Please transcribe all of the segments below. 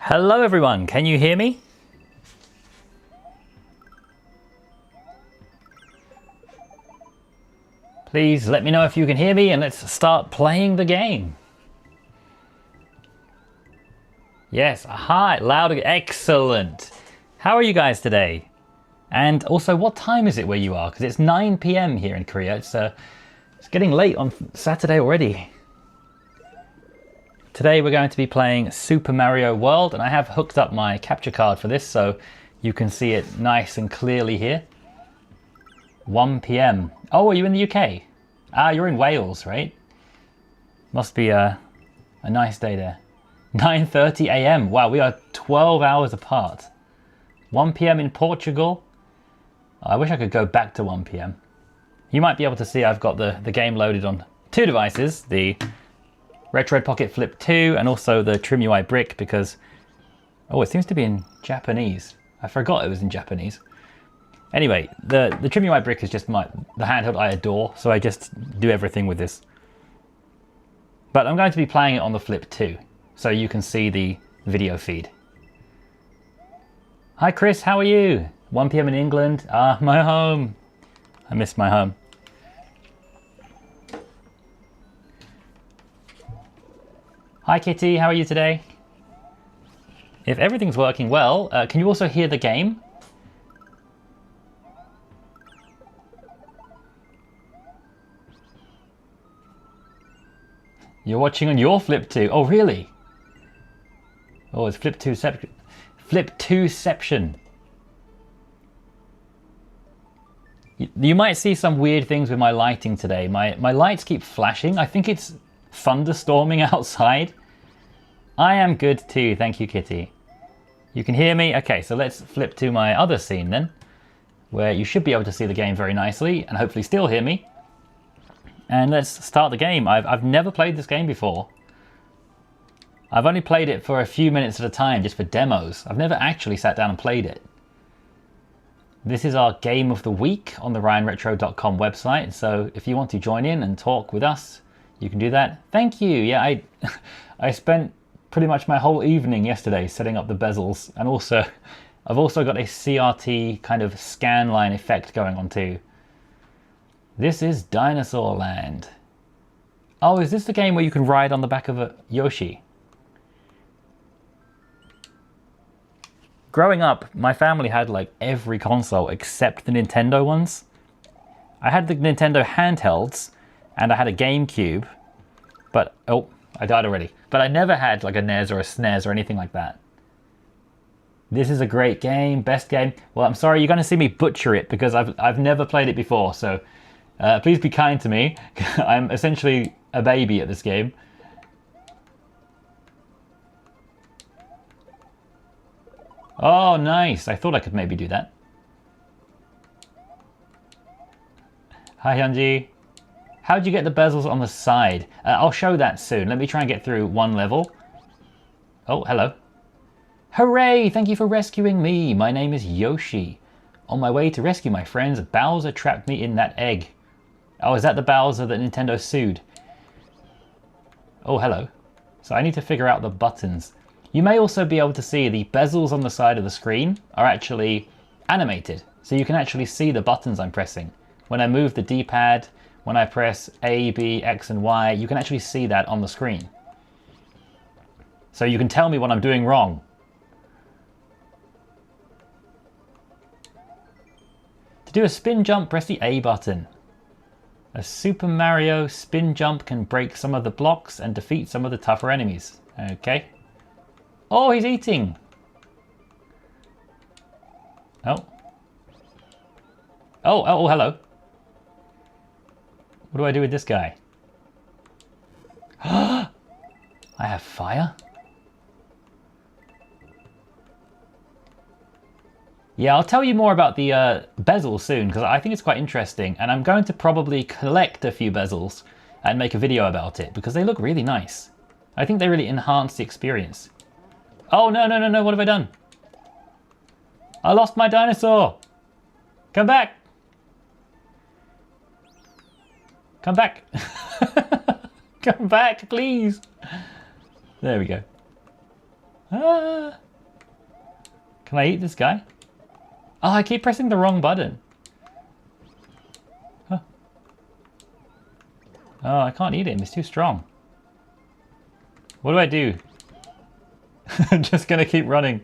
Hello everyone, can you hear me? Please let me know if you can hear me and let's start playing the game. Yes, hi, loud, excellent. How are you guys today? And also, what time is it where you are? Because it's 9 PM here in Korea. It's getting late on Saturday already. Today we're going to be playing Super Mario World, and I have hooked up my capture card for this so you can see it nice and clearly here. 1 PM. Oh, are you in the UK? Ah, you're in Wales, right? Must be a nice day there. 9:30 AM. Wow, we are 12 hours apart. 1 PM in Portugal. I wish I could go back to 1 PM. You might be able to see I've got the game loaded on two devices, the Retro Pocket Flip 2 and also the Trim UI Brick, because oh, it seems to be in Japanese. I forgot it was in Japanese. Anyway, the Trim UI Brick is just the handheld I adore, so I just do everything with this. But I'm going to be playing it on the Flip 2, so you can see the video feed. Hi Chris, how are you? 1 PM in England. Ah, my home. I miss my home. Hi Kitty, how are you today? If everything's working well, can you also hear the game? You're watching on your Flip 2. Oh, really? Oh, it's Flip 2-ception. Flip 2-ception. You might see some weird things with my lighting today. My lights keep flashing. I think it's thunderstorming outside. I am good too, thank you Kitty. You can hear me? Okay, so let's flip to my other scene then, where you should be able to see the game very nicely and hopefully still hear me. And let's start the game. I've never played this game before. I've only played it for a few minutes at a time, just for demos. I've never actually sat down and played it. This is our game of the week on the ryanretro.com website, so if you want to join in and talk with us, you can do that. Thank you. Yeah, I spent pretty much my whole evening yesterday setting up the bezels, and also I've also got a CRT kind of scan line effect going on too. This is Dinosaur Land. Oh, is this the game where you can ride on the back of a Yoshi? Growing up, my family had like every console except the Nintendo ones. I had the Nintendo handhelds, and I had a GameCube, but oh, I died already. But I never had like a NES or a SNES or anything like that. This is a great game, best game. Well, I'm sorry, you're going to see me butcher it because I've never played it before, so please be kind to me. I'm essentially a baby at this game. Oh, nice. I thought I could maybe do that. Hi, Hyunji. How'd you get the bezels on the side? I'll show that soon. Let me try and get through one level. Oh, hello. Hooray! Thank you for rescuing me. My name is Yoshi. On my way to rescue my friends, Bowser trapped me in that egg. Oh, is that the Bowser that Nintendo sued? Oh, hello. So I need to figure out the buttons. You may also be able to see the bezels on the side of the screen are actually animated. So you can actually see the buttons I'm pressing. When I move the D-pad, when I press A, B, X, and Y, you can actually see that on the screen. So you can tell me what I'm doing wrong. To do a spin jump, press the A button. A Super Mario spin jump can break some of the blocks and defeat some of the tougher enemies. Okay. Oh, he's eating. Oh. Oh, hello. What do I do with this guy? I have fire? Yeah, I'll tell you more about the bezels soon, because I think it's quite interesting, and I'm going to probably collect a few bezels and make a video about it, because they look really nice. I think they really enhance the experience. Oh, no, what have I done? I lost my dinosaur! Come back! Come back! Come back, please! There we go. Ah. Can I eat this guy? Oh, I keep pressing the wrong button. Huh. Oh, I can't eat him. He's too strong. What do I do? I'm just gonna keep running.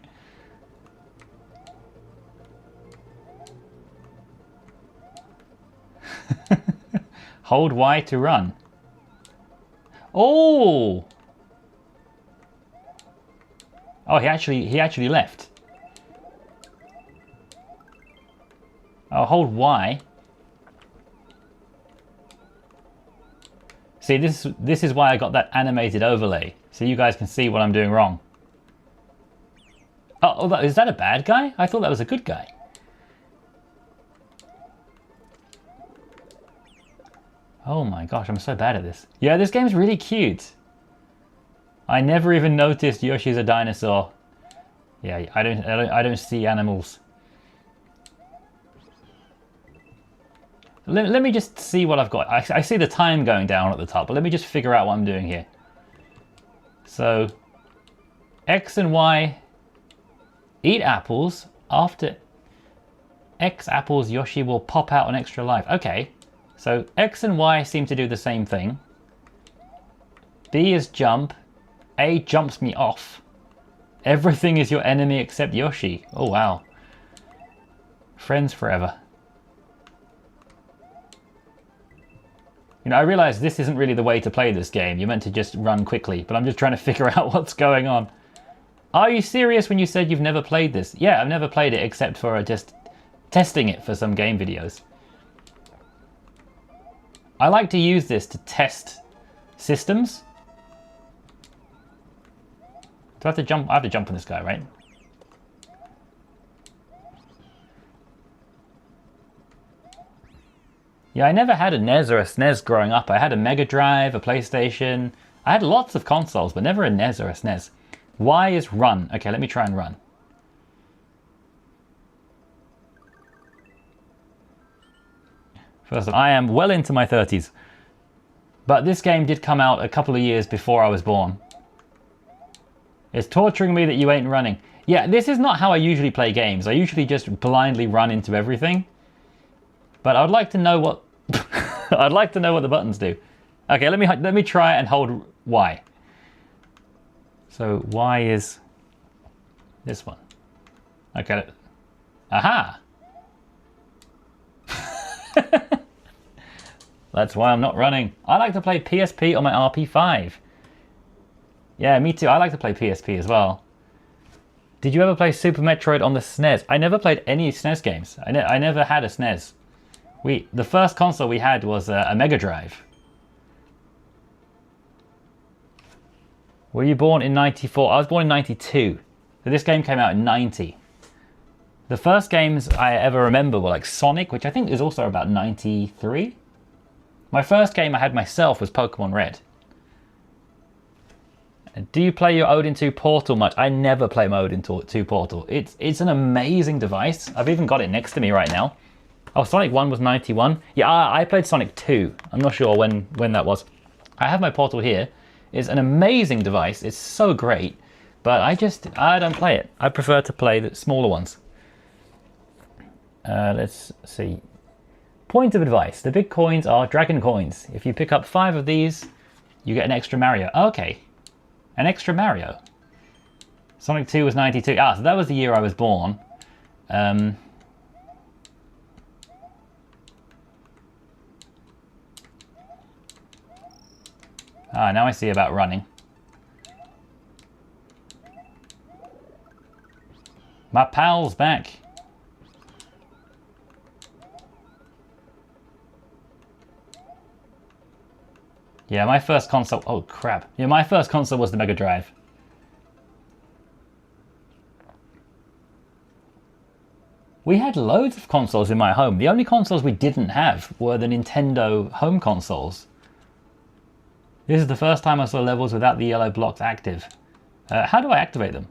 Hold Y to run. Oh! Oh, he actually left. Oh, hold Y. See, this is why I got that animated overlay, so you guys can see what I'm doing wrong. Oh, is that a bad guy? I thought that was a good guy. Oh my gosh, I'm so bad at this. Yeah, this game's really cute. I never even noticed Yoshi's a dinosaur. Yeah, I don't see animals. Let me just see what I've got. I see the time going down at the top, but let me just figure out what I'm doing here. So, X and Y eat apples. After X apples, Yoshi will pop out an extra life. Okay, so X and Y seem to do the same thing. B is jump. A jumps me off. Everything is your enemy except Yoshi. Oh wow. Friends forever. You know, I realize this isn't really the way to play this game. You're meant to just run quickly, but I'm just trying to figure out what's going on. Are you serious when you said you've never played this? Yeah, I've never played it except for just testing it for some game videos. I like to use this to test systems. Do I have to jump? I have to jump on this guy, right? Yeah, I never had a NES or a SNES growing up. I had a Mega Drive, a PlayStation. I had lots of consoles, but never a NES or a SNES. Y is run. Okay, let me try and run. First, I am well into my 30s. But this game did come out a couple of years before I was born. It's torturing me that you ain't running. Yeah, this is not how I usually play games. I usually just blindly run into everything. But I'd like to know what I'd like to know what the buttons do. Okay, let me try and hold Y. So Y is this one. Okay. Aha. That's why I'm not running. I like to play PSP on my RP5. Yeah, me too. I like to play PSP as well. Did you ever play Super Metroid on the SNES? I never played any SNES games. I never had a SNES. The first console we had was a Mega Drive. Were you born in 94? I was born in 92. So this game came out in 90. The first games I ever remember were like Sonic, which I think is also about 93. My first game I had myself was Pokemon Red. Do you play your Odin 2 Portal much? I never play my Odin 2 Portal. It's an amazing device. I've even got it next to me right now. Oh, Sonic 1 was 91. Yeah, I played Sonic 2. I'm not sure when that was. I have my Portal here. It's an amazing device. It's so great. But I don't play it. I prefer to play the smaller ones. Let's see. Point of advice. The big coins are dragon coins. If you pick up 5 of these, you get an extra Mario. Okay. An extra Mario. Sonic 2 was 92. Ah, so that was the year I was born. Now I see about running. My pal's back. Yeah, my first console... Oh, crap. Yeah, my first console was the Mega Drive. We had loads of consoles in my home. The only consoles we didn't have were the Nintendo home consoles. This is the first time I saw levels without the yellow blocks active. How do I activate them?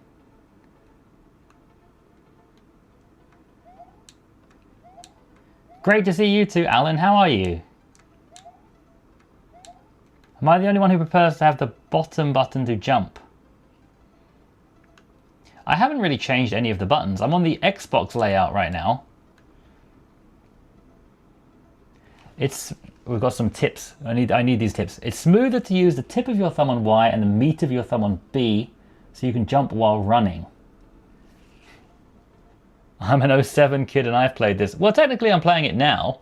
Great to see you too, Alan. How are you? Am I the only one who prefers to have the bottom button to jump? I haven't really changed any of the buttons. I'm on the Xbox layout right now. We've got some tips. I need these tips. It's smoother to use the tip of your thumb on Y and the meat of your thumb on B, so you can jump while running. I'm an 07 kid and I've played this. Well, technically I'm playing it now.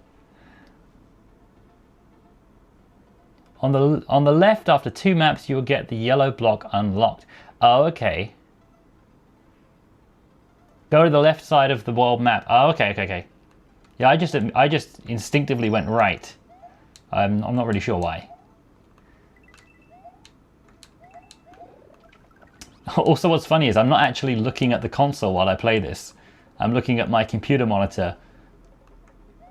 On the left, after 2 maps, you will get the yellow block unlocked. Oh, okay. Go to the left side of the world map. Oh, okay. Yeah, I just instinctively went right. I'm not really sure why. Also, what's funny is I'm not actually looking at the console while I play this. I'm looking at my computer monitor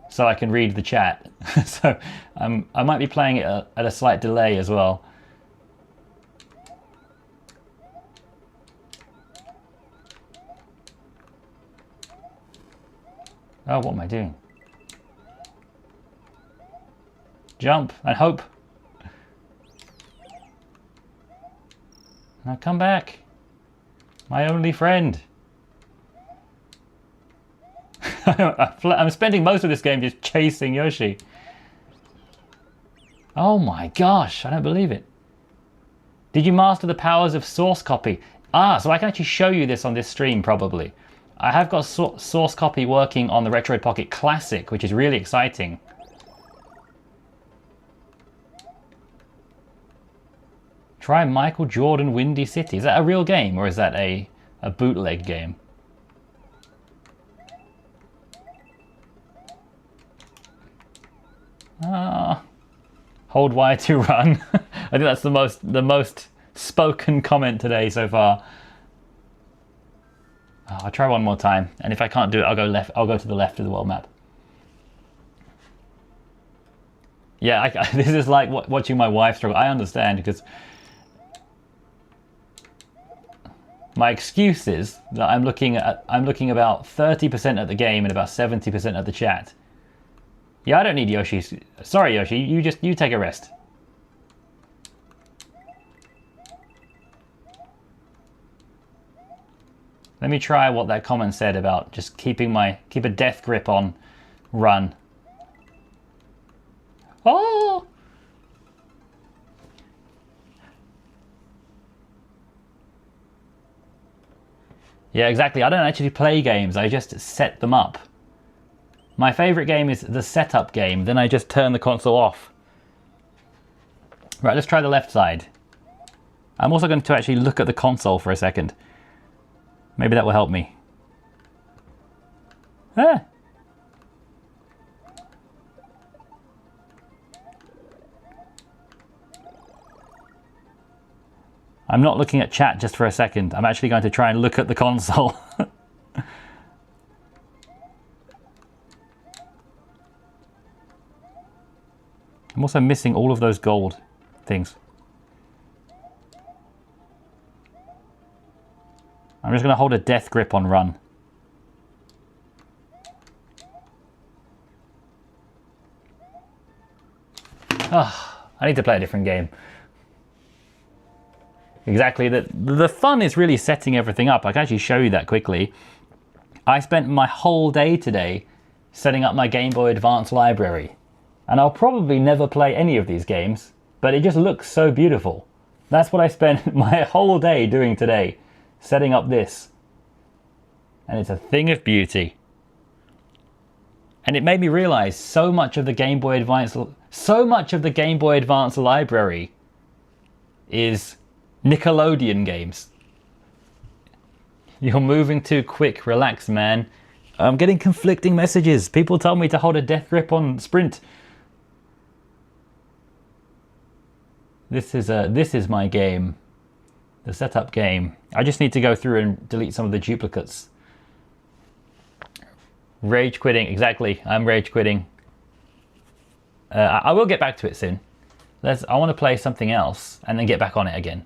so I can read the chat. So I might be playing it at a slight delay as well. Oh, what am I doing? Jump and hope. Now come back. My only friend. I'm spending most of this game just chasing Yoshi. Oh my gosh, I don't believe it. Did you master the powers of source copy? Ah, so I can actually show you this on this stream probably. I have got source copy working on the Retroid Pocket Classic, which is really exciting. Try Michael Jordan Windy City. Is that a real game or is that a bootleg game? Hold Y to run. I think that's the most spoken comment today so far. Oh, I'll try one more time, and if I can't do it, I'll go left. I'll go to the left of the world map. Yeah, this is like watching my wife struggle. I understand, because my excuse is that I'm looking about 30% at the game and about 70% at the chat. Yeah, I don't need Yoshi. Sorry, Yoshi. You take a rest. Let me try what that comment said about just keep a death grip on run. Oh! Yeah, exactly. I don't actually play games. I just set them up. My favorite game is the setup game. Then I just turn the console off. Right, let's try the left side. I'm also going to actually look at the console for a second. Maybe that will help me. Ah. I'm not looking at chat just for a second. I'm actually going to try and look at the console. I'm also missing all of those gold things. I'm just going to hold a death grip on run. Oh, I need to play a different game. Exactly, the fun is really setting everything up. I can actually show you that quickly. I spent my whole day today setting up my Game Boy Advance library. And I'll probably never play any of these games, but it just looks so beautiful. That's what I spent my whole day doing today, setting up this. And it's a thing of beauty. And it made me realize so much of the Game Boy Advance library is Nickelodeon games. You're moving too quick, relax, man. I'm getting conflicting messages. People tell me to hold a death grip on sprint. This is my game, the setup game. I just need to go through and delete some of the duplicates. Rage quitting, exactly. I'm rage quitting. I will get back to it soon. I want to play something else and then get back on it again.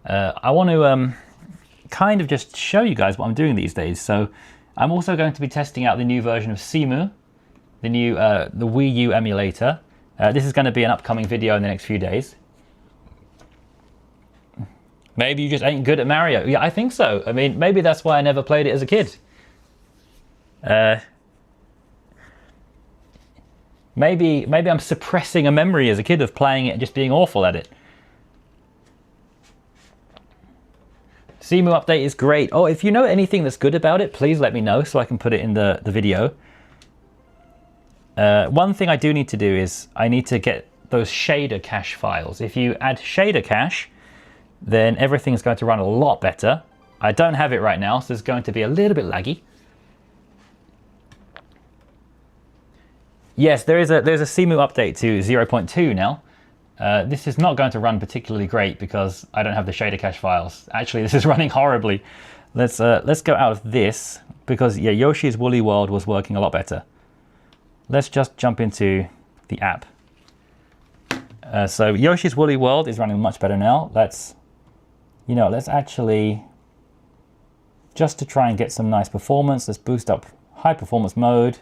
I want to kind of just show you guys what I'm doing these days. So I'm also going to be testing out the new version of Cemu, the Wii U emulator. This is going to be an upcoming video in the next few days. Maybe you just ain't good at Mario. Yeah, I think so. I mean, maybe that's why I never played it as a kid. Maybe I'm suppressing a memory as a kid of playing it and just being awful at it. Cemu update is great. Oh, if you know anything that's good about it, please let me know so I can put it in the video. One thing I do need to do is I need to get those shader cache files. If you add shader cache, then everything's going to run a lot better. I don't have it right now, so it's going to be a little bit laggy. Yes, there's a Cemu update to 0.2 now. This is not going to run particularly great because I don't have the shader cache files. Actually, this is running horribly. Let's go out of this because yeah, Yoshi's Woolly World was working a lot better. Let's just jump into the app. So Yoshi's Woolly World is running much better now. Let's actually, just to try and get some nice performance, let's boost up high performance mode.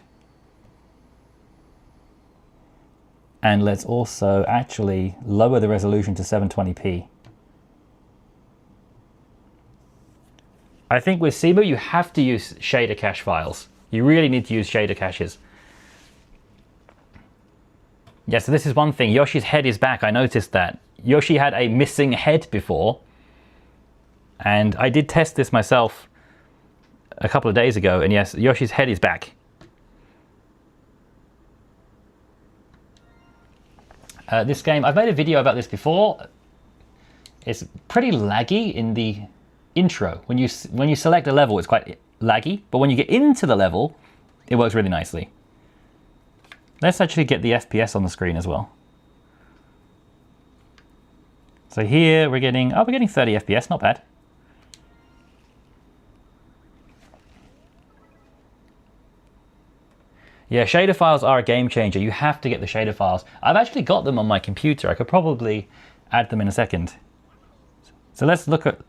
And let's also actually lower the resolution to 720p. I think with Cemu, you have to use shader cache files. You really need to use shader caches. Yeah, so this is one thing. Yoshi's head is back. I noticed that. Yoshi had a missing head before. And I did test this myself a couple of days ago. And yes, Yoshi's head is back. This game, I've made a video about this before. It's pretty laggy in the intro. When you select a level, it's quite laggy, but when you get into the level, it works really nicely. Let's actually get the FPS on the screen as well. So here we're getting 30 FPS, not bad. Yeah, shader files are a game changer. You have to get the shader files. I've actually got them on my computer. I could probably add them in a second. So let's look at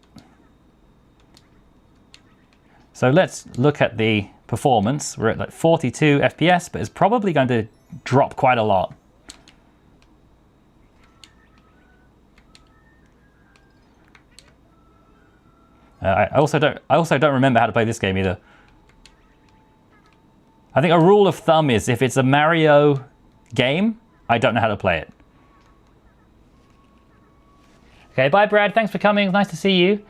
the performance. We're at like 42 FPS, but it's probably going to drop quite a lot. I also don't remember how to play this game either. I think a rule of thumb is if it's a Mario game, I don't know how to play it. Okay, bye Brad, thanks for coming, nice to see you.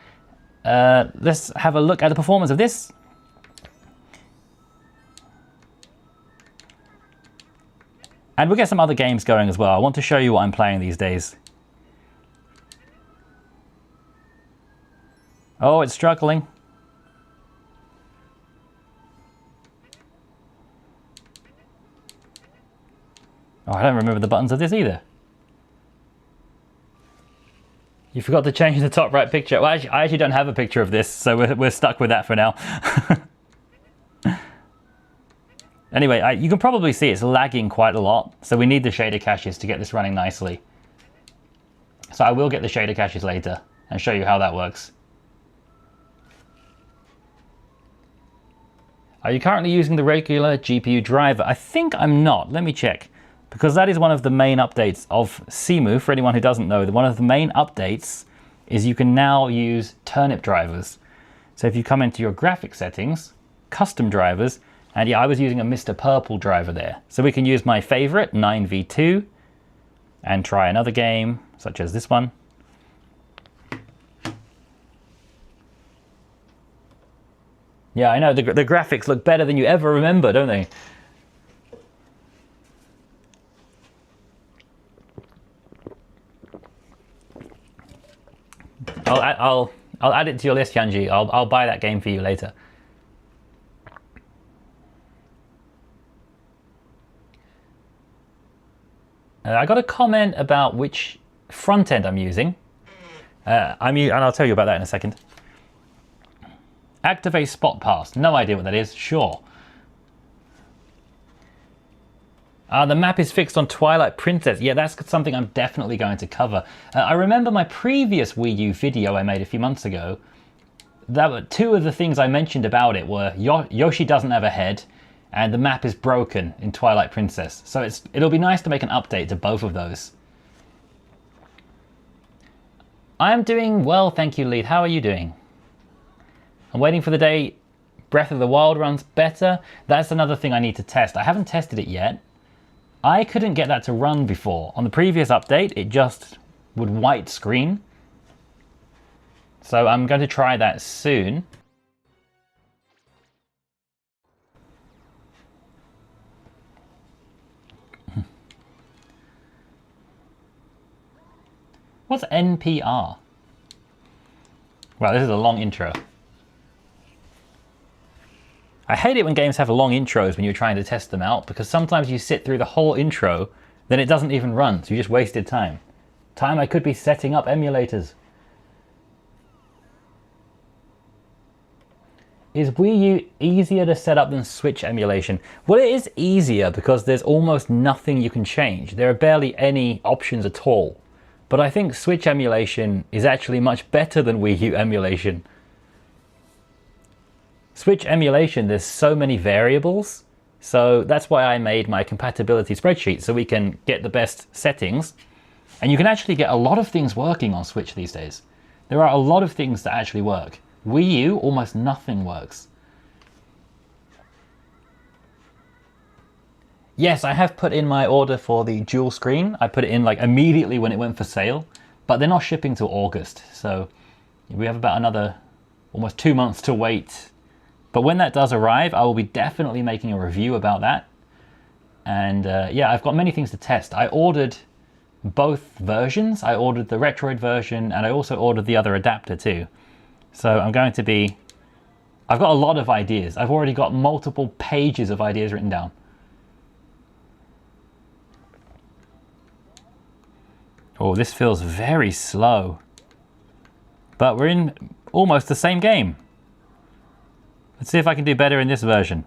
Let's have a look at the performance of this. And we'll get some other games going as well. I want to show you what I'm playing these days. Oh, it's struggling. Oh, I don't remember the buttons of this either. You forgot to change the top right picture. Well, I actually don't have a picture of this, so we're stuck with that for now. Anyway, you can probably see it's lagging quite a lot, so we need the shader caches to get this running nicely. So I will get the shader caches later and show you how that works. Are you currently using the regular GPU driver? I think I'm not. Let me check. Because that is one of the main updates of Cemu. For anyone who doesn't know, one of the main updates is you can now use turnip drivers. So if you come into your graphic settings, custom drivers, and yeah, I was using a Mr. Purple driver there. So we can use my favorite, 9v2, and try another game, such as this one. Yeah, I know, the graphics look better than you ever remember, don't they? I'll add it to your list, Yanji. I'll buy that game for you later. I got a comment about which front end I'm using. And I'll tell you about that in a second. Activate Spot Pass. No idea what that is. Sure. The map is fixed on Twilight Princess. Yeah, that's something I'm definitely going to cover. I remember my previous Wii U video I made a few months ago. Two of the things I mentioned about it were Yoshi doesn't have a head, and the map is broken in Twilight Princess. So it'll be nice to make an update to both of those. I'm doing well, thank you, Lead. How are you doing? I'm waiting for the day Breath of the Wild runs better. That's another thing I need to test. I haven't tested it yet. I couldn't get that to run before. On the previous update, it just would white screen. So I'm going to try that soon. What's NPR? Wow, this is a long intro. I hate it when games have long intros when you're trying to test them out, because sometimes you sit through the whole intro, then it doesn't even run, so you just wasted time. Time I could be setting up emulators. Is Wii U easier to set up than Switch emulation? Well, it is easier because there's almost nothing you can change. There are barely any options at all. But I think Switch emulation is actually much better than Wii U emulation. Switch emulation, there's so many variables. So that's why I made my compatibility spreadsheet, so we can get the best settings. And you can actually get a lot of things working on Switch these days. There are a lot of things that actually work. Wii U, almost nothing works. Yes, I have put in my order for the dual screen. I put it in like immediately when it went for sale, but they're not shipping till August. So we have about another almost 2 months to wait. But when that does arrive, I will be definitely making a review about that. And yeah, I've got many things to test. I ordered both versions. I ordered the Retroid version and I also ordered the other adapter too. So I'm going to be, I've got a lot of ideas. I've already got multiple pages of ideas written down. Oh, this feels very slow. But we're in almost the same game. Let's see if I can do better in this version.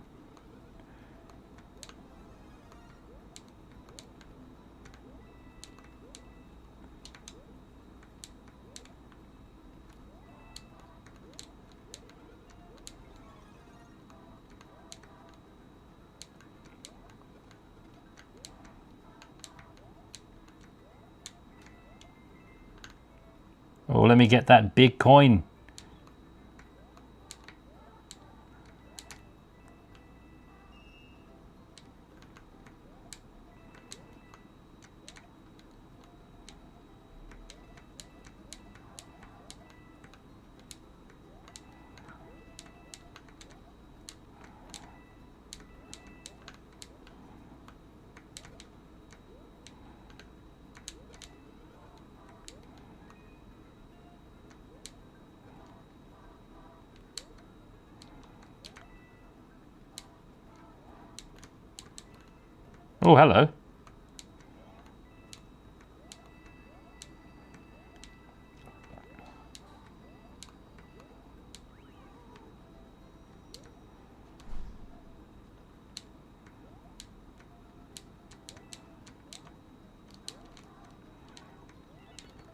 Oh, let me get that big coin. Oh, hello.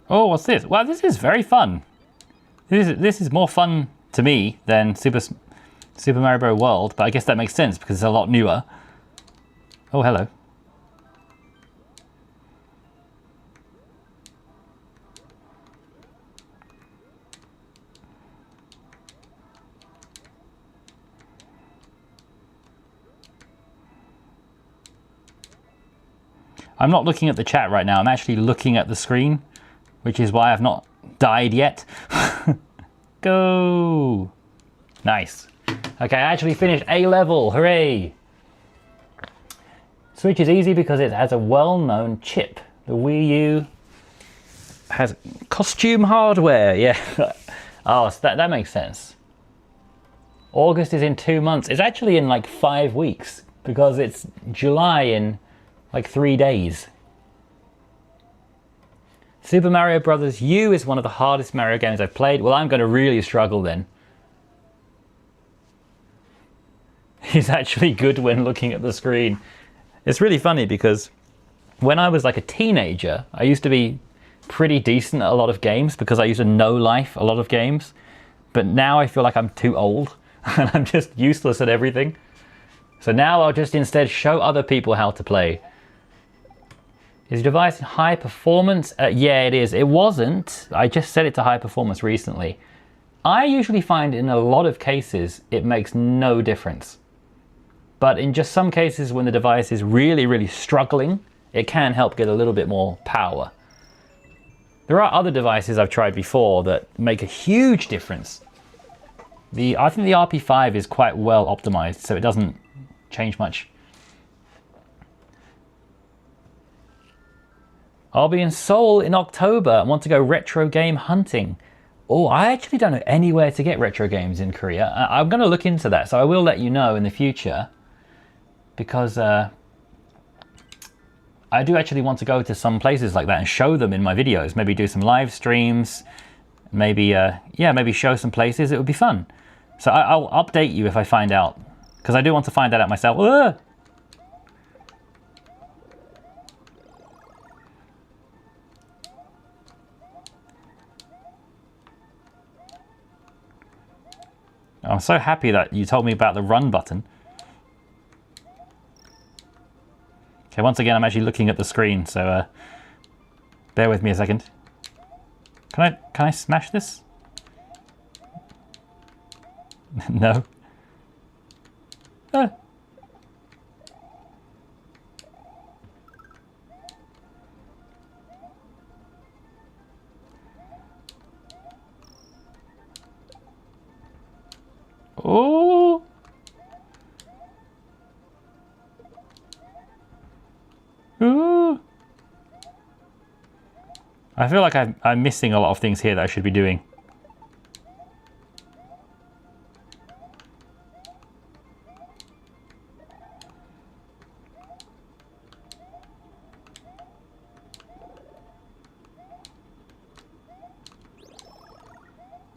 Oh, what's this? Well, this is very fun. This is more fun to me than Super Mario Bros. World, but I guess that makes sense because it's a lot newer. Oh, hello. I'm not looking at the chat right now. I'm actually looking at the screen, which is why I've not died yet. Go! Nice. Okay, I actually finished A level. Hooray! Switch is easy because it has a well-known chip. The Wii U has costume hardware. Yeah. Oh, so that makes sense. August is in 2 months. It's actually in like 5 weeks because it's July in like 3 days. Super Mario Bros. U is one of the hardest Mario games I've played. Well, I'm going to really struggle then. He's actually good when looking at the screen. It's really funny because when I was like a teenager, I used to be pretty decent at a lot of games because I used to know life a lot of games. But now I feel like I'm too old and I'm just useless at everything. So now I'll just instead show other people how to play. Is your device in high performance? Yeah, it is. It wasn't. I just set it to high performance recently. I usually find in a lot of cases it makes no difference. But in just some cases when the device is really, really struggling, it can help get a little bit more power. There are other devices I've tried before that make a huge difference. I think the RP5 is quite well optimized, so it doesn't change much. I'll be in Seoul in October and want to go retro game hunting. Oh, I actually don't know anywhere to get retro games in Korea. I'm going to look into that, so I will let you know in the future. Because I do actually want to go to some places like that and show them in my videos. Maybe do some live streams. Maybe, maybe show some places. It would be fun. So I'll update you if I find out. Because I do want to find that out myself. Ugh! I'm so happy that you told me about the run button. Okay, once again, I'm actually looking at the screen, so bear with me a second. Can I smash this? No. Ah. Oh. Ooh. I feel like I'm missing a lot of things here that I should be doing.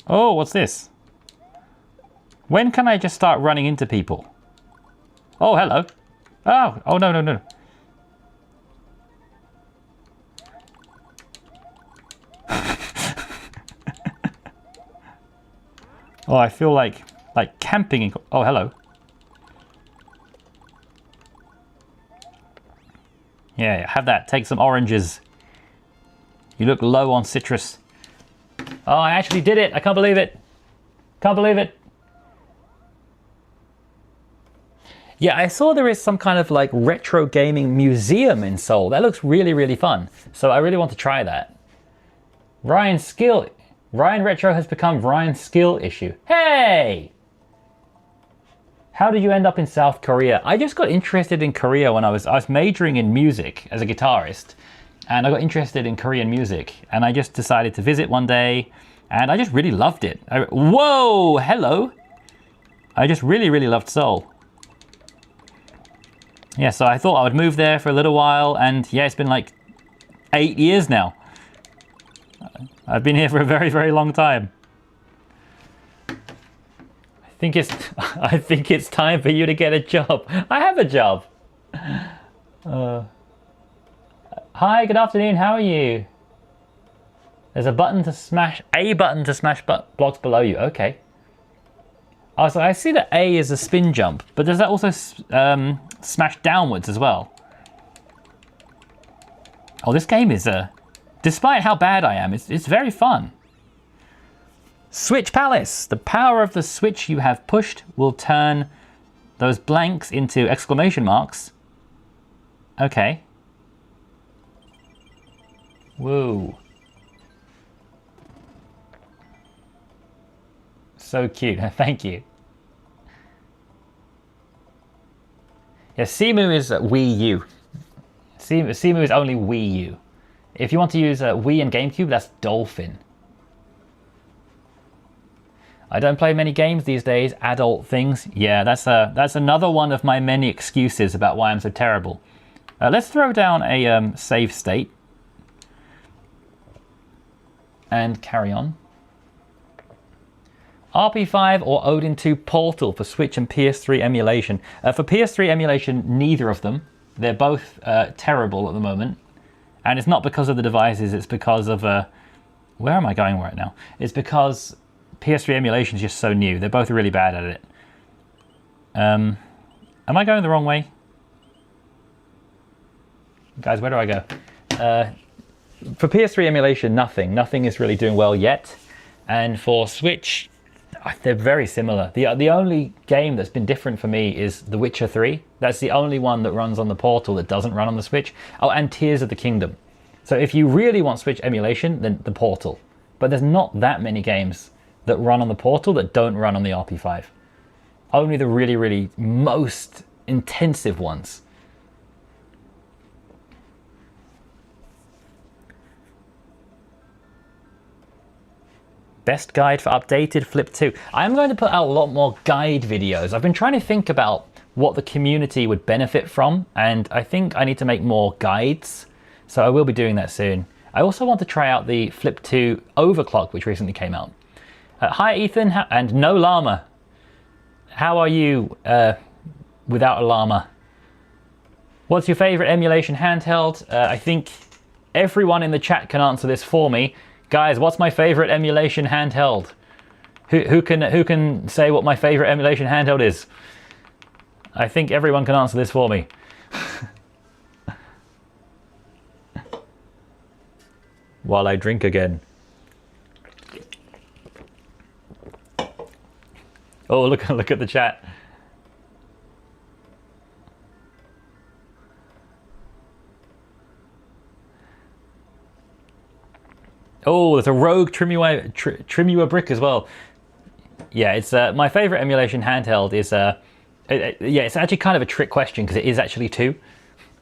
Oh, what's this? When can I just start running into people? Oh, hello. Oh, no, no, no. Oh, I feel like camping in... Oh, hello. Yeah, have that. Take some oranges. You look low on citrus. Oh, I actually did it. I can't believe it. Can't believe it. Yeah, I saw there is some kind of like retro gaming museum in Seoul. That looks really, really fun. So I really want to try that. Ryan Retro has become Ryan's skill issue. Hey! How did you end up in South Korea? I just got interested in Korea when I was majoring in music as a guitarist. And I got interested in Korean music. And I just decided to visit one day. And I just really loved it. Whoa! Hello! I just really, really loved Seoul. Yeah, so I thought I would move there for a little while. And yeah, it's been like 8 years now. I've been here for a very, very long time. I think it's time for you to get a job. I have a job. Hi, good afternoon. How are you? There's a button to smash blocks below you. Okay. Oh, so I see that A is a spin jump, but does that also smash downwards as well? Oh, this game is despite how bad I am, it's very fun. Switch Palace. The power of the switch you have pushed will turn those blanks into exclamation marks. Okay. Whoa. So cute. Thank you. Yeah, Simu is Wii U. Simu is only Wii U. If you want to use Wii and GameCube, that's Dolphin. I don't play many games these days, adult things. Yeah, that's another one of my many excuses about why I'm so terrible. Let's throw down a save state. And carry on. RP5 or Odin 2 Portal for Switch and PS3 emulation. For PS3 emulation, neither of them. They're both terrible at the moment. And it's not because of the devices, it's because of... where am I going right now? It's because PS3 emulation is just so new. They're both really bad at it. Am I going the wrong way? Guys, where do I go? For PS3 emulation, nothing is really doing well yet, and for Switch, they're very similar. The only game that's been different for me is The Witcher 3. That's the only one that runs on the Portal that doesn't run on the Switch. Oh, and Tears of the Kingdom. So if you really want Switch emulation, then the Portal. But there's not that many games that run on the Portal that don't run on the RP5. Only the really, really most intensive ones. Best guide for updated Flip 2. I'm going to put out a lot more guide videos. I've been trying to think about what the community would benefit from, and I think I need to make more guides. So I will be doing that soon. I also want to try out the Flip 2 overclock, which recently came out. Hi Ethan, and no llama. How are you without a llama? What's your favorite emulation handheld? I think everyone in the chat can answer this for me. Guys, what's my favorite emulation handheld? Who can say what my favorite emulation handheld is? I think everyone can answer this for me. While I drink again. Oh, look at the chat. Oh, there's a rogue Trimua brick as well. Yeah, it's my favorite emulation handheld is yeah, it's actually kind of a trick question because it is actually two.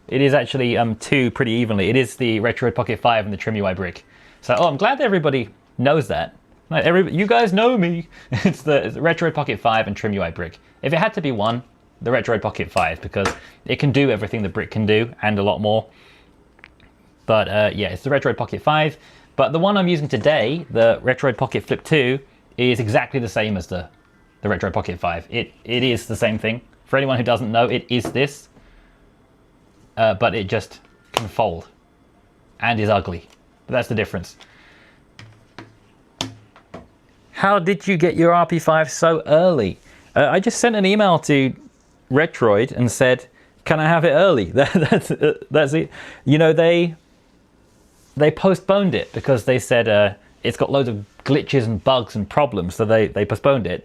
It is actually two pretty evenly. It is the Retroid Pocket 5 and the Trimua brick. So, I'm glad that everybody knows that. Like, you guys know me. It's the Retroid Pocket 5 and Trimua brick. If it had to be one, the Retroid Pocket 5, because it can do everything the brick can do and a lot more. But yeah, it's the Retroid Pocket 5. But the one I'm using today, the Retroid Pocket Flip 2, is exactly the same as the Retroid Pocket 5. It is the same thing. For anyone who doesn't know, it is this. But it just can fold and is ugly. But that's the difference. How did you get your RP5 so early? I just sent an email to Retroid and said, "Can I have it early?" That's it. You know, they postponed it because they said it's got loads of glitches and bugs and problems, so they postponed it.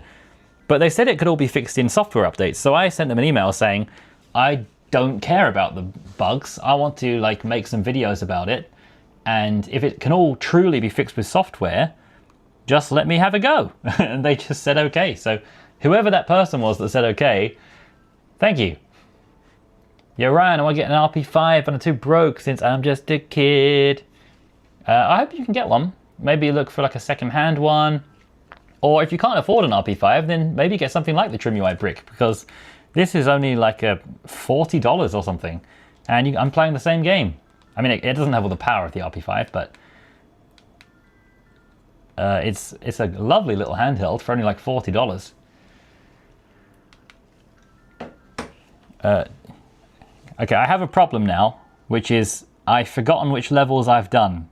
But they said it could all be fixed in software updates. So I sent them an email saying, I don't care about the bugs. I want to make some videos about it. And if it can all truly be fixed with software, just let me have a go. And they just said okay. So whoever that person was that said okay, thank you. Yeah, Ryan, I want to get an RP5 and I'm too broke since I'm just a kid. I hope you can get one. Maybe look for a second-hand one. Or if you can't afford an RP5, then maybe get something like the Trimua brick, because this is only a $40 or something. And I'm playing the same game. I mean, it doesn't have all the power of the RP5, but it's a lovely little handheld for only $40. Okay, I have a problem now, which is I've forgotten which levels I've done.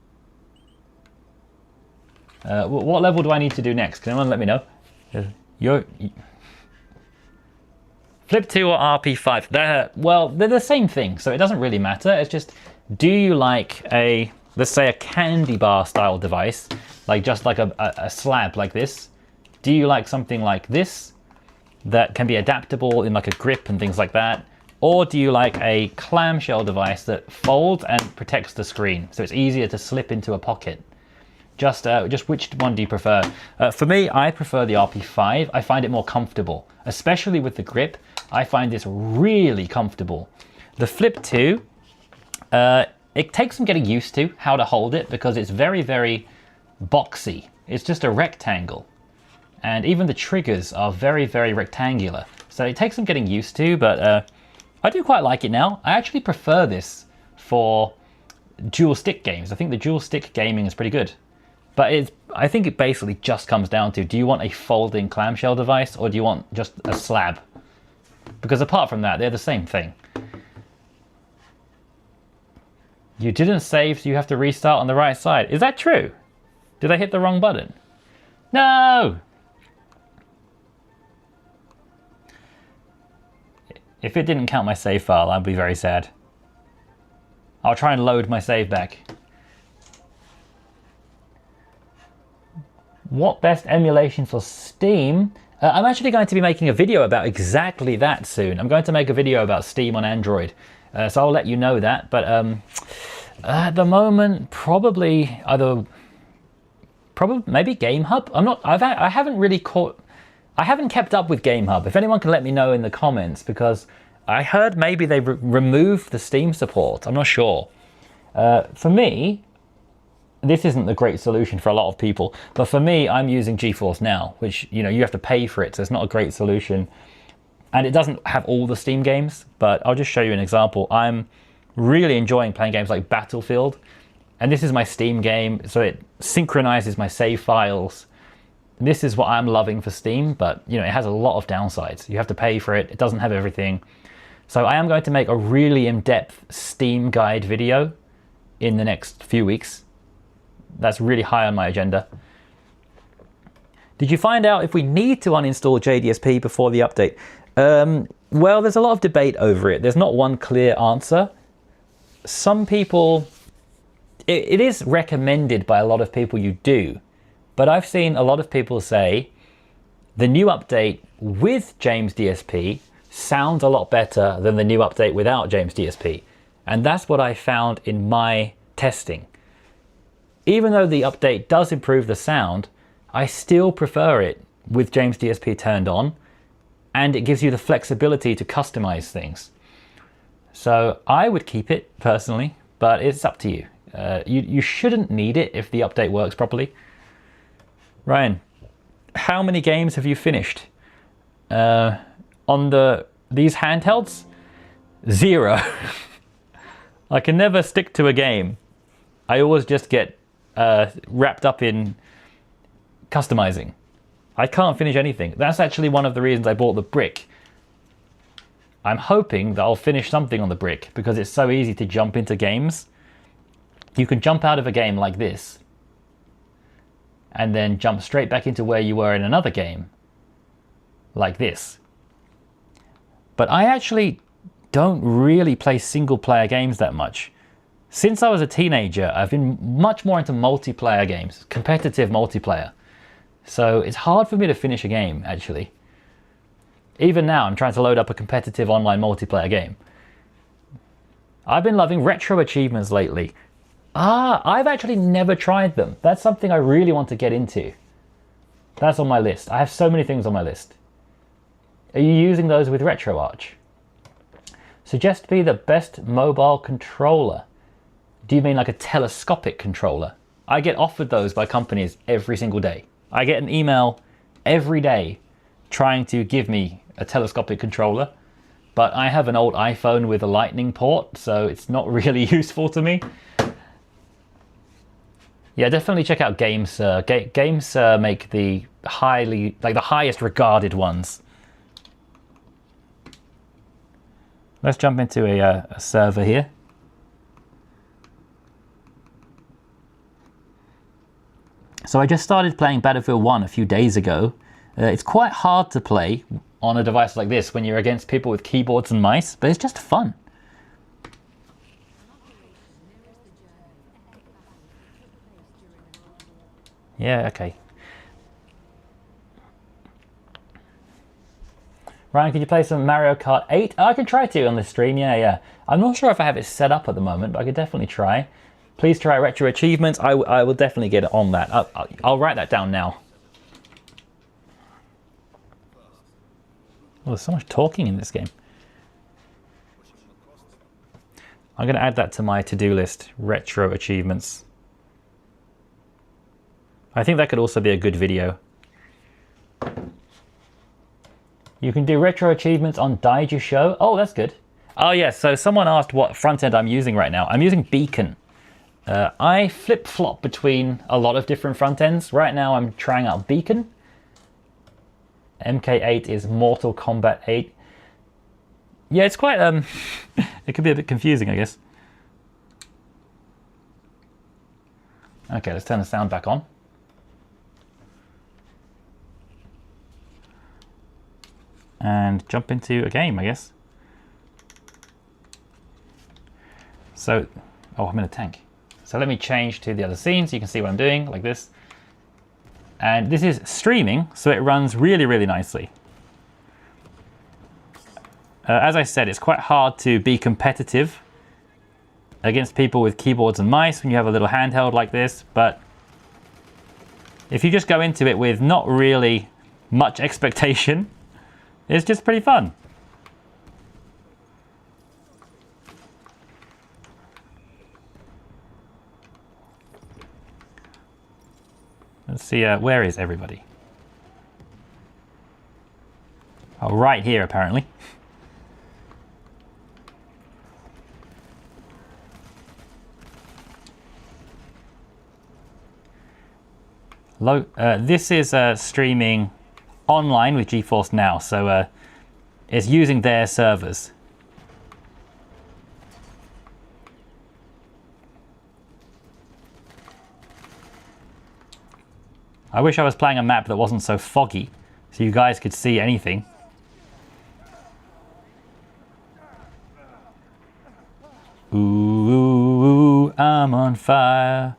What level do I need to do next? Can anyone let me know? Flip 2 or RP5? Well, they're the same thing, so it doesn't really matter. It's just, do you like let's say a candy bar style device, just like a slab like this? Do you like something like this that can be adaptable in a grip and things like that? Or do you like a clamshell device that folds and protects the screen, so it's easier to slip into a pocket? Just which one do you prefer? For me, I prefer the RP5. I find it more comfortable, especially with the grip. I find this really comfortable. The Flip 2, it takes some getting used to how to hold it because it's very, very boxy. It's just a rectangle. And even the triggers are very, very rectangular. So it takes some getting used to, but I do quite like it now. I actually prefer this for dual stick games. I think the dual stick gaming is pretty good. But I think it basically just comes down to, do you want a folding clamshell device or do you want just a slab? Because apart from that, they're the same thing. You didn't save, so you have to restart on the right side. Is that true? Did I hit the wrong button? No! If it didn't count my save file, I'd be very sad. I'll try and load my save back. What best emulation for Steam? I'm actually going to be making a video about exactly that soon. I'm going to make a video about Steam on Android. So I'll let you know that. But at the moment, probably maybe GameHub. I haven't kept up with GameHub. If anyone can let me know in the comments, because I heard maybe they removed the Steam support. I'm not sure. For me, this isn't the great solution for a lot of people, but for me, I'm using GeForce Now, which, you know, you have to pay for it, so it's not a great solution. And it doesn't have all the Steam games, but I'll just show you an example. I'm really enjoying playing games like Battlefield, and this is my Steam game, so it synchronizes my save files. This is what I'm loving for Steam, but you know, it has a lot of downsides. You have to pay for it, it doesn't have everything. So I am going to make a really in-depth Steam guide video in the next few weeks. That's really high on my agenda. Did you find out if we need to uninstall JDSP before the update? Well, there's a lot of debate over it. There's not one clear answer. Some people, it is recommended by a lot of people you do, but I've seen a lot of people say the new update with James DSP sounds a lot better than the new update without James DSP. And that's what I found in my testing. Even though the update does improve the sound, I still prefer it with James DSP turned on, and it gives you the flexibility to customize things. So I would keep it personally, but it's up to you. You shouldn't need it if the update works properly. Ryan, how many games have you finished? On these handhelds? 0. I can never stick to a game. I always just get wrapped up in customizing. I can't finish anything. That's actually one of the reasons I bought the brick. I'm hoping that I'll finish something on the brick because it's so easy to jump into games. You can jump out of a game like this and then jump straight back into where you were in another game like this. But I actually don't really play single player games that much. Since I was a teenager, I've been much more into multiplayer games, competitive multiplayer. So it's hard for me to finish a game, actually. Even now, I'm trying to load up a competitive online multiplayer game. I've been loving retro achievements lately. I've actually never tried them. That's something I really want to get into. That's on my list. I have so many things on my list. Are you using those with RetroArch? Suggest be the best mobile controller. Do you mean like a telescopic controller? I get offered those by companies every single day. I get an email every day trying to give me a telescopic controller, but I have an old iPhone with a lightning port, so it's not really useful to me. Yeah, definitely check out GameSir. GameSir make the highest regarded ones. Let's jump into a server here. So I just started playing Battlefield 1 a few days ago. It's quite hard to play on a device like this when you're against people with keyboards and mice, but it's just fun. Yeah, okay. Ryan, can you play some Mario Kart 8? I can try to on this stream, yeah. I'm not sure if I have it set up at the moment, but I could definitely try. Please try retro achievements. I will definitely get on that. I'll write that down now. Oh, there's so much talking in this game. I'm going to add that to my to-do list, retro achievements. I think that could also be a good video. You can do retro achievements on Daiju Show. Oh, that's good. Oh, yes. So someone asked what front end I'm using right now. I'm using Beacon. I flip-flop between a lot of different front ends. Right now I'm trying out Beacon. MK8 is Mortal Kombat 8. Yeah, it's quite, it could be a bit confusing, I guess. Okay, let's turn the sound back on. And jump into a game, I guess. So Oh, I'm in a tank. So let me change to the other scene so you can see what I'm doing, like this. And this is streaming, so it runs really, really nicely. As I said, it's quite hard to be competitive against people with keyboards and mice when you have a little handheld like this, but if you just go into it with not really much expectation, it's just pretty fun. Let's see, where is everybody? Oh, right here, apparently. This is streaming online with GeForce Now, so it's using their servers. I wish I was playing a map that wasn't so foggy, so you guys could see anything. Ooh, ooh, ooh, I'm on fire.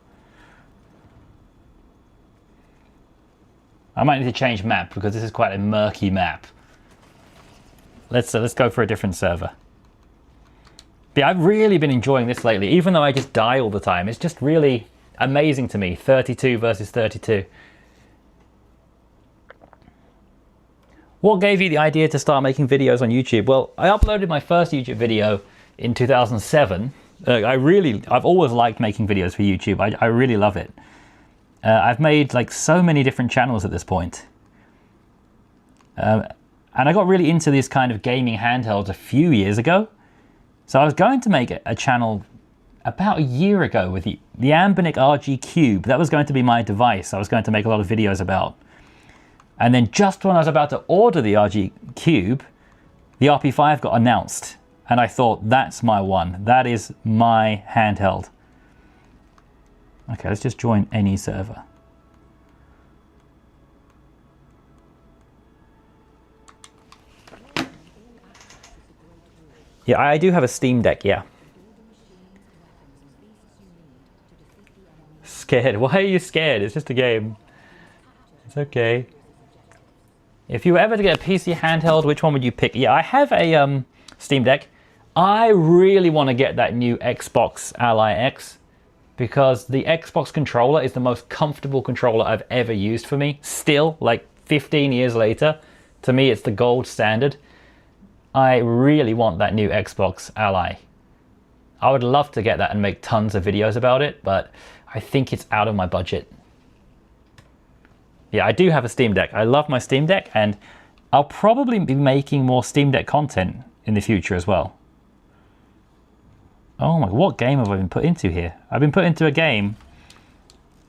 I might need to change map because this is quite a murky map. Let's go for a different server. But yeah, I've really been enjoying this lately, even though I just die all the time. It's just really amazing to me, 32 versus 32. What gave you the idea to start making videos on YouTube? Well, I uploaded my first YouTube video in 2007. I've always liked making videos for YouTube. I really love it. I've made like so many different channels at this point. And I got really into this kind of gaming handhelds a few years ago. So I was going to make a channel about a year ago with the Ambinic RG Cube. That was going to be my device I was going to make a lot of videos about. And then just when I was about to order the RG Cube, the RP5 got announced. And I thought, that's my one. That is my handheld. Okay, let's just join any server. Yeah, I do have a Steam Deck, yeah. Scared? Why are you scared? It's just a game. It's okay. If you were ever to get a PC handheld, which one would you pick? Yeah, I have a Steam Deck. I really want to get that new Xbox Ally X because the Xbox controller is the most comfortable controller I've ever used for me. Still, like 15 years later, to me it's the gold standard. I really want that new Xbox Ally. I would love to get that and make tons of videos about it, but I think it's out of my budget. Yeah, I do have a Steam Deck. I love my Steam Deck, and I'll probably be making more Steam Deck content in the future as well. Oh my, what game have I been put into here? I've been put into a game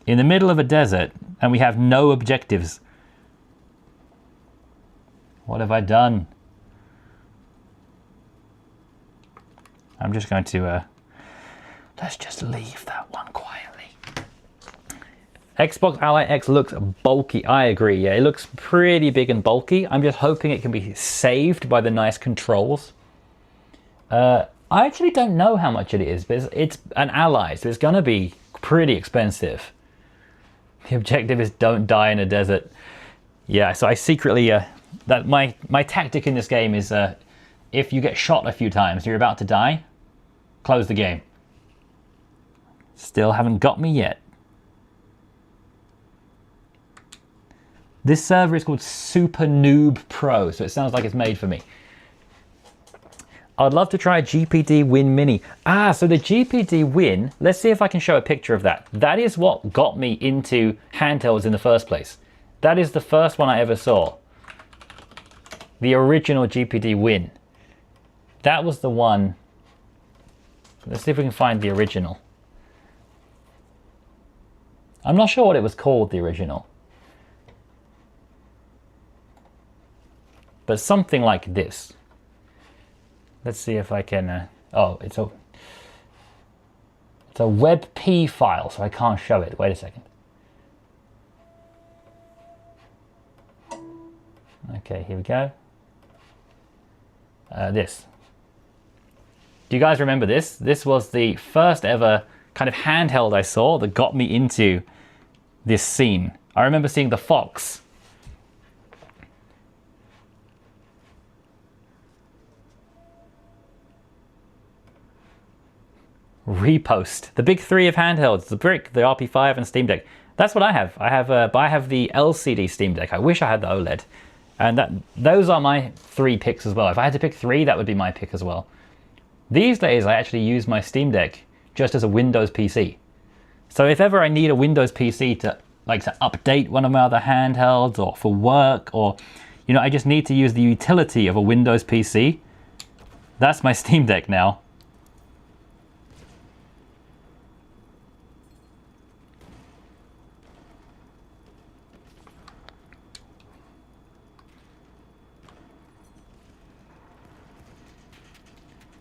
in the middle of a desert, and we have no objectives. What have I done? I'm just going to, let's just leave that one quietly. Xbox Ally X looks bulky. I agree, yeah, it looks pretty big and bulky. I'm just hoping it can be saved by the nice controls. I actually don't know how much it is, but it's an Ally, so it's gonna be pretty expensive. The objective is don't die in a desert. Yeah, so I secretly, that my tactic in this game is if you get shot a few times, you're about to die, close the game. Still haven't got me yet. This server is called Super Noob Pro, so it sounds like it's made for me. I'd love to try a GPD Win Mini. Ah, so the GPD Win, let's see if I can show a picture of that. That is what got me into handhelds in the first place. That is the first one I ever saw. The original GPD Win. That was the one. Let's see if we can find the original. I'm not sure what it was called, the original. But something like this. Let's see if I can, oh, it's a WebP file, so I can't show it. Wait a second. Okay, here we go. This. Do you guys remember this? This was the first ever kind of handheld I saw that got me into this scene. I remember seeing the Fox. Repost. The big three of handhelds, the Brick, the RP5 and Steam Deck. That's what I have. I have the LCD Steam Deck. I wish I had the OLED. And those are my three picks as well. If I had to pick three, that would be my pick as well. These days, I actually use my Steam Deck just as a Windows PC. So if ever I need a Windows PC to update one of my other handhelds or for work, or I just need to use the utility of a Windows PC, that's my Steam Deck now.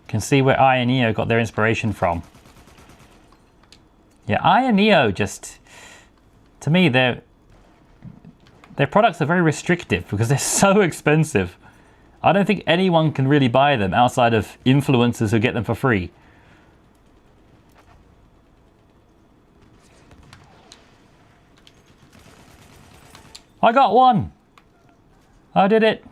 Can see where I and Neo got their inspiration from. Yeah, I and Neo just, to me, their products are very restrictive because they're so expensive. I don't think anyone can really buy them outside of influencers who get them for free. I got one! I did it!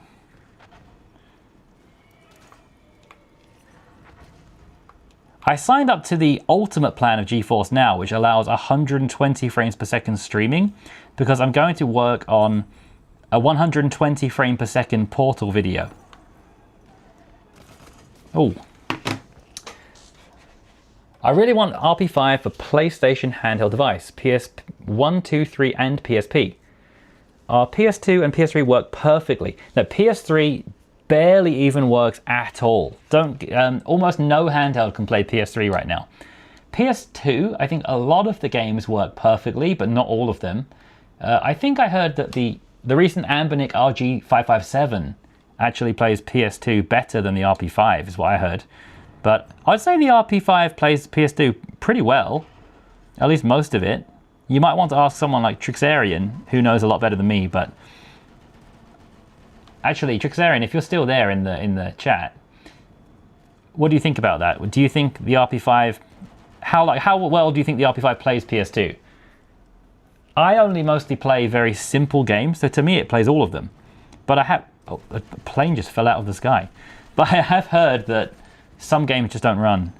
I signed up to the ultimate plan of GeForce Now, which allows 120 frames per second streaming, because I'm going to work on a 120 frame per second Portal video. Oh. I really want RP5 for PlayStation handheld device, PS1, 2, 3, and PSP. PS2 and PS3 work perfectly. Now, PS3 barely even works at all. Almost no handheld can play PS3 right now. PS2, I think a lot of the games work perfectly, but not all of them. I think I heard that the recent Anbernic RG557 actually plays PS2 better than the RP5, is what I heard. But I'd say the RP5 plays PS2 pretty well, at least most of it. You might want to ask someone like Trixarian, who knows a lot better than me, but actually, Trixarian, if you're still there in the chat, what do you think about that? Do you think the RP5, how well do you think the RP5 plays PS2? I only mostly play very simple games, so to me it plays all of them. But a plane just fell out of the sky. But I have heard that some games just don't run.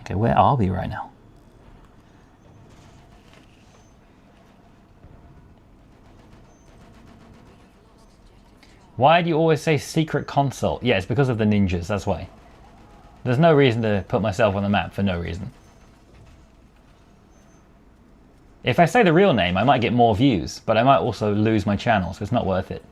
Okay, where are we right now? Why do you always say secret console? Yeah, it's because of the ninjas, that's why. There's no reason to put myself on the map for no reason. If I say the real name, I might get more views, but I might also lose my channel, so it's not worth it.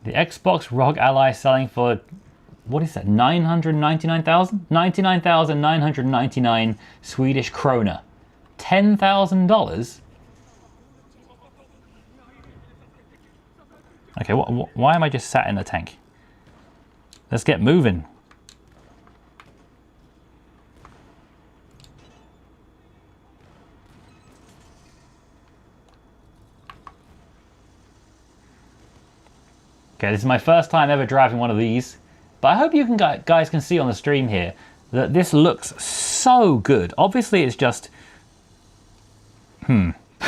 The Xbox ROG Ally selling for, what is that, 999,000? 99,999 Swedish krona. $10,000? Okay, why am I just sat in the tank? Let's get moving. Okay, this is my first time ever driving one of these, but I hope you guys can see on the stream here that this looks so good. Obviously, it's just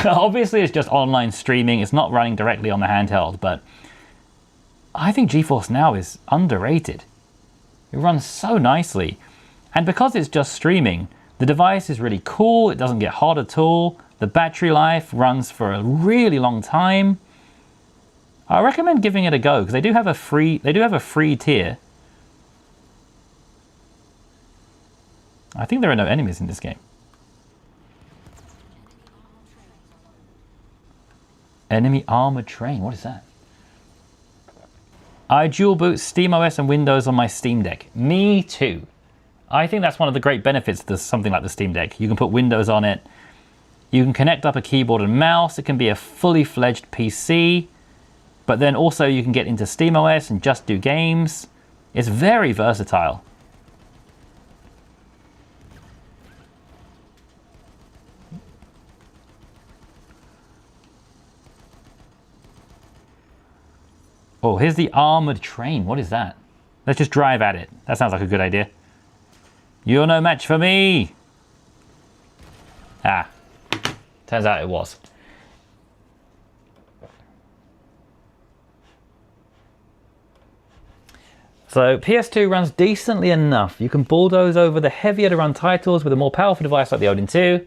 obviously it's just online streaming. It's not running directly on the handheld, but I think GeForce Now is underrated. It runs so nicely, and because it's just streaming, the device is really cool. It doesn't get hot at all. The battery life runs for a really long time. I recommend giving it a go because they do have a free tier. I think there are no enemies in this game. Enemy armored train. What is that? I dual boot SteamOS and Windows on my Steam Deck. Me too. I think that's one of the great benefits of something like the Steam Deck. You can put Windows on it. You can connect up a keyboard and mouse. It can be a fully fledged PC. But then also you can get into SteamOS and just do games. It's very versatile. Oh, here's the armored train. What is that? Let's just drive at it. That sounds like a good idea. You're no match for me. Ah, turns out it was. So PS2 runs decently enough. You can bulldoze over the heavier to run titles with a more powerful device like the Odin 2.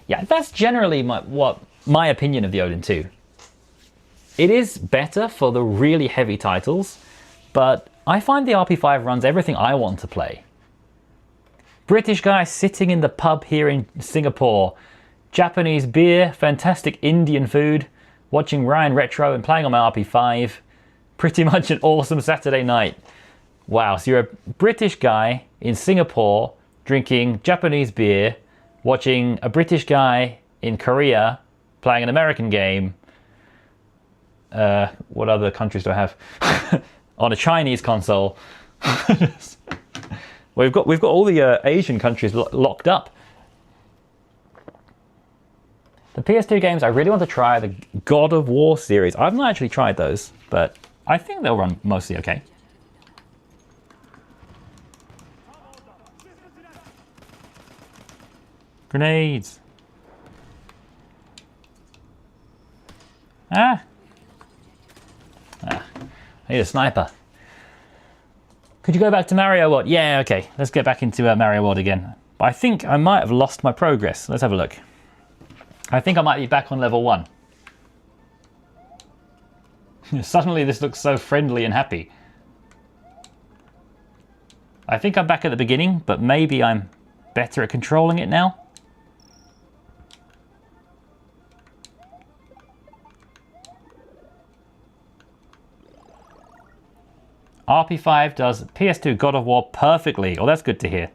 Yeah, that's generally my opinion of the Odin 2. It is better for the really heavy titles, but I find the RP5 runs everything I want to play. British guy sitting in the pub here in Singapore, Japanese beer, fantastic Indian food, watching Ryan Retro and playing on my RP5. Pretty much an awesome Saturday night. Wow, so you're a British guy in Singapore drinking Japanese beer, watching a British guy in Korea playing an American game. What other countries do I have? On a Chinese console. We've got all the Asian countries locked up. The PS2 games I really want to try the God of War series. I've not actually tried those, but I think they'll run mostly okay. Grenades. I need a sniper. Could you go back to Mario World? Yeah, okay. Let's get back into Mario World again. But I think I might have lost my progress. Let's have a look. I think I might be back on level 1. Suddenly this looks so friendly and happy. I think I'm back at the beginning, but maybe I'm better at controlling it now. RP5 does PS2 God of War perfectly. Oh, that's good to hear.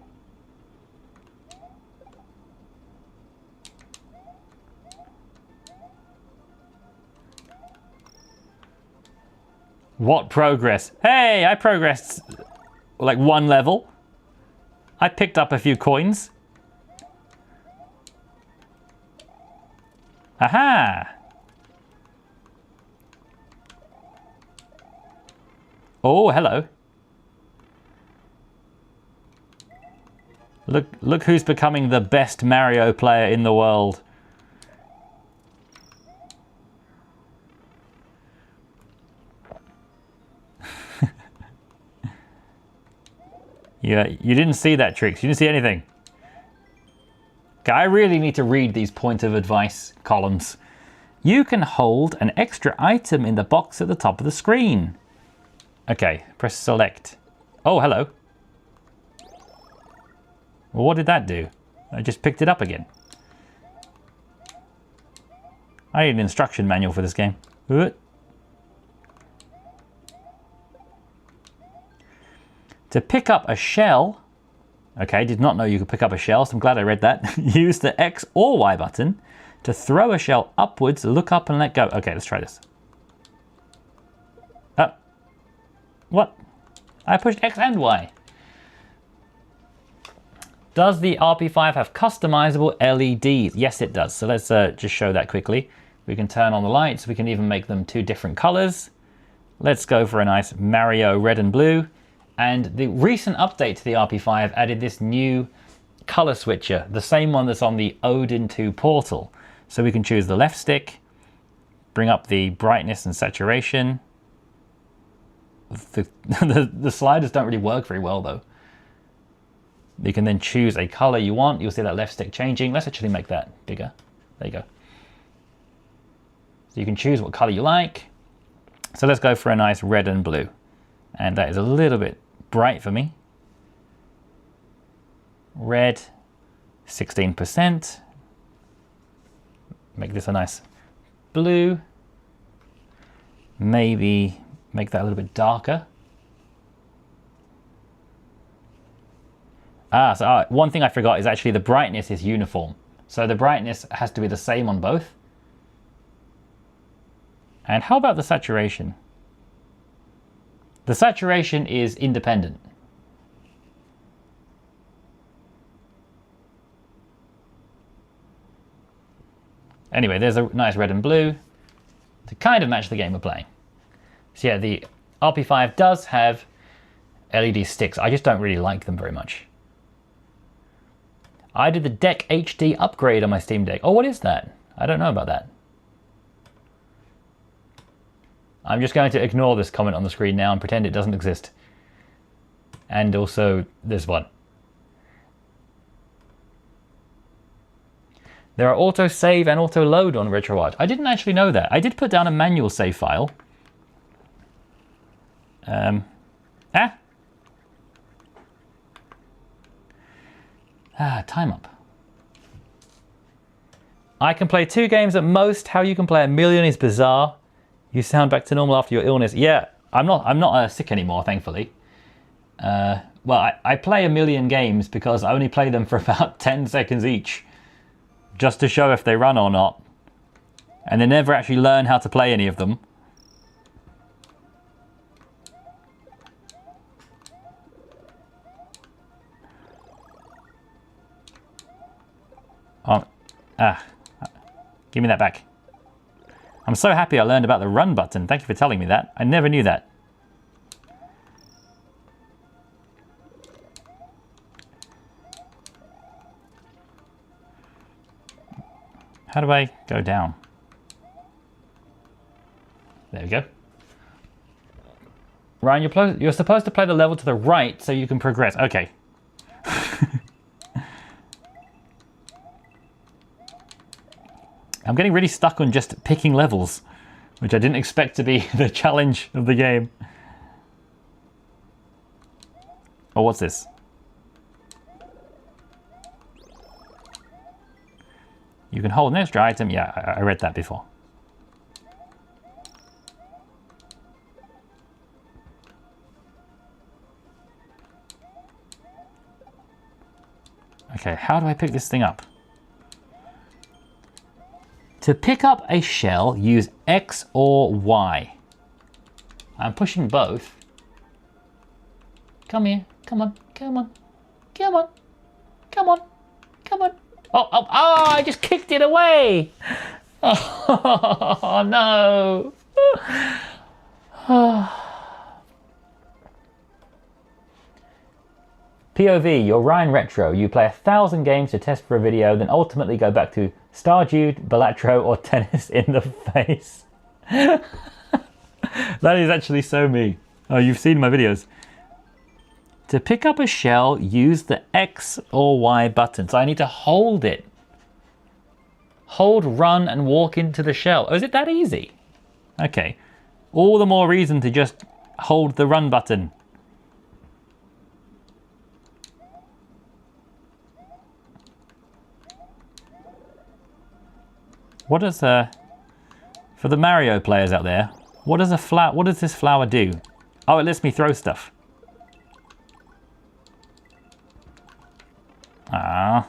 What progress? Hey, I progressed like 1 level. I picked up a few coins. Aha! Oh, hello. Look who's becoming the best Mario player in the world. Yeah, you didn't see that, Trix. You didn't see anything. Okay, I really need to read these point of advice columns. You can hold an extra item in the box at the top of the screen. Okay, press select. Oh, hello. Well, what did that do? I just picked it up again. I need an instruction manual for this game. To pick up a shell, okay, did not know you could pick up a shell, so I'm glad I read that. Use the X or Y button to throw a shell upwards, look up and let go. Okay, let's try this. What? I pushed X and Y. Does the RP5 have customizable LEDs? Yes, it does. So let's just show that quickly. We can turn on the lights. We can even make them 2 different colors. Let's go for a nice Mario red and blue. And the recent update to the RP5 added this new color switcher, the same one that's on the Odin 2 portal. So we can choose the left stick, bring up the brightness and saturation. The sliders don't really work very well though. You can then choose a color you want. You'll see that left stick changing. Let's actually make that bigger. There you go. So you can choose what color you like. So let's go for a nice red and blue. And that is a little bit bright for me. Red, 16%. Make this a nice blue. Maybe make that a little bit darker. So one thing I forgot is actually the brightness is uniform. So the brightness has to be the same on both. And how about the saturation? The saturation is independent. Anyway, there's a nice red and blue to kind of match the game we're playing. So yeah, the RP5 does have LED sticks. I just don't really like them very much. I did the Deck HD upgrade on my Steam Deck. Oh, what is that? I don't know about that. I'm just going to ignore this comment on the screen now and pretend it doesn't exist. And also this one. There are auto save and auto load on RetroArch. I didn't actually know that. I did put down a manual save file. Time up. I can play 2 games at most. How you can play a million is bizarre. You sound back to normal after your illness. Yeah, I'm not sick anymore, thankfully. Well, I play a million games because I only play them for about 10 seconds each, just to show if they run or not. And they never actually learn how to play any of them. Give me that back. I'm so happy I learned about the run button. Thank you for telling me that. I never knew that. How do I go down? There we go. Ryan, you're supposed to play the level to the right so you can progress. Okay. I'm getting really stuck on just picking levels, which I didn't expect to be the challenge of the game. Oh, what's this? You can hold an extra item. Yeah, I read that before. Okay, how do I pick this thing up? To pick up a shell, use X or Y. I'm pushing both. Come here. Come on. Come on. Come on. Come on. Come on. Oh, I just kicked it away. Oh, no. POV, you're Ryan Retro. You play 1,000 games to test for a video, then ultimately go back to Stardew, Balatro, or Tennis in the Face. That is actually so me. Oh, you've seen my videos. To pick up a shell, use the X or Y button. So I need to hold it. Hold, run, and walk into the shell. Oh, is it that easy? Okay. All the more reason to just hold the run button. What does for the Mario players out there, what does this flower do? Oh, it lets me throw stuff. Ah.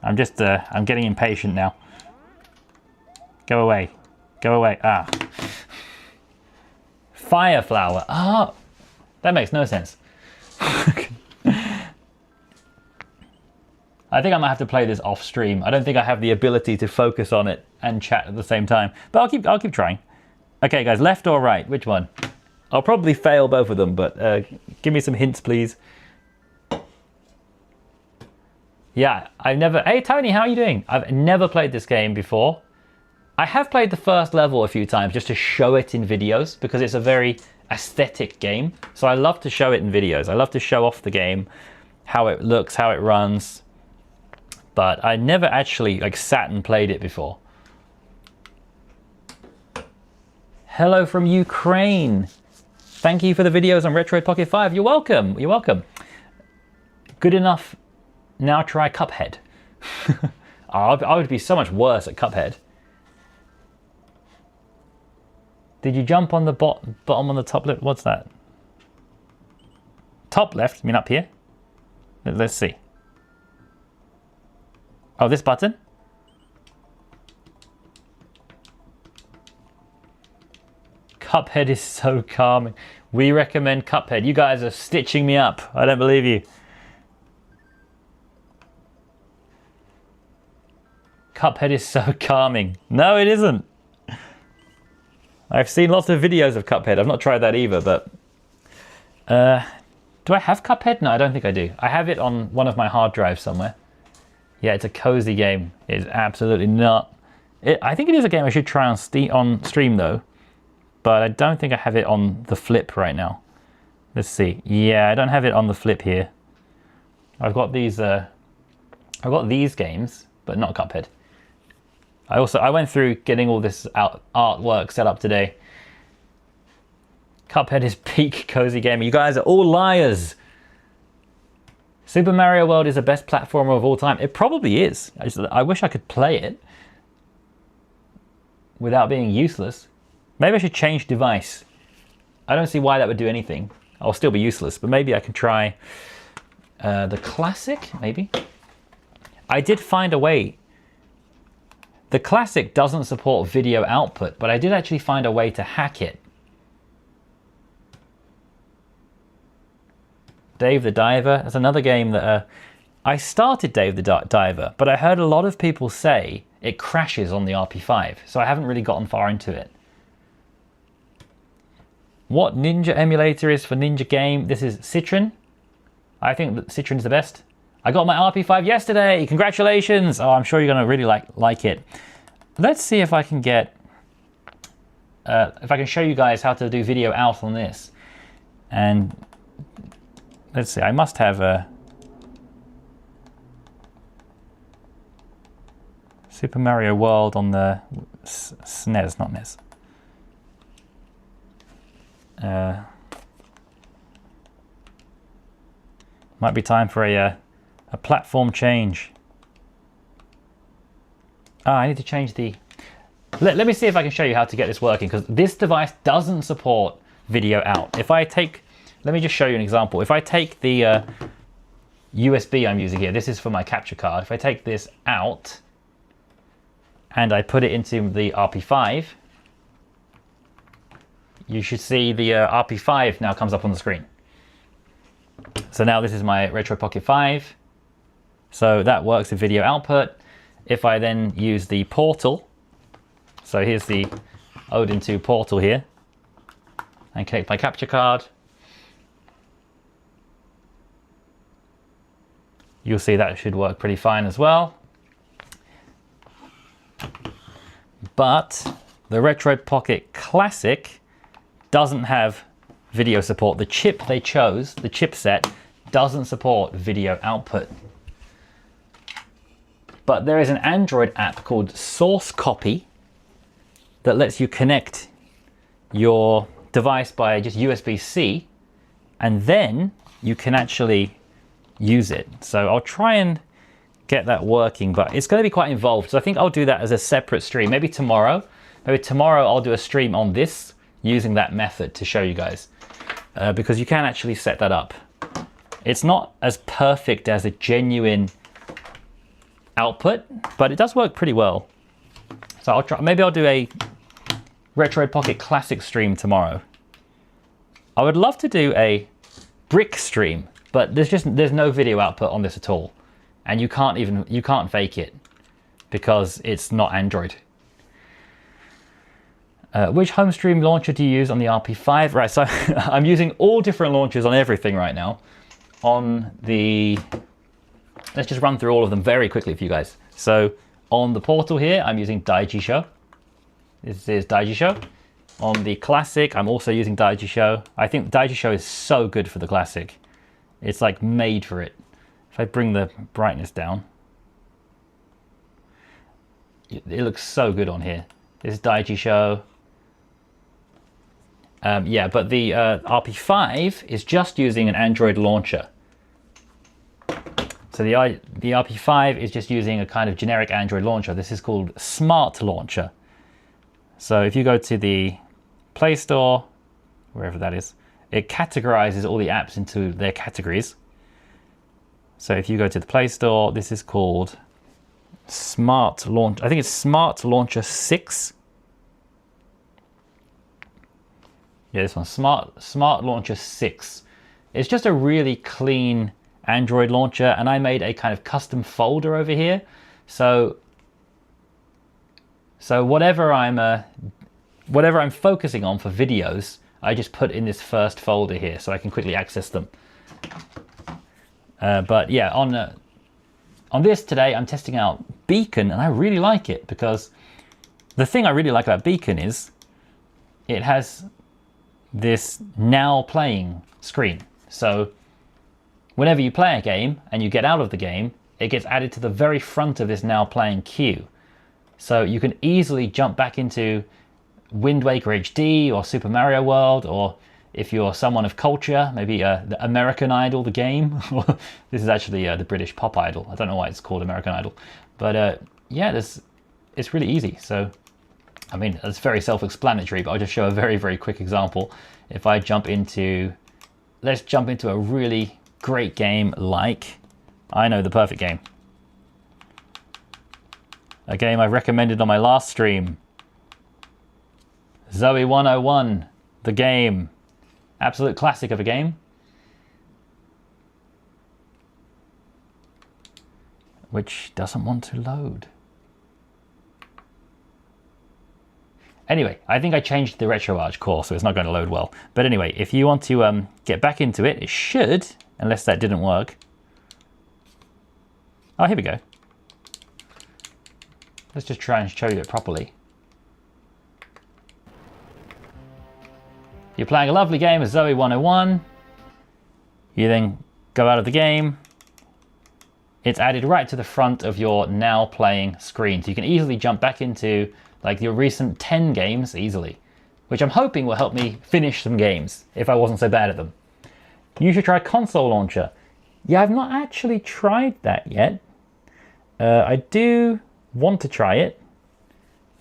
I'm getting impatient now. Go away. Go away. Ah. Fire flower. Ah. That makes no sense. I think I might have to play this off stream. I don't think I have the ability to focus on it and chat at the same time. But I'll keep trying. Okay, guys, left or right? Which one? I'll probably fail both of them, but give me some hints, please. Yeah, Hey, Tony, how are you doing? I've never played this game before. I have played the first level a few times just to show it in videos because it's a very aesthetic game. So I love to show it in videos. I love to show off the game, how it looks, how it runs. But I never actually sat and played it before. Hello from Ukraine. Thank you for the videos on Retro Pocket 5. You're welcome. You're welcome. Good enough. Now try Cuphead. I would be so much worse at Cuphead. Did you jump on the bottom on the top left? What's that? Top left? You mean up here? Let's see. Oh, this button? Cuphead is so calming. We recommend Cuphead. You guys are stitching me up. I don't believe you. Cuphead is so calming. No, it isn't. I've seen lots of videos of Cuphead. I've not tried that either, but... do I have Cuphead? No, I don't think I do. I have it on one of my hard drives somewhere. Yeah, it's a cozy game. It's absolutely not. I think it is a game I should try on stream though. But I don't think I have it on the Flip right now. Let's see. Yeah, I don't have it on the Flip here. I've got these games, but not Cuphead. I went through getting all this artwork set up today. Cuphead is peak cozy gaming. You guys are all liars. Super Mario World is the best platformer of all time. It probably is. I wish I could play it without being useless. Maybe I should change device. I don't see why that would do anything. I'll still be useless, but maybe I can try the classic, maybe. I did find a way. The classic doesn't support video output, but I did actually find a way to hack it. Dave the Diver, that's another game that I started Dave the Diver, but I heard a lot of people say it crashes on the RP5, so I haven't really gotten far into it. What Ninja emulator is for Ninja game? This is Citron. I think that Citron is the best. I got my RP5 yesterday. Congratulations. Oh, I'm sure you're going to really like it. Let's see if I can get... if I can show you guys how to do video out on this. And let's see. I must have a... Super Mario World on the SNES, not NES. Might be time for a platform change. I need to change the... Let me see if I can show you how to get this working, because this device doesn't support video out. If I take... Let me just show you an example. If I take the USB I'm using here, this is for my capture card. If I take this out and I put it into the RP5, you should see the RP5 now comes up on the screen. So now this is my Retro Pocket 5. So that works with video output. If I then use the portal, so here's the Odin 2 portal here, and connect my capture card, you'll see that should work pretty fine as well. But the Retro Pocket Classic doesn't have video support. The chip they chose, the chipset, doesn't support video output. But there is an Android app called Source Copy that lets you connect your device by just USB-C, and then you can actually use it. So I'll try and get that working, but it's going to be quite involved. So I think I'll do that as a separate stream. Maybe tomorrow I'll do a stream on this using that method to show you guys, because you can actually set that up. It's not as perfect as a genuine output, but it does work pretty well. So I'll try. Maybe I'll do a Retro Pocket Classic stream tomorrow. I would love to do a brick stream, but there's no video output on this at all, and you can't fake it because it's not Android. Which home stream launcher do you use on the RP5? Right, so I'm using all different launchers on everything right now. On the, let's just run through all of them very quickly for you guys. So on the portal here, I'm using Daijisho. This is Daijisho. On the Classic, I'm also using Daijisho. I think Daijisho is so good for the Classic. It's like made for it. If I bring the brightness down, it looks so good on here. This is Daijisho. Yeah, but the RP5 is just using an Android launcher. So the RP5 is just using a kind of generic Android launcher. This is called Smart Launcher. So if you go to the Play Store, wherever that is, it categorizes all the apps into their categories. So if you go to the Play Store, this is called Smart Launch. I think it's Smart Launcher 6. Yeah, this one, Smart Launcher 6. It's just a really clean Android launcher, and I made a kind of custom folder over here. So whatever I'm focusing on for videos, I just put in this first folder here so I can quickly access them. But yeah, on this today, I'm testing out Beacon, and I really like it because the thing I really like about Beacon is it has this now playing screen. So whenever you play a game and you get out of the game, it gets added to the very front of this now playing queue. So you can easily jump back into Wind Waker HD or Super Mario World, or if you're someone of culture, maybe the American Idol, the game. This is actually the British Pop Idol. I don't know why it's called American Idol. But yeah, it's really easy. So, I mean, it's very self-explanatory, but I'll just show a very, very quick example. If I jump into, let's jump into a really great game like, I know the perfect game. A game I recommended on my last stream. Zoe 101, the game. Absolute classic of a game. Which doesn't want to load. Anyway, I think I changed the RetroArch core, so it's not going to load well. But anyway, if you want to get back into it, it should, unless that didn't work. Oh, here we go. Let's just try and show you it properly. You're playing a lovely game of Zoe 101. You then go out of the game. It's added right to the front of your now playing screen. So you can easily jump back into like your recent 10 games easily, which I'm hoping will help me finish some games if I wasn't so bad at them. You should try Console Launcher. Yeah, I've not actually tried that yet. I do want to try it,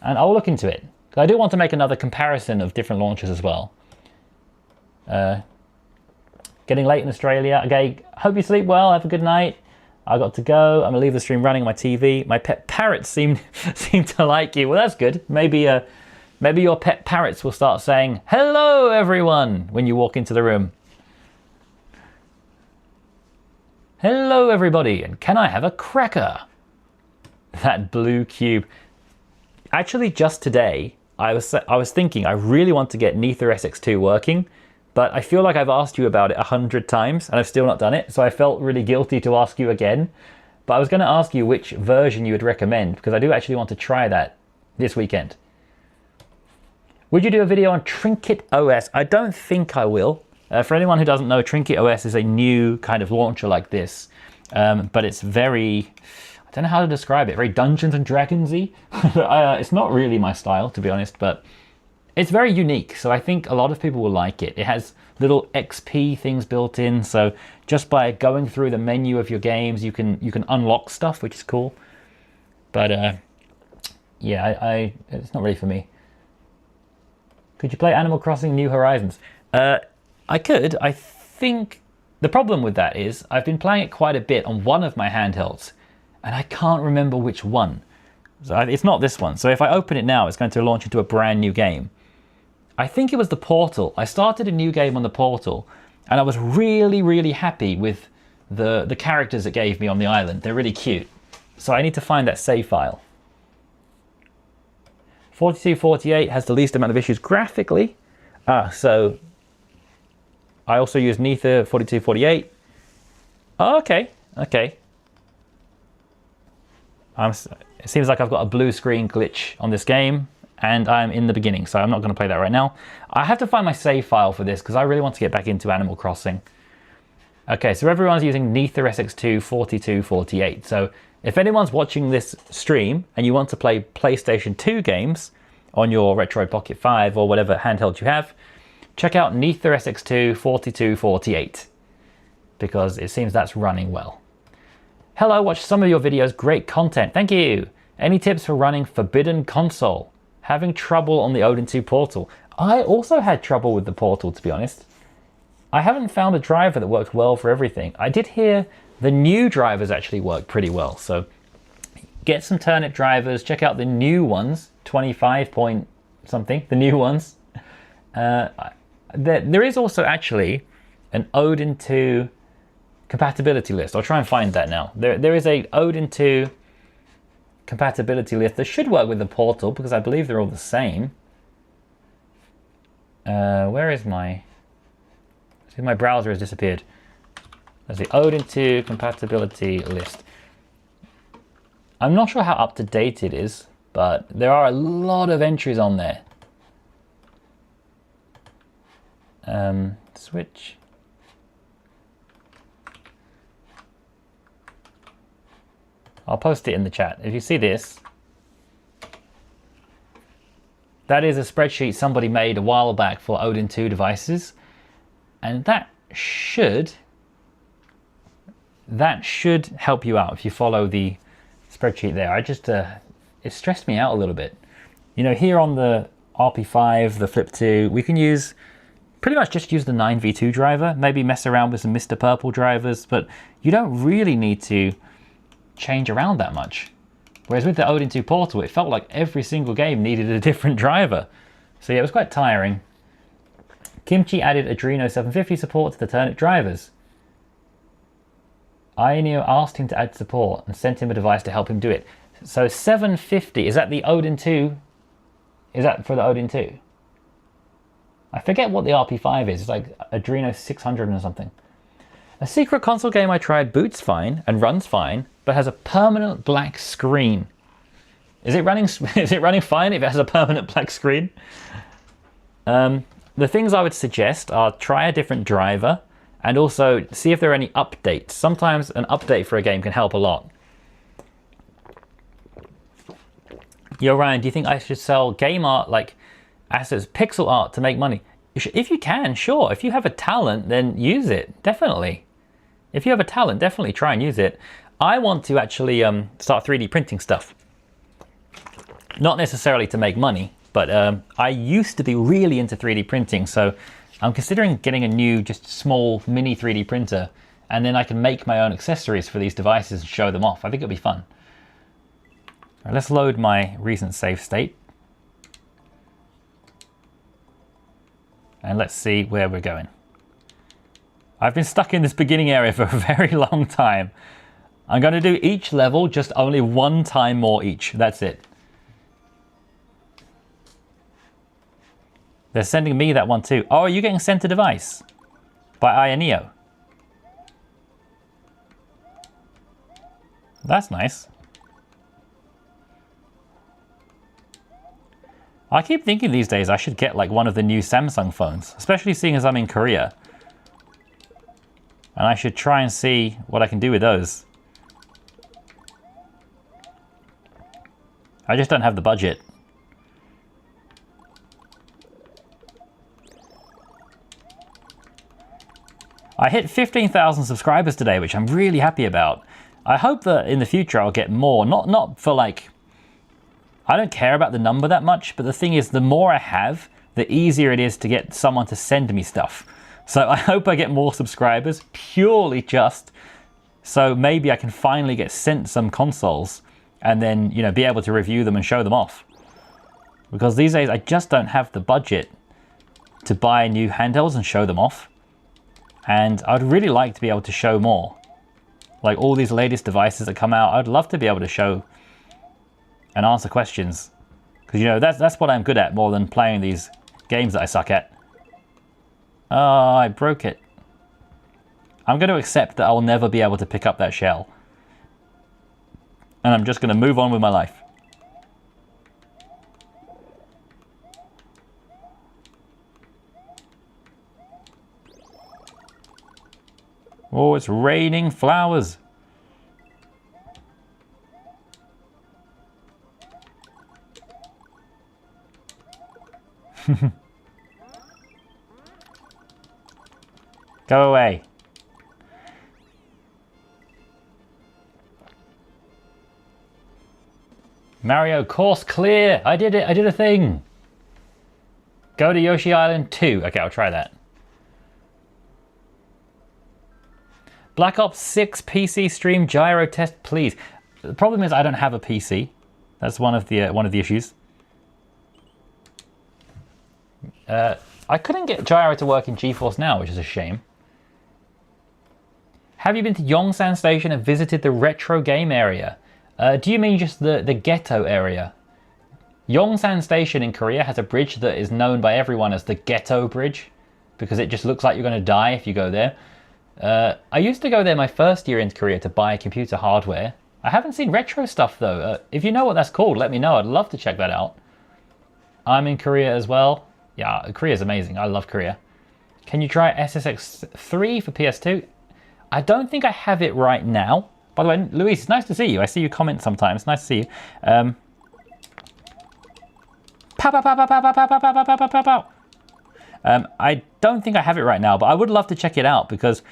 and I'll look into it. I do want to make another comparison of different launchers as well. Getting late in Australia. Okay, hope you sleep well. Have a good night. I got to go. I'm gonna leave the stream running on my TV. My pet parrots seem to like you. Well, that's good. Maybe your pet parrots will start saying hello, everyone, when you walk into the room. Hello, everybody, and can I have a cracker? That blue cube. Actually, just today, I was thinking I really want to get Nether SX2 working, but I feel like I've asked you about it 100 times and I've still not done it, so I felt really guilty to ask you again. But I was going to ask you which version you would recommend, because I do actually want to try that this weekend. Would you do a video on Trinket OS? I don't think I will. For anyone who doesn't know, Trinket OS is a new kind of launcher like this, but it's very, I don't know how to describe it, very Dungeons and Dragons-y. It's not really my style, to be honest, but it's very unique, so I think a lot of people will like it. It has little XP things built in, so just by going through the menu of your games, you can unlock stuff, which is cool. But yeah, it's not really for me. Could you play Animal Crossing New Horizons? I could. I think the problem with that is I've been playing it quite a bit on one of my handhelds, and I can't remember which one. So it's not this one. So if I open it now, it's going to launch into a brand new game. I think it was the Portal. I started a new game on the Portal, and I was really, really happy with the characters it gave me on the island. They're really cute. So I need to find that save file. 4248 has the least amount of issues graphically. So I also use Nether 4248. Oh, okay. It seems like I've got a blue screen glitch on this game, and I'm in the beginning, so I'm not going to play that right now. I have to find my save file for this because I really want to get back into Animal Crossing. Okay, so everyone's using Nether SX2 4248. So if anyone's watching this stream and you want to play PlayStation 2 games on your Retro Pocket 5 or whatever handheld you have, check out Nether SX2 4248 because it seems that's running well. Hello, watched some of your videos, great content, thank you. Any tips for running Forbidden Console? Having trouble on the Odin 2 Portal. I also had trouble with the Portal, to be honest. I haven't found a driver that works well for everything. I did hear the new drivers actually work pretty well, so get some turnip drivers, check out the new ones, 25 point something, the new ones. I There is also actually an Odin 2 compatibility list. I'll try and find that now. There is a Odin 2 compatibility list that should work with the Portal because I believe they're all the same. Where is my... See, my browser has disappeared. There's the Odin 2 compatibility list. I'm not sure how up to date it is, but there are a lot of entries on there. Switch. I'll post it in the chat. If you see this, that is a spreadsheet somebody made a while back for Odin 2 devices. And that should help you out if you follow the spreadsheet there. It stressed me out a little bit. You know, here on the RP5, the Flip 2, we can pretty much just use the 9v2 driver, maybe mess around with some Mr. Purple drivers, but you don't really need to change around that much. Whereas with the Odin 2 Portal, it felt like every single game needed a different driver. So yeah, it was quite tiring. Kimchi added Adreno 750 support to the Turnip drivers. Ionio asked him to add support and sent him a device to help him do it. So 750, is that the Odin 2? Is that for the Odin 2? I forget what the RP5 is. It's like Adreno 600 or something. A secret console game I tried boots fine and runs fine, but has a permanent black screen. Is it running fine if it has a permanent black screen? The things I would suggest are try a different driver and also see if there are any updates. Sometimes an update for a game can help a lot. Yo, Ryan, do you think I should sell game art like assets, pixel art to make money? If you can, sure. If you have a talent, then use it, definitely. If you have a talent, definitely try and use it. I want to actually start 3D printing stuff. Not necessarily to make money, but I used to be really into 3D printing, so I'm considering getting a new, just small mini 3D printer, and then I can make my own accessories for these devices and show them off. I think it'll be fun. All right, let's load my recent save state. And let's see where we're going. I've been stuck in this beginning area for a very long time. I'm going to do each level just only one time more each. That's it. They're sending me that one too. Oh, are you getting sent a device? By Ionio. That's nice. I keep thinking these days I should get like one of the new Samsung phones, especially seeing as I'm in Korea. And I should try and see what I can do with those. I just don't have the budget. I hit 15,000 subscribers today, which I'm really happy about. I hope that in the future I'll get more, not for like, I don't care about the number that much, but the thing is, the more I have, the easier it is to get someone to send me stuff. So I hope I get more subscribers, purely just so maybe I can finally get sent some consoles and then, you know, be able to review them and show them off. Because these days I just don't have the budget to buy new handhelds and show them off. And I'd really like to be able to show more. Like all these latest devices that come out, I'd love to be able to show and answer questions. Because, you know, that's what I'm good at more than playing these games that I suck at. Oh, I broke it. I'm going to accept that I'll never be able to pick up that shell. And I'm just going to move on with my life. Oh, it's raining flowers. Go away. Mario, course clear. I did it. I did a thing. Go to Yoshi Island 2. Okay, I'll try that. Black Ops 6 PC stream gyro test, please. The problem is I don't have a PC. That's one of the issues. I I couldn't get gyro to work in GeForce Now, which is a shame. Have you been to Yongsan Station and visited the retro game area? Do you mean just the ghetto area? Yongsan Station in Korea has a bridge that is known by everyone as the Ghetto Bridge because it just looks like you're going to die if you go there. I used to go there my first year in Korea to buy computer hardware. I haven't seen retro stuff though. If you know what that's called, let me know. I'd love to check that out. I'm in Korea as well. Yeah, Korea's amazing. I love Korea. Can you try SSX3 for PS2? I don't think I have it right now. By the way, Luis, it's nice to see you. I see you comment sometimes. Nice to see you. I don't think I have it right now, but I would love to check it out because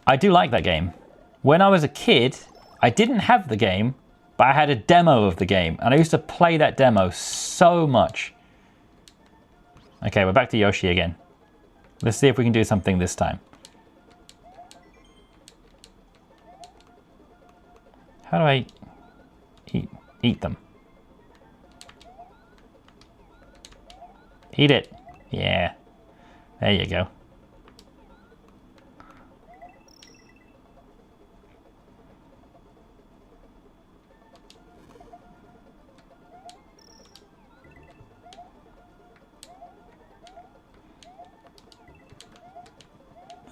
I do like that game. When I was a kid, I didn't have the game, but I had a demo of the game, and I used to play that demo so much. Okay, we're back to Yoshi again. Let's see if we can do something this time. How do I eat them? Eat it. Yeah. There you go.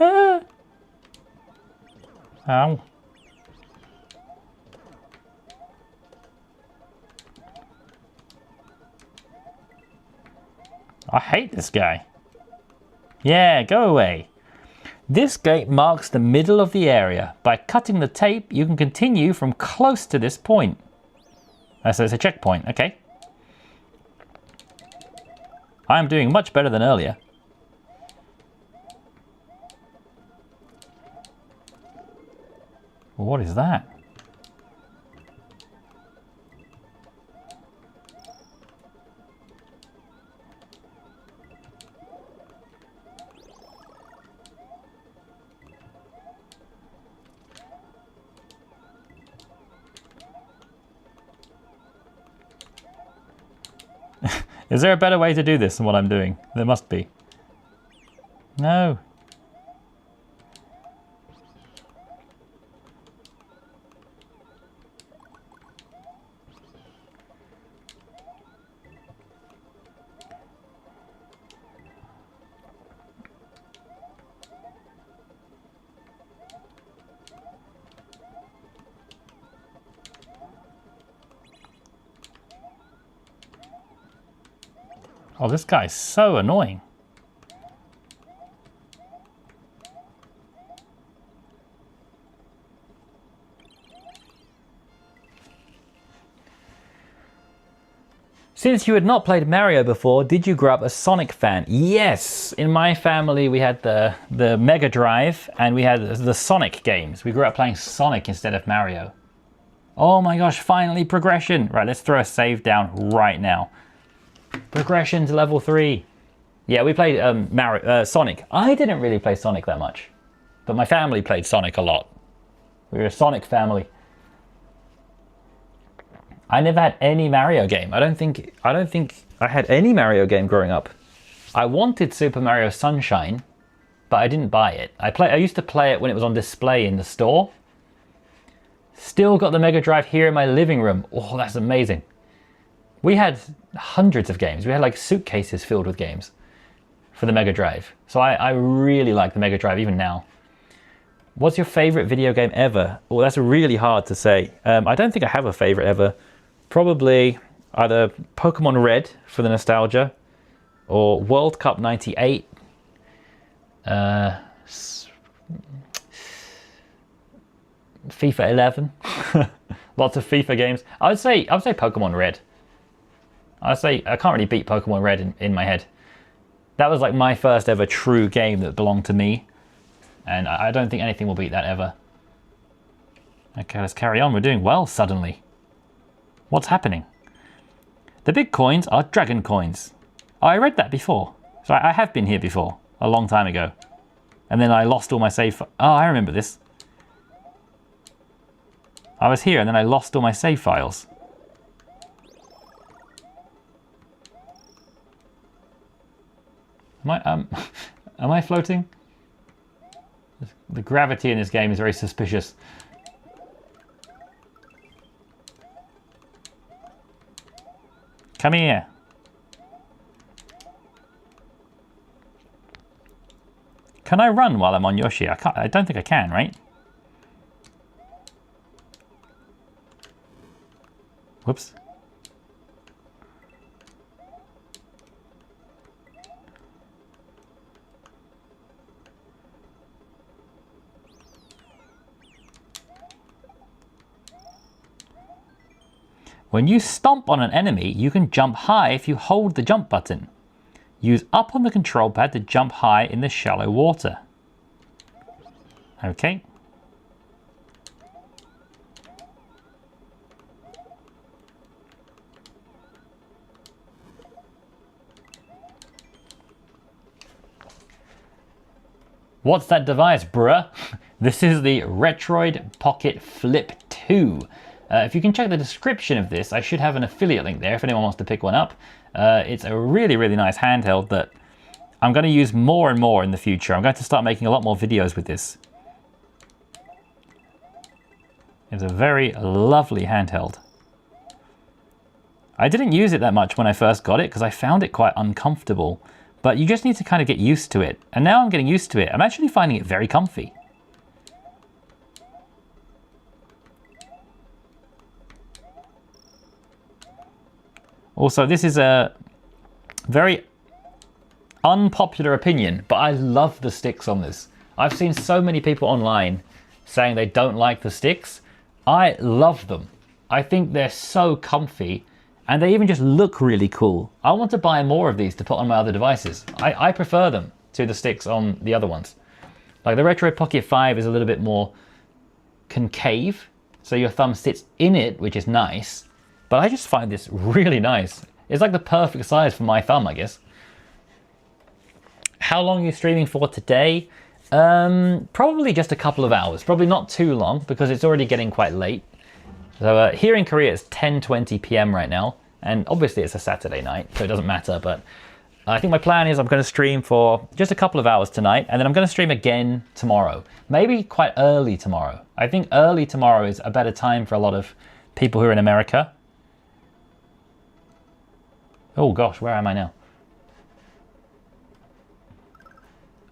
Ah. Ow. I hate this guy. Yeah, go away. This gate marks the middle of the area. By cutting the tape, you can continue from close to this point. So it's a checkpoint, okay. I'm doing much better than earlier. What is that? Is there a better way to do this than what I'm doing? There must be. No. Oh, this guy's so annoying. Since you had not played Mario before, did you grow up a Sonic fan? Yes! In my family we had the Mega Drive and we had the Sonic games. We grew up playing Sonic instead of Mario. Oh my gosh, finally progression! Right, let's throw a save down right now. Progression to level 3. Yeah, we played Sonic. I didn't really play Sonic that much, but my family played Sonic a lot. We were a Sonic family. I never had any Mario game. I don't think I had any Mario game growing up. I wanted Super Mario Sunshine, but I didn't buy it. I used to play it when it was on display in the store. Still got the Mega Drive here in my living room. Oh, that's amazing. We had hundreds of games. We had like suitcases filled with games for the Mega Drive. So I really like the Mega Drive even now. What's your favorite video game ever? Well, that's really hard to say. I don't think I have a favorite ever. Probably either Pokemon Red for the nostalgia or World Cup 98. FIFA 11. Lots of FIFA games. I would say Pokemon Red. I can't really beat Pokemon Red in my head. That was like my first ever true game that belonged to me. And I don't think anything will beat that ever. Okay, let's carry on. We're doing well suddenly. What's happening? The big coins are dragon coins. Oh, I read that before. So I have been here before, a long time ago. And then I lost all my save. Oh, I remember this. I was here and then I lost all my save files. Am I floating? The gravity in this game is very suspicious. Come here. Can I run while I'm on Yoshi? I don't think I can, right? Whoops. When you stomp on an enemy, you can jump high if you hold the jump button. Use up on the control pad to jump high in the shallow water. Okay. What's that device, bruh? This is the Retroid Pocket Flip 2. If you can check the description of this, I should have an affiliate link there if anyone wants to pick one up. It's a really, really nice handheld that I'm going to use more and more in the future. I'm going to start making a lot more videos with this. It's a very lovely handheld. I didn't use it that much when I first got it because I found it quite uncomfortable. But you just need to kind of get used to it. And now I'm getting used to it. I'm actually finding it very comfy. Also, this is a very unpopular opinion, but I love the sticks on this. I've seen so many people online saying they don't like the sticks. I love them. I think they're so comfy and they even just look really cool. I want to buy more of these to put on my other devices. I prefer them to the sticks on the other ones. Like the Retroid Pocket 5 is a little bit more concave, so your thumb sits in it, which is nice. But I just find this really nice. It's like the perfect size for my thumb, I guess. How long are you streaming for today? Probably just a couple of hours. Probably not too long because it's already getting quite late. So here in Korea it's 10:20 p.m. right now. And obviously it's a Saturday night, so it doesn't matter. But I think my plan is I'm going to stream for just a couple of hours tonight. And then I'm going to stream again tomorrow. Maybe quite early tomorrow. I think early tomorrow is a better time for a lot of people who are in America. Oh gosh, where am I now?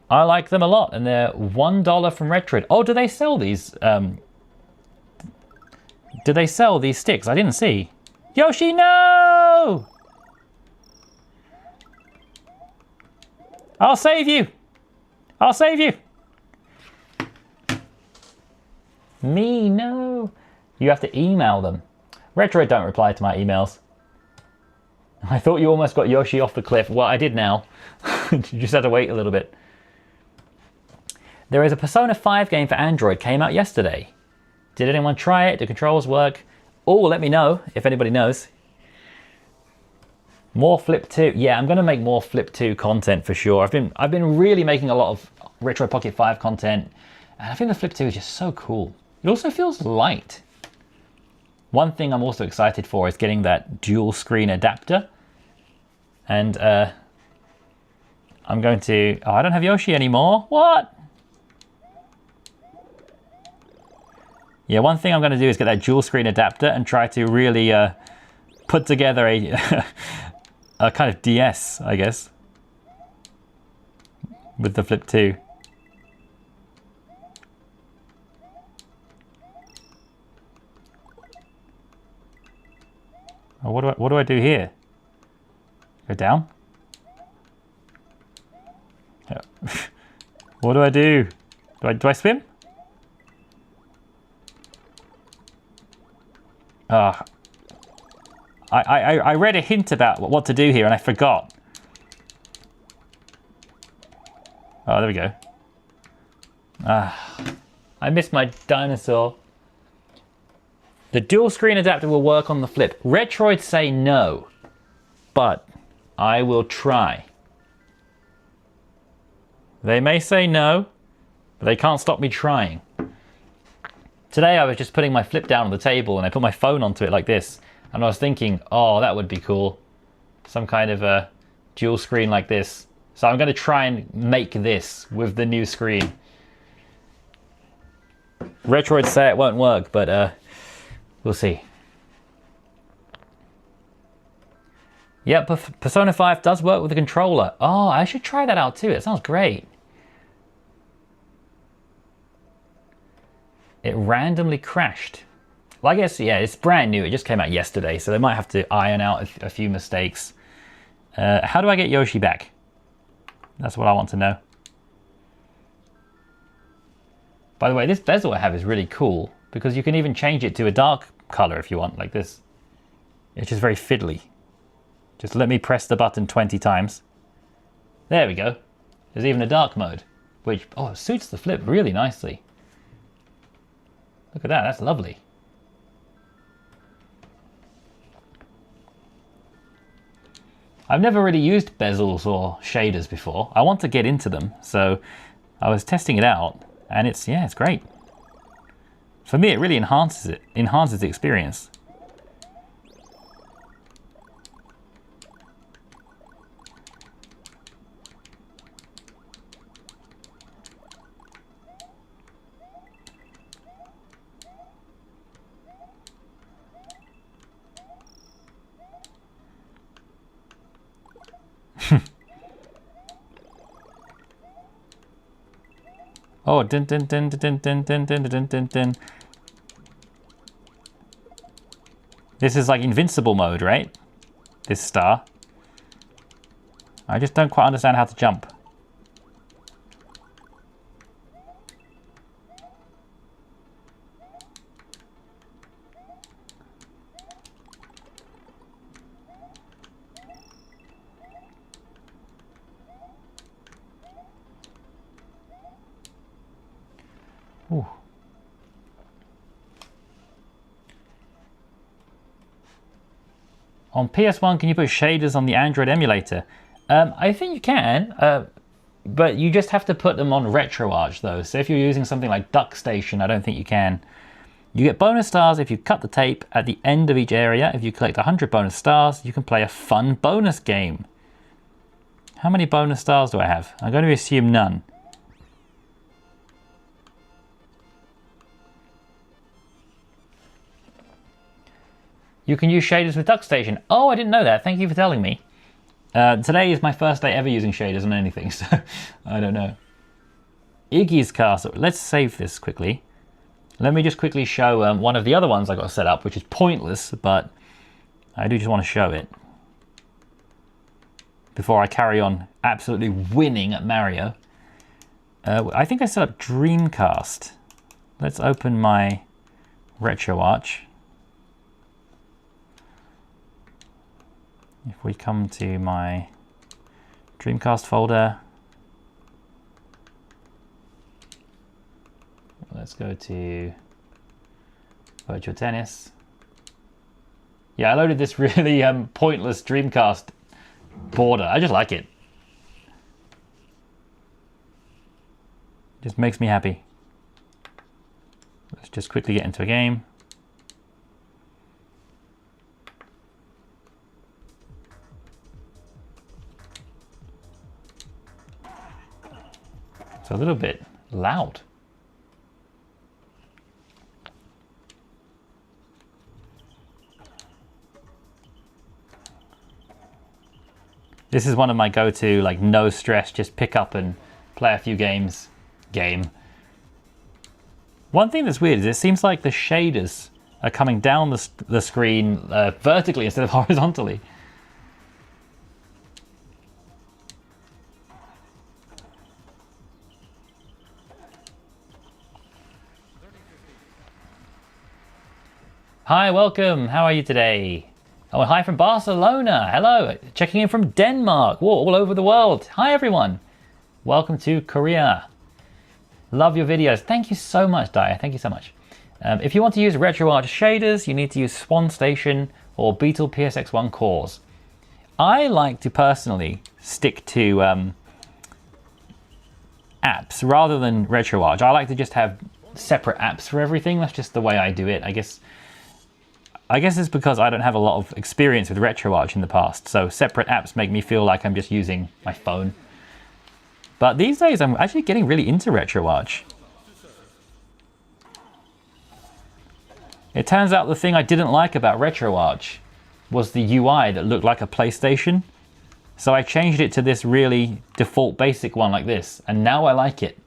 I like them a lot, and they're $1 from Retroid. Oh, do they sell these? Do they sell these sticks? I didn't see. Yoshi, no! I'll save you. I'll save you. Me, no. You have to email them. Retroid don't reply to my emails. I thought you almost got Yoshi off the cliff. Well, I did now. You just had to wait a little bit. There is a Persona 5 game for Android, came out yesterday. Did anyone try it? Do controls work? Oh, let me know if anybody knows. More Flip 2. Yeah, I'm going to make more Flip 2 content for sure. I've been really making a lot of Retro Pocket 5 content, and I think the Flip 2 is just so cool. It also feels light. One thing I'm also excited for is getting that dual screen adapter. And I'm going to... Oh, I don't have Yoshi anymore. What? Yeah, one thing I'm going to do is get that dual screen adapter and try to really put together a, a kind of DS, I guess, with the Flip 2. Oh, what do I do here? Go down? Yeah. What do I do? Do I swim? I read a hint about what to do here and I forgot. Oh, there we go. I missed my dinosaur. The dual screen adapter will work on the Flip. Retroid say no, but I will try. They may say no, but they can't stop me trying. Today I was just putting my Flip down on the table and I put my phone onto it like this. And I was thinking, oh, that would be cool. Some kind of a dual screen like this. So I'm going to try and make this with the new screen. Retroids say it won't work, but we'll see. Yep, Persona 5 does work with the controller. Oh, I should try that out too. It sounds great. It randomly crashed. Well, I guess, yeah, it's brand new. It just came out yesterday, so they might have to iron out a few mistakes. How do I get Yoshi back? That's what I want to know. By the way, this bezel I have is really cool because you can even change it to a dark color if you want, like this. It's just very fiddly. Just let me press the button 20 times. There we go. There's even a dark mode, which, oh, it suits the flip really nicely. Look at that, that's lovely. I've never really used bezels or shaders before. I want to get into them, so I was testing it out, and it's, yeah, it's great. For me, it really enhances the experience. Oh, dun dun dun dun dun dun dun dun dun dun. This is like invincible mode, right? This star. I just don't quite understand how to jump. Ooh. On PS1, can you put shaders on the Android emulator? I think you can, but you just have to put them on RetroArch though. So if you're using something like DuckStation, I don't think you can. You get bonus stars if you cut the tape at the end of each area. If you collect 100 bonus stars, you can play a fun bonus game. How many bonus stars do I have? I'm going to assume none. You can use shaders with DuckStation. Oh, I didn't know that. Thank you for telling me. Today is my first day ever using shaders on anything, so I don't know. Iggy's Castle. Let's save this quickly. Let me just quickly show one of the other ones I got set up, which is pointless, but I do just want to show it before I carry on absolutely winning at Mario. I think I set up Dreamcast. Let's open my RetroArch. If we come to my Dreamcast folder, let's go to Virtual Tennis. Yeah, I loaded this really pointless Dreamcast border. I just like it. Just makes me happy. Let's just quickly get into a game. It's a little bit loud. This is one of my go-to, like, no stress, just pick up and play a few games game. One thing that's weird is it seems like the shaders are coming down the screen vertically instead of horizontally. Hi, welcome. How are you today? Oh, hi from Barcelona. Hello. Checking in from Denmark. Whoa, all over the world. Hi, everyone. Welcome to Korea. Love your videos. Thank you so much, Daya. Thank you so much. If you want to use RetroArch shaders, you need to use Swan Station or Beetle PSX1 cores. I like to personally stick to apps rather than RetroArch. I like to just have separate apps for everything. That's just the way I do it. I guess it's because I don't have a lot of experience with RetroArch in the past, so separate apps make me feel like I'm just using my phone. But these days, I'm actually getting really into RetroArch. It turns out the thing I didn't like about RetroArch was the UI that looked like a PlayStation. So I changed it to this really default basic one like this, and now I like it.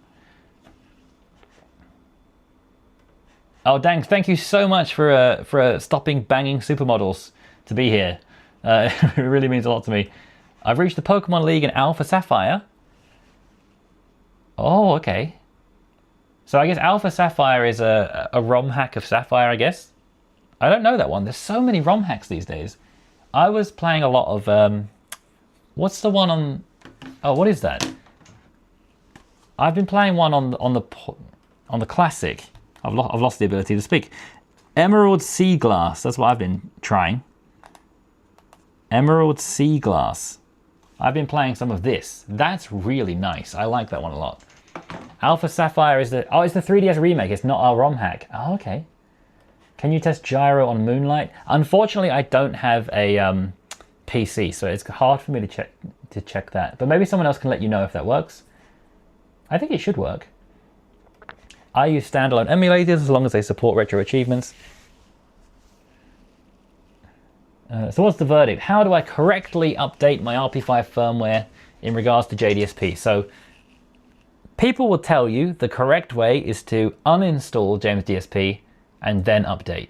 Oh, dang, thank you so much for stopping banging supermodels to be here. It really means a lot to me. I've reached the Pokemon League in Alpha Sapphire. Oh, okay. So I guess Alpha Sapphire is a ROM hack of Sapphire, I guess. I don't know that one. There's so many ROM hacks these days. I was playing a lot of... what's the one on... Oh, what is that? I've been playing one on the Classic. I've lost the ability to speak. Emerald Sea Glass. That's what I've been trying. Emerald Sea Glass. I've been playing some of this. That's really nice. I like that one a lot. Alpha Sapphire is the... Oh, it's the 3DS remake. It's not our ROM hack. Oh, okay. Can you test gyro on Moonlight? Unfortunately, I don't have a PC, so it's hard for me to check that. But maybe someone else can let you know if that works. I think it should work. I use standalone emulators as long as they support retro achievements. So what's the verdict? How do I correctly update my RP5 firmware in regards to JDSP? So people will tell you the correct way is to uninstall James DSP and then update.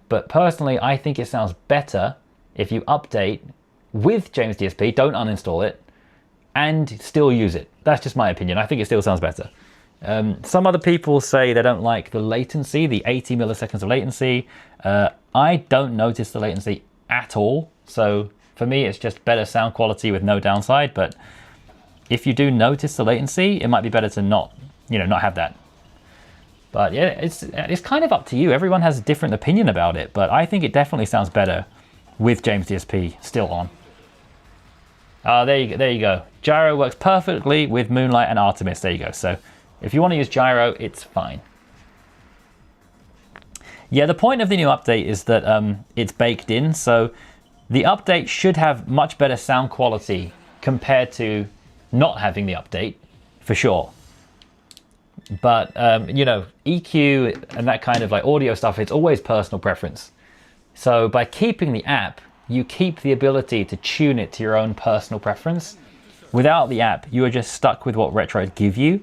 But personally, I think it sounds better if you update with James DSP, don't uninstall it, and still use it. That's just my opinion. I think it still sounds better. Some other people say they don't like the latency, the 80 milliseconds of latency. I don't notice the latency at all. So for me, it's just better sound quality with no downside. But if you do notice the latency, it might be better to not have that. But yeah, it's kind of up to you. Everyone has a different opinion about it, but I think it definitely sounds better with James DSP still on. There you go. Gyro works perfectly with Moonlight and Artemis. There you go. So if you want to use gyro, it's fine. Yeah, the point of the new update is that it's baked in, so the update should have much better sound quality compared to not having the update, for sure. But, EQ and that kind of like audio stuff, it's always personal preference. So by keeping the app, you keep the ability to tune it to your own personal preference. Without the app, you are just stuck with what Retro give you.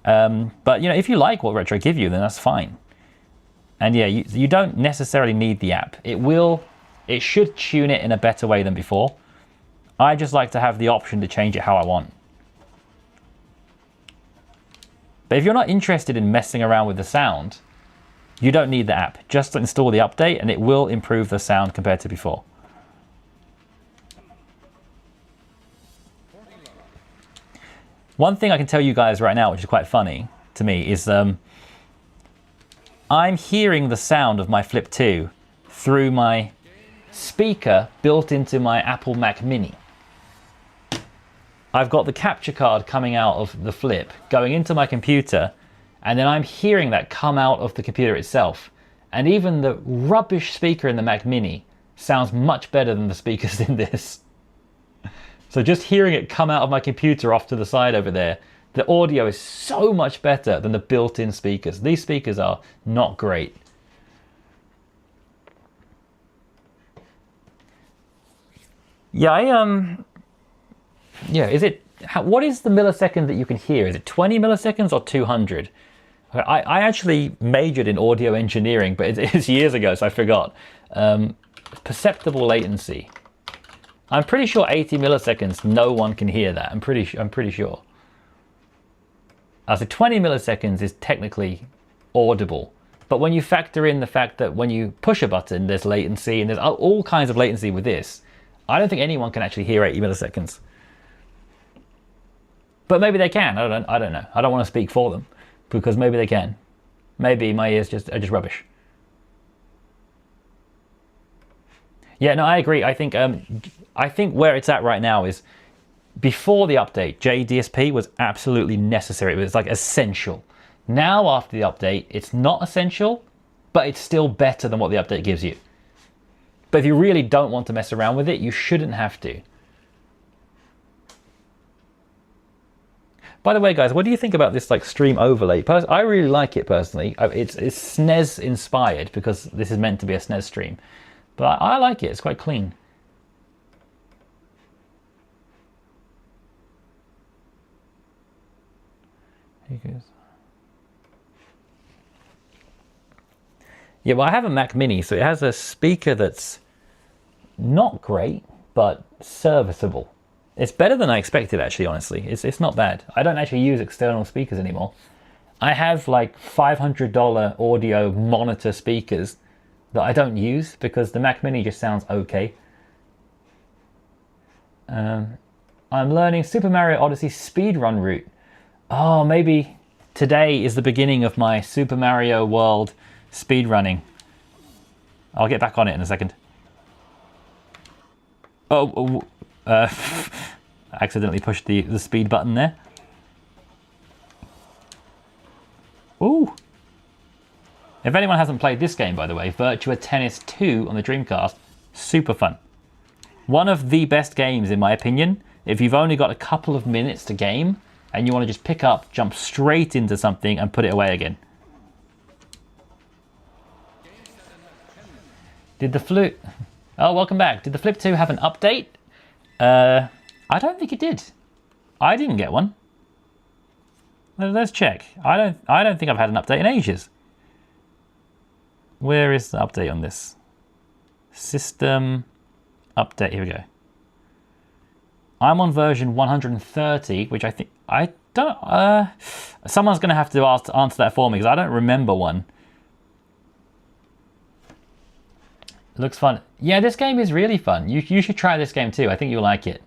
But if you like what Retro give you, then that's fine. And yeah, you don't necessarily need the app. It should tune it in a better way than before. I just like to have the option to change it how I want. But if you're not interested in messing around with the sound, you don't need the app. Just install the update and it will improve the sound compared to before. One thing I can tell you guys right now, which is quite funny to me, is I'm hearing the sound of my Flip 2 through my speaker built into my Apple Mac Mini. I've got the capture card coming out of the Flip, going into my computer, and then I'm hearing that come out of the computer itself. And even the rubbish speaker in the Mac Mini sounds much better than the speakers in this. So just hearing it come out of my computer off to the side over there, the audio is so much better than the built-in speakers. These speakers are not great. Yeah, what is the millisecond that you can hear? Is it 20 milliseconds or 200? I actually majored in audio engineering, but it's years ago, so I forgot. Perceptible latency. I'm pretty sure 80 milliseconds, no one can hear that. I'm pretty sure. So 20 milliseconds is technically audible. But when you factor in the fact that when you push a button, there's latency, and there's all kinds of latency with this, I don't think anyone can actually hear 80 milliseconds. But maybe they can. I don't know. I don't want to speak for them, because maybe they can. Maybe my ears are just rubbish. Yeah, no, I agree. I think where it's at right now is, before the update, JDSP was absolutely necessary. It was like essential. Now after the update, it's not essential, but it's still better than what the update gives you. But if you really don't want to mess around with it, you shouldn't have to. By the way, guys, what do you think about this like stream overlay? I really like it personally. It's SNES inspired because this is meant to be a SNES stream, but I like it. It's quite clean. Here goes. Yeah, well, I have a Mac Mini, so it has a speaker that's not great, but serviceable. It's better than I expected, actually, honestly. It's not bad. I don't actually use external speakers anymore. I have like $500 audio monitor speakers that I don't use because the Mac Mini just sounds okay. I'm learning Super Mario Odyssey speedrun route. Oh, maybe today is the beginning of my Super Mario World speedrunning. I'll get back on it in a second. I accidentally pushed the speed button there. Ooh. If anyone hasn't played this game, by the way, Virtua Tennis 2 on the Dreamcast, super fun. One of the best games, in my opinion, if you've only got a couple of minutes to game and you want to just pick up, jump straight into something and put it away again. Did the Flip... Oh, welcome back. Did the Flip 2 have an update? I don't think it did. I didn't get one. Let's check. I don't think I've had an update in ages. Where is the update on this? System update. Here we go. I'm on version 130, which I don't. Someone's going to have to answer that for me because I don't remember one. It looks fun. Yeah, this game is really fun. You should try this game too. I think you'll like it.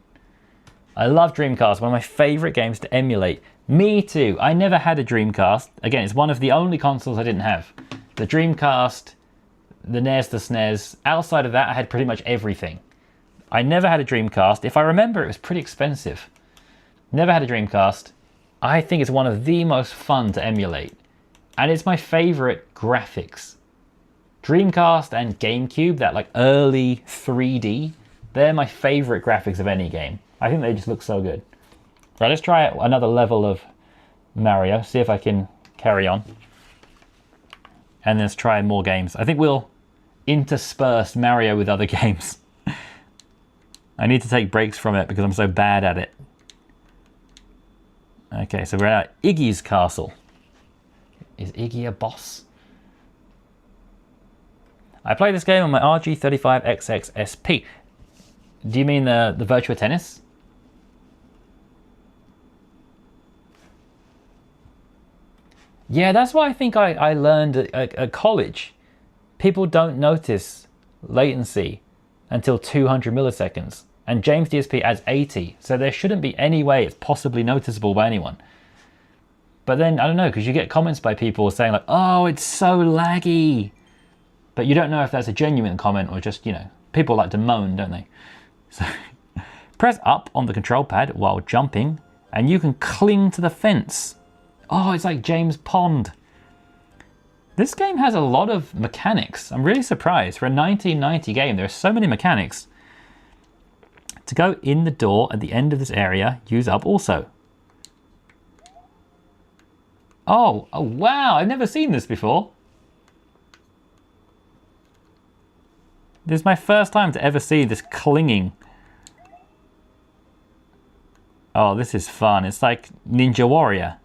I love Dreamcast, one of my favorite games to emulate. Me too. I never had a Dreamcast. Again, it's one of the only consoles I didn't have. The Dreamcast, the NES, the SNES. Outside of that, I had pretty much everything. I never had a Dreamcast. If I remember, it was pretty expensive. Never had a Dreamcast. I think it's one of the most fun to emulate. And it's my favorite graphics. Dreamcast and GameCube, that like early 3D, they're my favorite graphics of any game. I think they just look so good. Right, let's try another level of Mario, see if I can carry on. And let's try more games. I think we'll intersperse Mario with other games. I need to take breaks from it because I'm so bad at it. Okay, so we're at Iggy's castle. Is Iggy a boss? I play this game on my RG35XX SP. Do you mean the Virtua Tennis? Yeah, that's why I think I learned at college. People don't notice latency until 200 milliseconds. And James DSP adds 80. So there shouldn't be any way it's possibly noticeable by anyone. But then, I don't know, because you get comments by people saying like, oh, it's so laggy. But you don't know if that's a genuine comment or just, you know, people like to moan, don't they? So press up on the control pad while jumping and you can cling to the fence. Oh, it's like James Pond. This game has a lot of mechanics. I'm really surprised. For a 1990 game, there are so many mechanics. To go in the door at the end of this area, use up also. Oh wow, I've never seen this before. This is my first time to ever see this clinging. Oh, this is fun. It's like Ninja Warrior.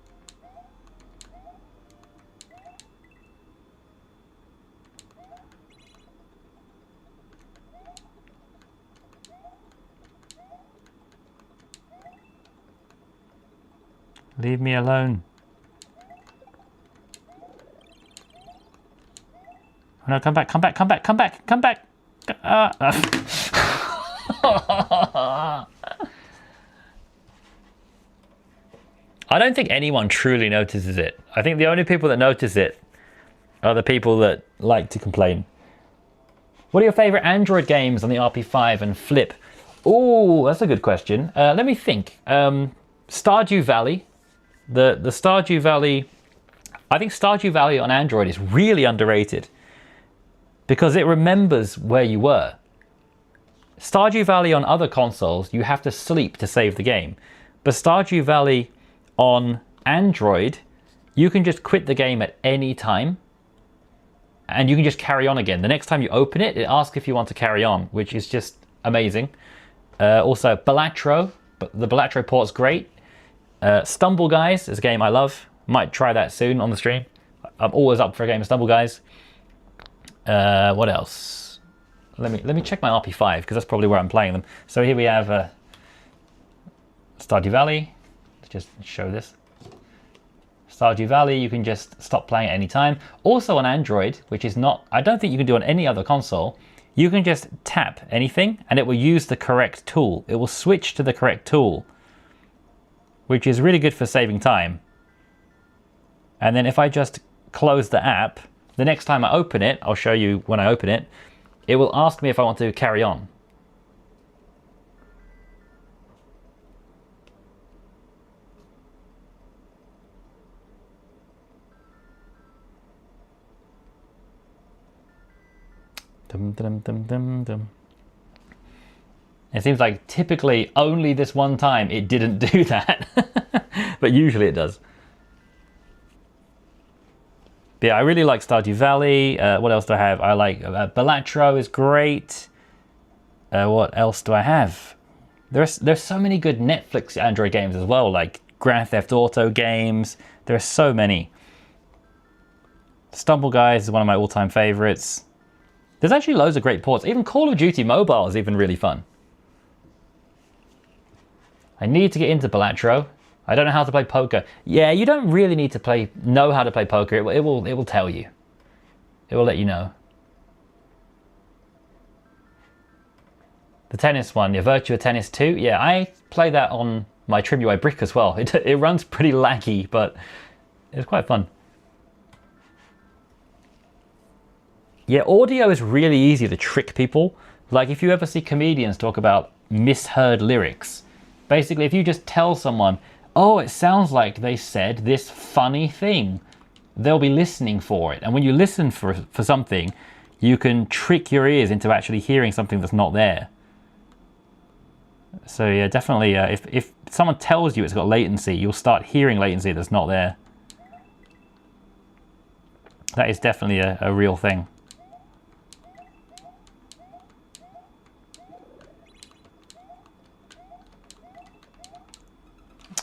Leave me alone. Oh no, come back, come back, come back, come back, come back. I don't think anyone truly notices it. I think the only people that notice it are the people that like to complain. What are your favorite Android games on the RP5 and Flip? Oh, that's a good question. Let me think. Stardew Valley. The Stardew Valley, I think Stardew Valley on Android is really underrated because it remembers where you were. Stardew Valley on other consoles, you have to sleep to save the game. But Stardew Valley On Android, you can just quit the game at any time and you can just carry on again. The next time you open it, it asks if you want to carry on, which is just amazing. Also, Balatro, the Balatro port's great. Stumble Guys is a game I love. Might try that soon on the stream. I'm always up for a game of Stumble Guys. What else? Let me check my RP5 because that's probably where I'm playing them. So here we have Stardew Valley. Let's just show this. Stardew Valley, you can just stop playing at any time. Also on Android, which is not, I don't think you can do on any other console, you can just tap anything and it will use the correct tool. It will switch to the correct tool, which is really good for saving time. And then if I just close the app, the next time I open it, I'll show you when I open it, it will ask me if I want to carry on. Dum, dum, dum, dum, dum. It seems like typically only this one time it didn't do that, but usually it does. But yeah, I really like Stardew Valley. What else do I have? I like Balatro is great. What else do I have? There's so many good Netflix Android games as well, like Grand Theft Auto games. There are so many. Stumble Guys is one of my all-time favorites. There's actually loads of great ports. Even Call of Duty Mobile is even really fun. I need to get into Balatro. I don't know how to play poker. Yeah, you don't really need to know how to play poker. It will tell you. It will let you know. The tennis one, yeah, Virtua Tennis 2. Yeah, I play that on my TrimUI brick as well. It runs pretty laggy, but it's quite fun. Yeah, audio is really easy to trick people. Like if you ever see comedians talk about misheard lyrics, basically if you just tell someone, oh, it sounds like they said this funny thing, they'll be listening for it. And when you listen for something, you can trick your ears into actually hearing something that's not there. So yeah, definitely if someone tells you it's got latency, you'll start hearing latency that's not there. That is definitely a real thing.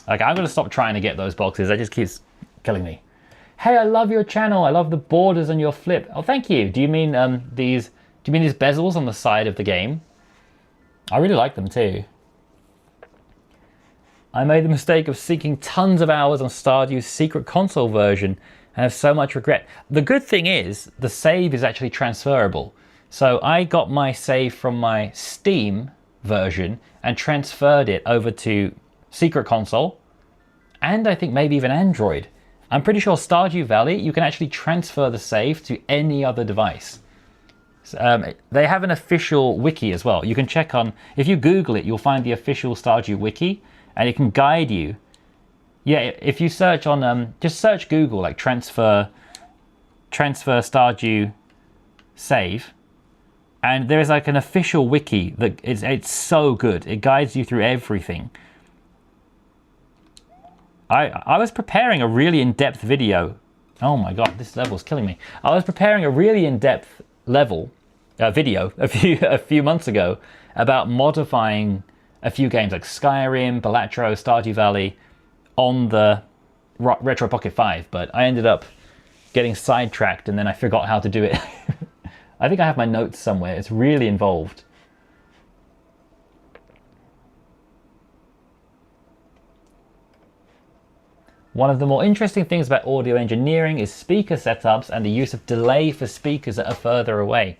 Like, I'm going to stop trying to get those boxes. That just keeps killing me. Hey, I love your channel. I love the borders on your flip. Oh, thank you. Do you mean these bezels on the side of the game? I really like them too. I made the mistake of seeking tons of hours on Stardew's secret console version and have so much regret. The good thing is the save is actually transferable. So I got my save from my Steam version and transferred it over to Secret Console, and I think maybe even Android. I'm pretty sure Stardew Valley, you can actually transfer the save to any other device. They have an official wiki as well. You can check on, if you Google it, you'll find the official Stardew wiki, and it can guide you. Yeah, if you search on, just search Google, like transfer Stardew save, and there is like an official wiki that it's so good. It guides you through everything. I was preparing a really in-depth video. Oh my god, this level's killing me. I was preparing a really in-depth video a few months ago about modifying a few games like Skyrim, Balatro, Stardew Valley on the Retro Pocket 5, but I ended up getting sidetracked and then I forgot how to do it. I think I have my notes somewhere. It's really involved. One of the more interesting things about audio engineering is speaker setups and the use of delay for speakers that are further away.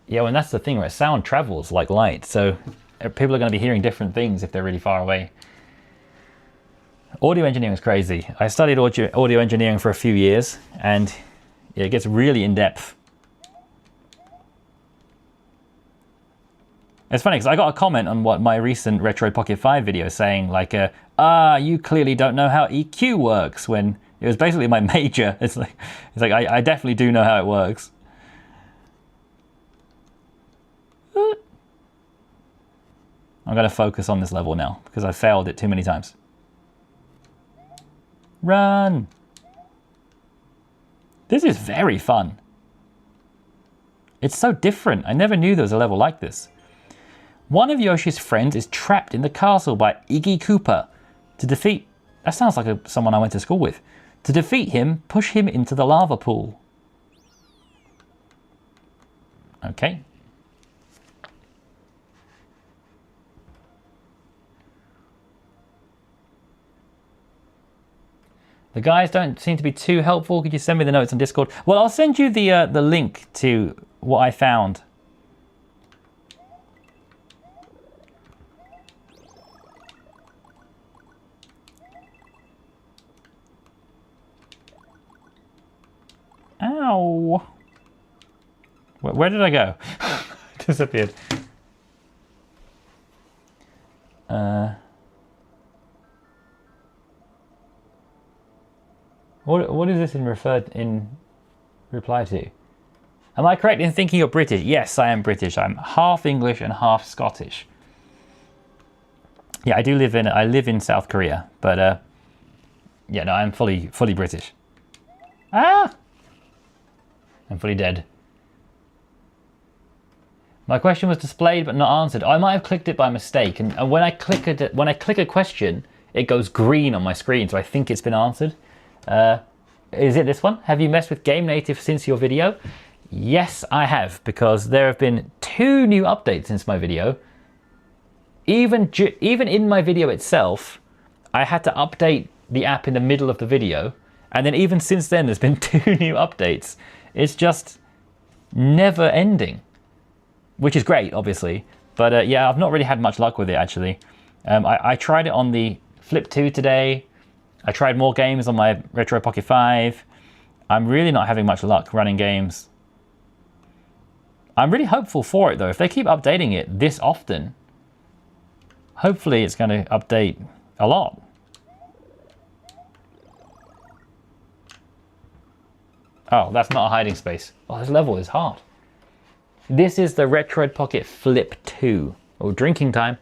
Yeah, and that's the thing, right? Sound travels like light, so people are going to be hearing different things if they're really far away. Audio engineering is crazy. I studied audio engineering for a few years, and it gets really in-depth. It's funny because I got a comment on what my recent Retro Pocket 5 video saying like, you clearly don't know how EQ works, when it was basically my major. It's like I definitely do know how it works. I'm going to focus on this level now because I failed it too many times. Run! This is very fun. It's so different. I never knew there was a level like this. One of Yoshi's friends is trapped in the castle by Iggy Koopa. To defeat... That sounds like someone I went to school with. To defeat him, push him into the lava pool. Okay. The guys don't seem to be too helpful. Could you send me the notes on Discord? Well, I'll send you the link to what I found. Ow. Where did I go? Disappeared. What is this in reply to? Am I correct in thinking you're British? Yes, I am British. I'm half English and half Scottish. Yeah, I live in South Korea, but yeah, no, I'm fully British. Ah! I'm fully dead. My question was displayed but not answered. I might have clicked it by mistake, and when I click a question, it goes green on my screen, so I think it's been answered. Is it this one? Have you messed with Game Native since your video? Yes, I have, because there have been 2 new updates since my video. Even in my video itself, I had to update the app in the middle of the video, and then even since then there's been 2 new updates. It's just never ending, which is great, obviously. But yeah, I've not really had much luck with it, actually. I tried it on the Flip 2 today. I tried more games on my Retro Pocket 5. I'm really not having much luck running games. I'm really hopeful for it, though. If they keep updating it this often, hopefully it's going to update a lot. Oh, that's not a hiding space. Oh, this level is hard. This is the Retro Pocket Flip 2. Oh, drinking time.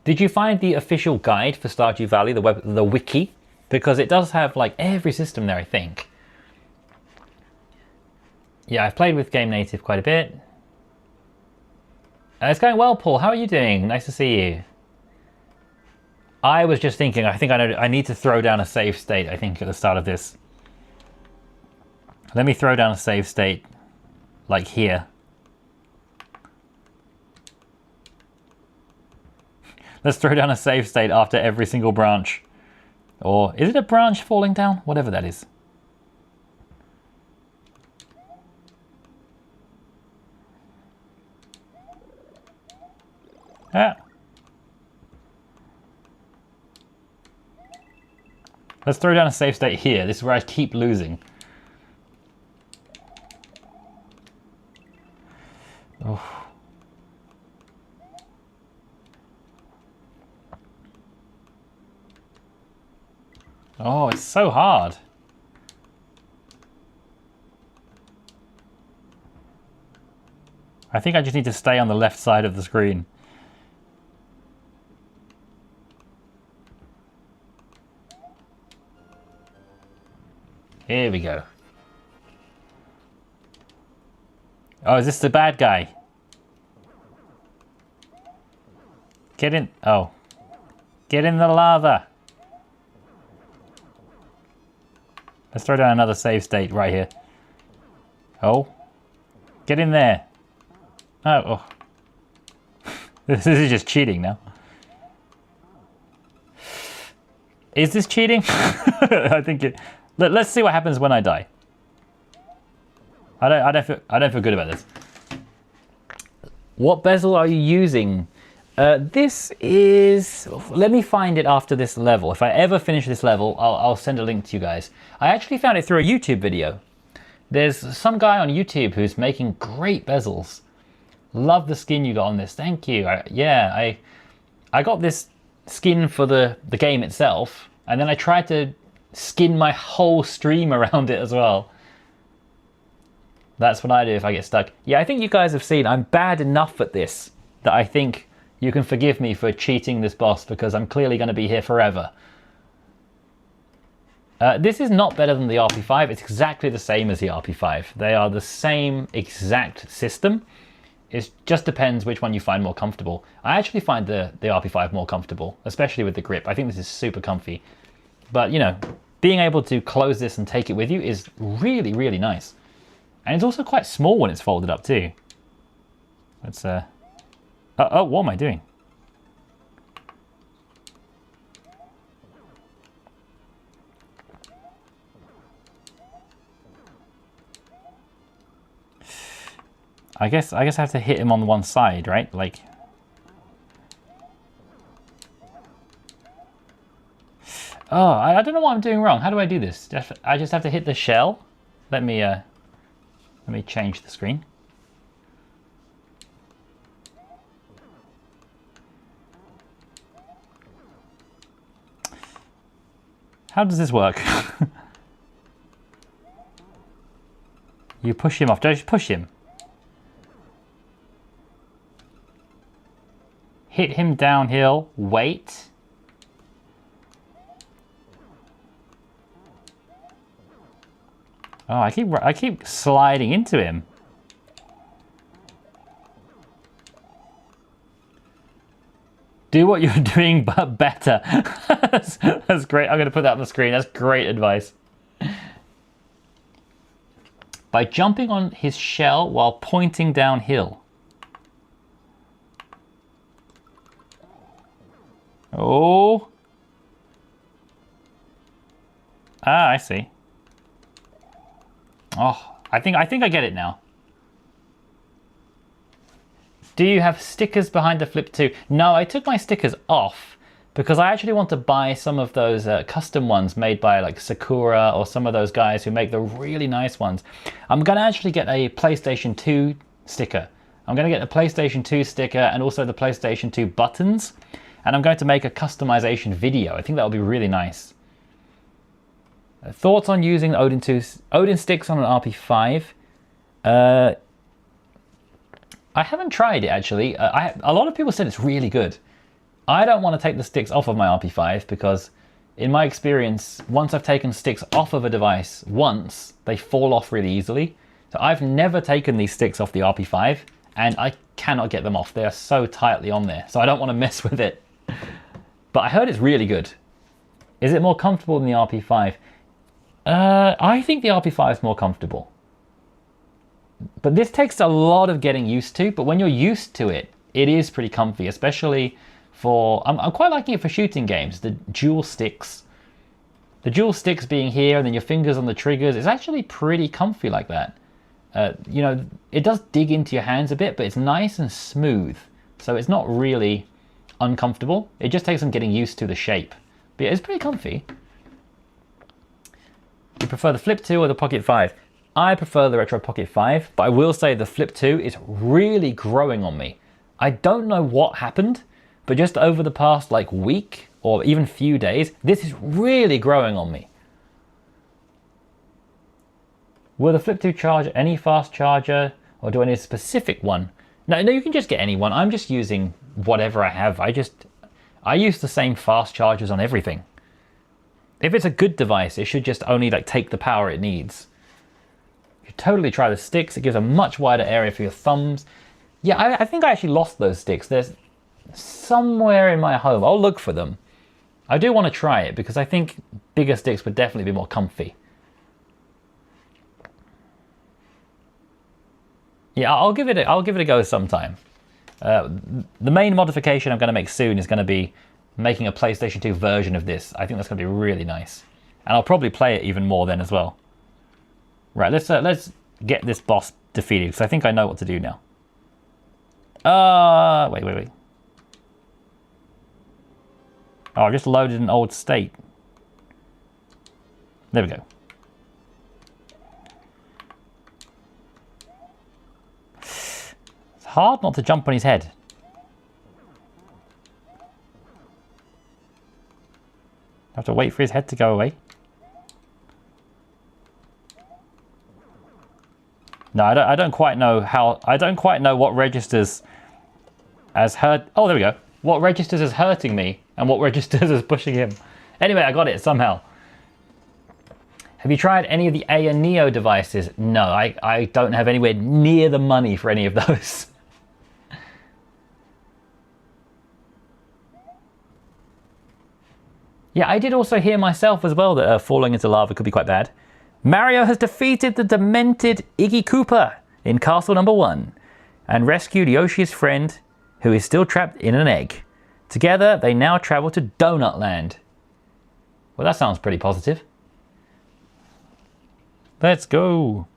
Did you find the official guide for Stardew Valley, the wiki? Because it does have like every system there, I think. Yeah, I've played with Game Native quite a bit. It's going well, Paul. How are you doing? Nice to see you. I was just thinking, I think I need to throw down a save state, I think, at the start of this. Let me throw down a save state, like here. Let's throw down a save state after every single branch. Or, is it a branch falling down? Whatever that is. Ah. Let's throw down a save state here. This is where I keep losing. Oh. Oh, it's so hard. I think I just need to stay on the left side of the screen. Here we go. Oh, is this the bad guy? Get in. Oh. Get in the lava. Let's throw down another save state right here. Oh. Get in there. Oh. This is just cheating now. Is this cheating? I think it... Let's see what happens when I die. I don't feel good about this. What bezel are you using? This is... Let me find it after this level. If I ever finish this level, I'll send a link to you guys. I actually found it through a YouTube video. There's some guy on YouTube who's making great bezels. Love the skin you got on this. Thank you. I got this skin for the game itself, and then I tried to skin my whole stream around it as well. That's what I do if I get stuck. Yeah, I think you guys have seen I'm bad enough at this that I think you can forgive me for cheating this boss because I'm clearly going to be here forever. This is not better than the RP5. It's exactly the same as the RP5. They are the same exact system. It just depends which one you find more comfortable. I actually find the RP5 more comfortable, especially with the grip. I think this is super comfy. But, you know, being able to close this and take it with you is really, really nice. And it's also quite small when it's folded up too. Let's, oh, what am I doing? I guess I have to hit him on one side, right? Like, oh, I don't know what I'm doing wrong. How do I do this? I just have to hit the shell. Let me change the screen. How does this work? You push him off. Don't just push him. Hit him downhill, wait. Oh, I keep sliding into him. Do what you're doing, but better. That's great. I'm going to put that on the screen. That's great advice. By jumping on his shell while pointing downhill. Oh. Ah, I see. Oh, I think I get it now. Do you have stickers behind the Flip 2? No, I took my stickers off because I actually want to buy some of those custom ones made by like Sakura or some of those guys who make the really nice ones. I'm going to actually get a PlayStation 2 sticker. I'm going to get a PlayStation 2 sticker and also the PlayStation 2 buttons. And I'm going to make a customization video. I think that would be really nice. Thoughts on using Odin sticks on an RP5? I haven't tried it actually. A lot of people said it's really good. I don't want to take the sticks off of my RP5 because in my experience, once I've taken sticks off of a device once, they fall off really easily. So I've never taken these sticks off the RP5 and I cannot get them off. They are so tightly on there. So I don't want to mess with it. But I heard it's really good. Is it more comfortable than the RP5? I think the RP5 is more comfortable. But this takes a lot of getting used to, but when you're used to it, it is pretty comfy, especially for, I'm quite liking it for shooting games, the dual sticks. The dual sticks being here and then your fingers on the triggers, it's actually pretty comfy like that. You know, it does dig into your hands a bit, but it's nice and smooth. So it's not really uncomfortable. It just takes some getting used to the shape. But yeah, it's pretty comfy. You prefer the Flip 2 or the Pocket 5? I prefer the Retro Pocket 5, but I will say the Flip 2 is really growing on me. I don't know what happened, but just over the past like week or even few days, this is really growing on me. Will the Flip 2 charge any fast charger or do I need a specific one? No, you can just get any one. I'm just using whatever I have. I use the same fast chargers on everything. If it's a good device, it should just only like take the power it needs. You should totally try the sticks. It gives a much wider area for your thumbs. Yeah, I think I actually lost those sticks. There's somewhere in my home. I'll look for them. I do want to try it because I think bigger sticks would definitely be more comfy. Yeah, I'll give it a go sometime. The main modification I'm going to make soon is going to be making a PlayStation 2 version of this. I think that's going to be really nice. And I'll probably play it even more then as well. Right, let's get this boss defeated because I think I know what to do now. Wait. Oh, I've just loaded an old state. There we go. It's hard not to jump on his head. I have to wait for his head to go away. No, I don't quite know how. I don't quite know what registers as hurt. Oh, there we go. What registers as hurting me and what registers as pushing him. Anyway, I got it somehow. Have you tried any of the Aya Neo devices? No, I don't have anywhere near the money for any of those. Yeah, I did also hear myself as well that falling into lava could be quite bad. Mario has defeated the demented Iggy Koopa in Castle Number 1 and rescued Yoshi's friend, who is still trapped in an egg. Together, they now travel to Donut Land. Well, that sounds pretty positive. Let's go.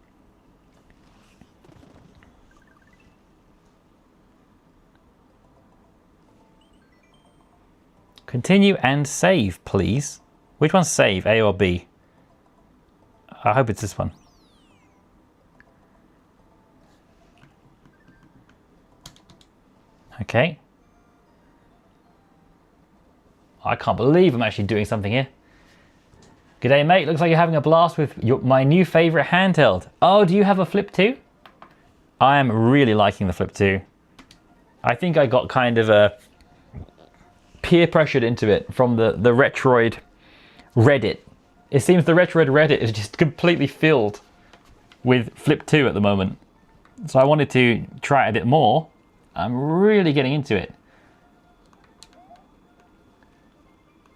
Continue and save, please. Which one's save, A or B? I hope it's this one. Okay. I can't believe I'm actually doing something here. G'day, mate. Looks like you're having a blast with my new favorite handheld. Oh, do you have a Flip 2? I am really liking the Flip 2. I think I got kind of a peer pressured into it from the Retroid Reddit. It seems the Retroid Reddit is just completely filled with Flip 2 at the moment. So I wanted to try it a bit more. I'm really getting into it.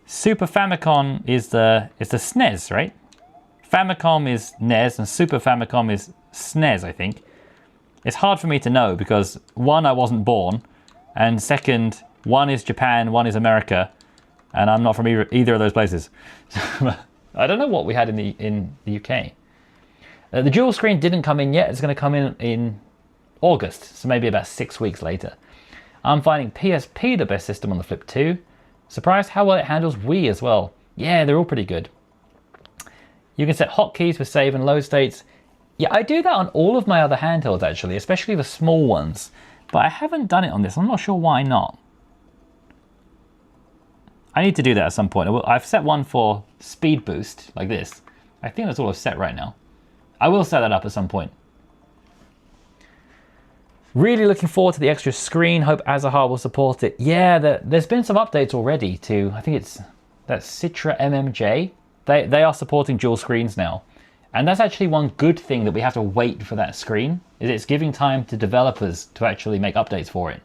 Super Famicom is the SNES, right? Famicom is NES and Super Famicom is SNES, I think. It's hard for me to know because one, I wasn't born, and second, one is Japan, one is America, and I'm not from either of those places. I don't know what we had in the UK. The dual screen didn't come in yet. It's going to come in August, so maybe about 6 weeks later. I'm finding PSP the best system on the Flip 2. Surprised how well it handles Wii as well. Yeah, they're all pretty good. You can set hotkeys for save and load states. Yeah, I do that on all of my other handhelds actually, especially the small ones. But I haven't done it on this. I'm not sure why not. I need to do that at some point. I've set one for speed boost, like this. I think that's all I've set right now. I will set that up at some point. Really looking forward to the extra screen. Hope Azuha will support it. Yeah, there's been some updates already to, I think it's that Citra MMJ. They are supporting dual screens now. And that's actually one good thing that we have to wait for that screen, is it's giving time to developers to actually make updates for it.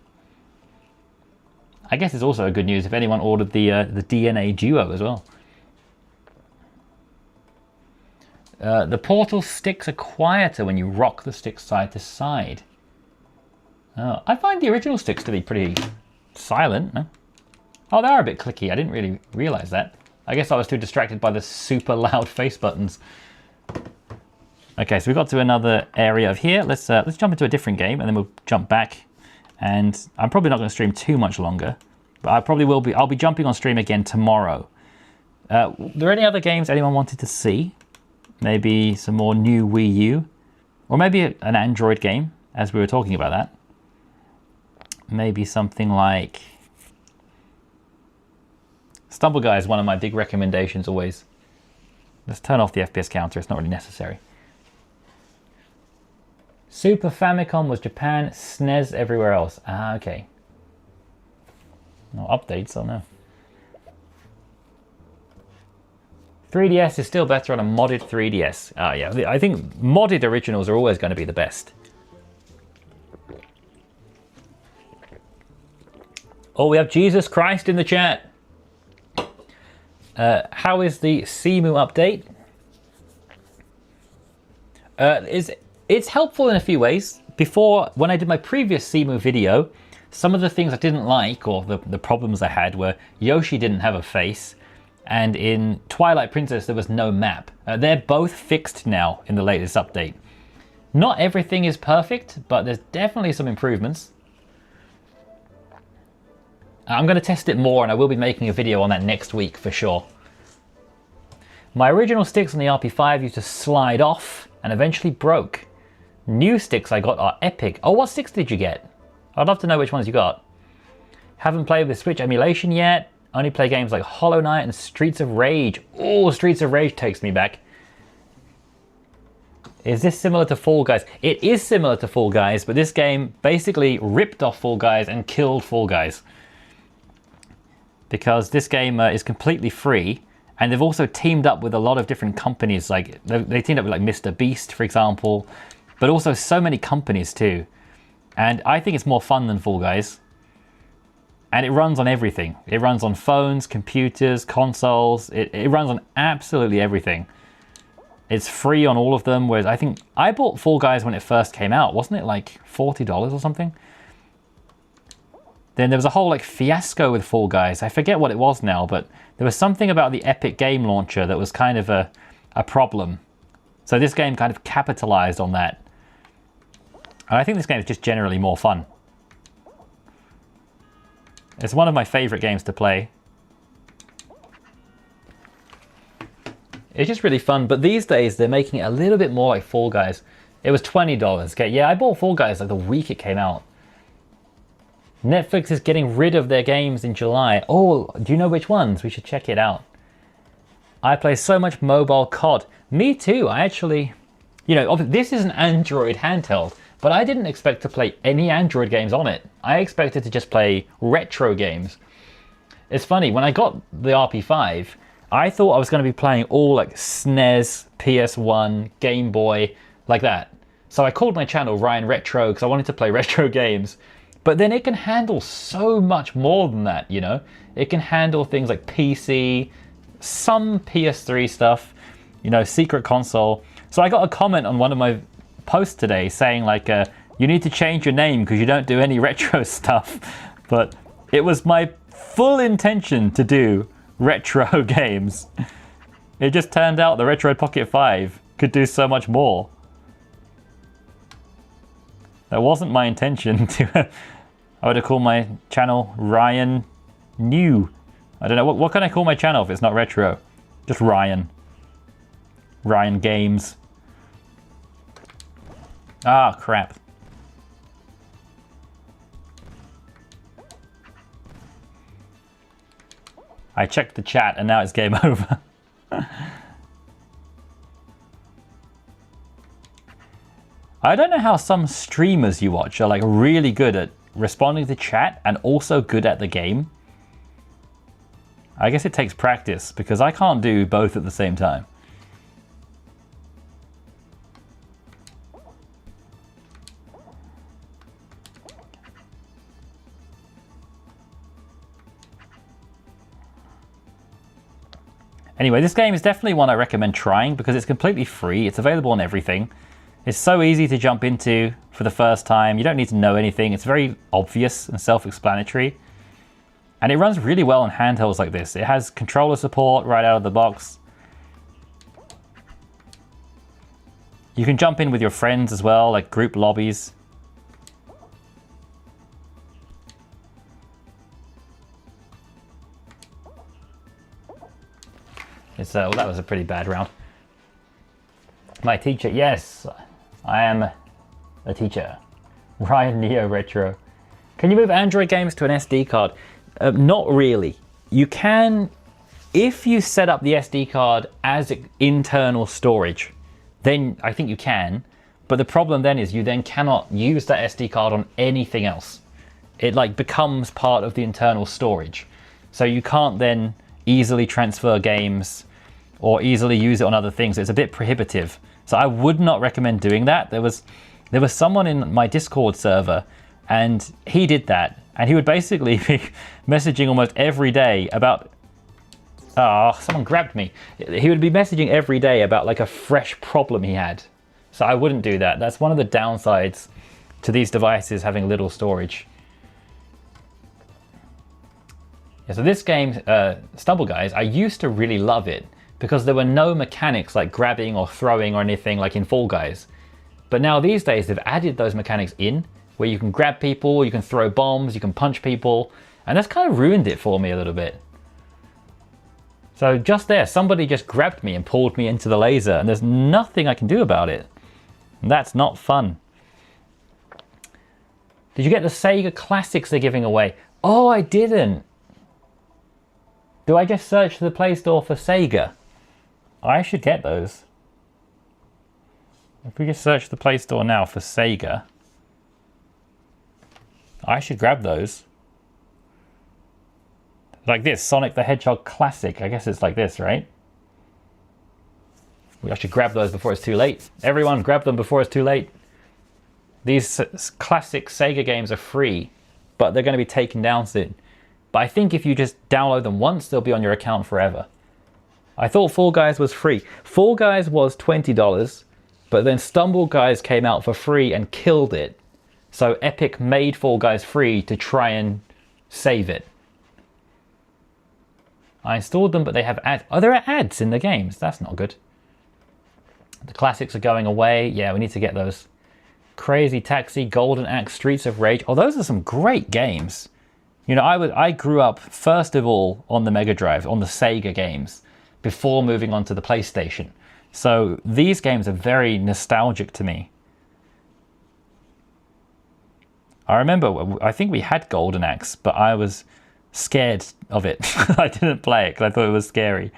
I guess it's also a good news if anyone ordered the DNA Duo as well. The Portal sticks are quieter when you rock the sticks side to side. Oh, I find the original sticks to be pretty silent. No? Oh, they are a bit clicky. I didn't really realize that. I guess I was too distracted by the super loud face buttons. Okay, so we got to another area of here. Let's jump into a different game, and then we'll jump back. And I'm probably not going to stream too much longer, but I probably will be. I'll be jumping on stream again tomorrow. Are there any other games anyone wanted to see? Maybe some more new Wii U, or maybe an Android game, as we were talking about that. Maybe something like Stumble Guy is one of my big recommendations always. Let's turn off the FPS counter, it's not really necessary. Super Famicom was Japan, SNES everywhere else. Ah, okay. No updates, oh no. 3DS is still better on a modded 3DS. Ah, yeah, I think modded originals are always going to be the best. Oh, we have Jesus Christ in the chat. How is the CMU update? It's helpful in a few ways. Before, when I did my previous CMU video, some of the things I didn't like, or the problems I had, were Yoshi didn't have a face, and in Twilight Princess there was no map. They're both fixed now in the latest update. Not everything is perfect, but there's definitely some improvements. I'm going to test it more, and I will be making a video on that next week for sure. My original sticks on the RP5 used to slide off and eventually broke. New sticks I got are epic. Oh, what sticks did you get? I'd love to know which ones you got. Haven't played with Switch emulation yet. Only play games like Hollow Knight and Streets of Rage. Oh, Streets of Rage takes me back. Is this similar to Fall Guys? It is similar to Fall Guys, but this game basically ripped off Fall Guys and killed Fall Guys. Because this game is completely free, and they've also teamed up with a lot of different companies. Like they teamed up with like Mr. Beast, for example, but also so many companies too. And I think it's more fun than Fall Guys. And it runs on everything. It runs on phones, computers, consoles. It runs on absolutely everything. It's free on all of them, whereas I think I bought Fall Guys when it first came out. Wasn't it like $40 or something? Then there was a whole like fiasco with Fall Guys. I forget what it was now, but there was something about the Epic Game Launcher that was kind of a problem. So this game kind of capitalized on that. And I think this game is just generally more fun. It's one of my favorite games to play. It's just really fun, but these days they're making it a little bit more like Fall Guys. It was $20. Okay, yeah, I bought Fall Guys like the week it came out. Netflix is getting rid of their games in July. Oh, do you know which ones? We should check it out. I play so much mobile COD. Me too, I actually... You know, this is an Android handheld, but I didn't expect to play any Android games on it. I expected to just play retro games. It's funny, when I got the RP5, I thought I was going to be playing all like SNES, PS1, Game Boy, like that. So I called my channel Ryan Retro because I wanted to play retro games. But then it can handle so much more than that, you know? It can handle things like PC, some PS3 stuff, you know, secret console. So I got a comment on one of my posts today saying like, you need to change your name because you don't do any retro stuff. But it was my full intention to do retro games. It just turned out the Retro Pocket 5 could do so much more. That wasn't my intention to... I would have called my channel Ryan New. I don't know, what can I call my channel if it's not retro? Just Ryan. Ryan Games. Ah, crap. I checked the chat and now it's game over. I don't know how some streamers you watch are like really good at responding to chat and also good at the game. I guess it takes practice because I can't do both at the same time. Anyway, this game is definitely one I recommend trying because it's completely free. It's available on everything. It's so easy to jump into for the first time. You don't need to know anything. It's very obvious and self-explanatory. And it runs really well on handhelds like this. It has controller support right out of the box. You can jump in with your friends as well, like group lobbies. Well, that was a pretty bad round. My teacher, yes, I am a teacher. Ryan Neo Retro. Can you move Android games to an SD card? Not really. You can, if you set up the SD card as internal storage, then I think you can. But the problem then is you then cannot use that SD card on anything else. It like becomes part of the internal storage. So you can't then easily transfer games or easily use it on other things. It's a bit prohibitive. So I would not recommend doing that. There was someone in my Discord server and he did that. And he would basically be messaging almost every day about... Oh, someone grabbed me. He would be messaging every day about like a fresh problem he had. So I wouldn't do that. That's one of the downsides to these devices having little storage. Yeah, so this game, Stumble Guys, I used to really love it because there were no mechanics like grabbing or throwing or anything like in Fall Guys. But now these days they've added those mechanics in where you can grab people, you can throw bombs, you can punch people, and that's kind of ruined it for me a little bit. So just there, somebody just grabbed me and pulled me into the laser and there's nothing I can do about it. And that's not fun. Did you get the Sega Classics they're giving away? Oh, I didn't. Do I just search the Play Store for Sega? I should get those. If we just search the Play Store now for Sega, I should grab those. Like this, Sonic the Hedgehog Classic. I guess it's like this, right? I should grab those before it's too late. Everyone, grab them before it's too late. These classic Sega games are free, but they're going to be taken down soon. But I think if you just download them once, they'll be on your account forever. I thought Fall Guys was free. Fall Guys was $20, but then Stumble Guys came out for free and killed it. So Epic made Fall Guys free to try and save it. I installed them, but they have ads. Oh, there are ads in the games. That's not good. The classics are going away. Yeah, we need to get those. Crazy Taxi, Golden Axe, Streets of Rage. Oh, those are some great games. You know, I grew up, first of all, on the Mega Drive, on the Sega games, before moving on to the PlayStation. So these games are very nostalgic to me. I remember, I think we had Golden Axe, but I was scared of it. I didn't play it because I thought it was scary.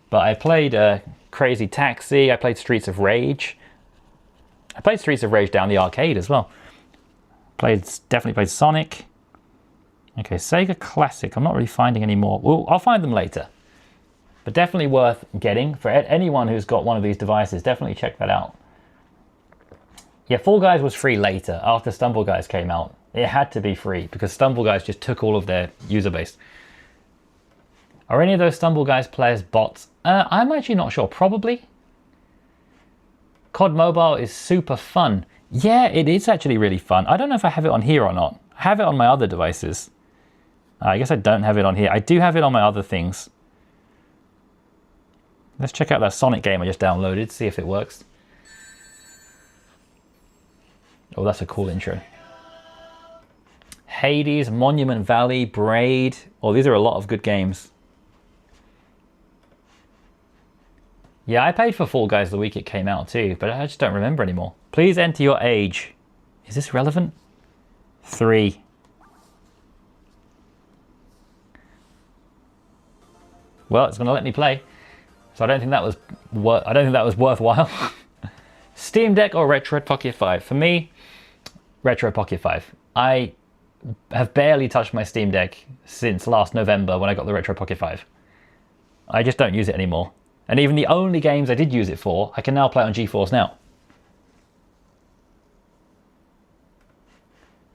But I played Crazy Taxi, I played Streets of Rage. I played Streets of Rage down the arcade as well. Definitely played Sonic. Okay, Sega Classic. I'm not really finding any more. Well, I'll find them later. But definitely worth getting. For anyone who's got one of these devices, definitely check that out. Yeah, Fall Guys was free later, after Stumble Guys came out. It had to be free, because Stumble Guys just took all of their user base. Are any of those Stumble Guys players bots? I'm actually not sure. Probably. COD Mobile is super fun. Yeah, it is actually really fun. I don't know if I have it on here or not. I have it on my other devices. I guess I don't have it on here. I do have it on my other things. Let's check out that Sonic game I just downloaded, see if it works. Oh, that's a cool intro. Hades, Monument Valley, Braid. Oh, these are a lot of good games. Yeah, I paid for Fall Guys the week it came out too, but I just don't remember anymore. Please enter your age. Is this relevant? 3. Well, it's going to let me play, so I don't think that was worthwhile. Steam Deck or Retro Pocket 5? For me, Retro Pocket 5. I have barely touched my Steam Deck since last November when I got the Retro Pocket 5. I just don't use it anymore. And even the only games I did use it for, I can now play on GeForce Now.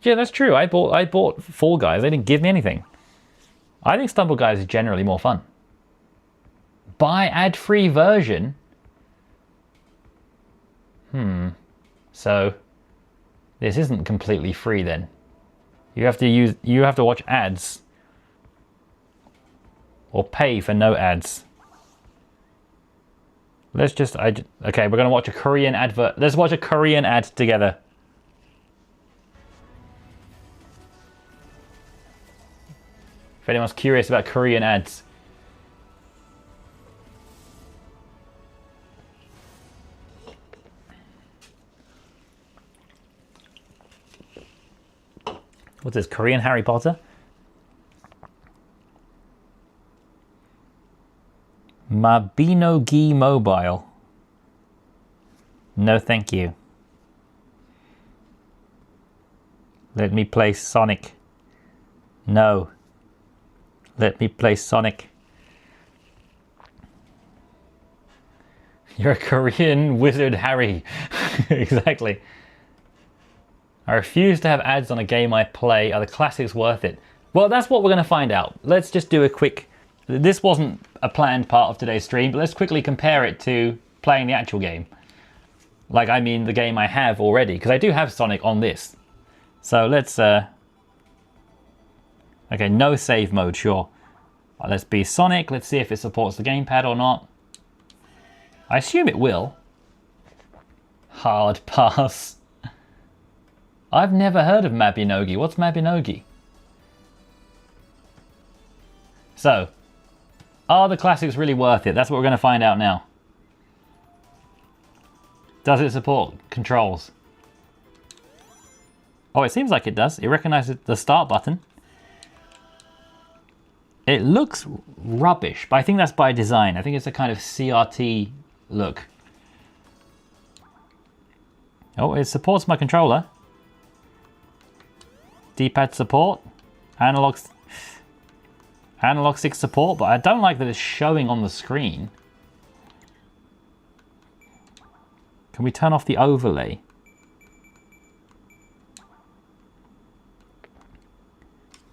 Yeah, that's true. I bought Fall Guys. They didn't give me anything. I think Stumble Guys is generally more fun. Buy ad-free version. So this isn't completely free then. You have to watch ads or pay for no ads. Let's just okay, we're going to watch a Korean advert. Let's watch a Korean ad together. If anyone's curious about Korean ads. What's this, Korean Harry Potter? Mabinogi Mobile. No thank you. Let me play Sonic. No. Let me play Sonic. You're a Korean wizard, Harry. Exactly. I refuse to have ads on a game I play. Are the classics worth it? Well, that's what we're going to find out. Let's just do a quick... This wasn't a planned part of today's stream, but let's quickly compare it to playing the actual game. Like, I mean the game I have already, because I do have Sonic on this. So let's... Okay, no save mode, sure. Let's be Sonic. Let's see if it supports the gamepad or not. I assume it will. Hard pass. I've never heard of Mabinogi. What's Mabinogi? So, are the classics really worth it? That's what we're going to find out now. Does it support controls? Oh, it seems like it does. It recognizes the start button. It looks rubbish, but I think that's by design. I think it's a kind of CRT look. Oh, it supports my controller. D-pad support. Analog stick support, but I don't like that it's showing on the screen. Can we turn off the overlay?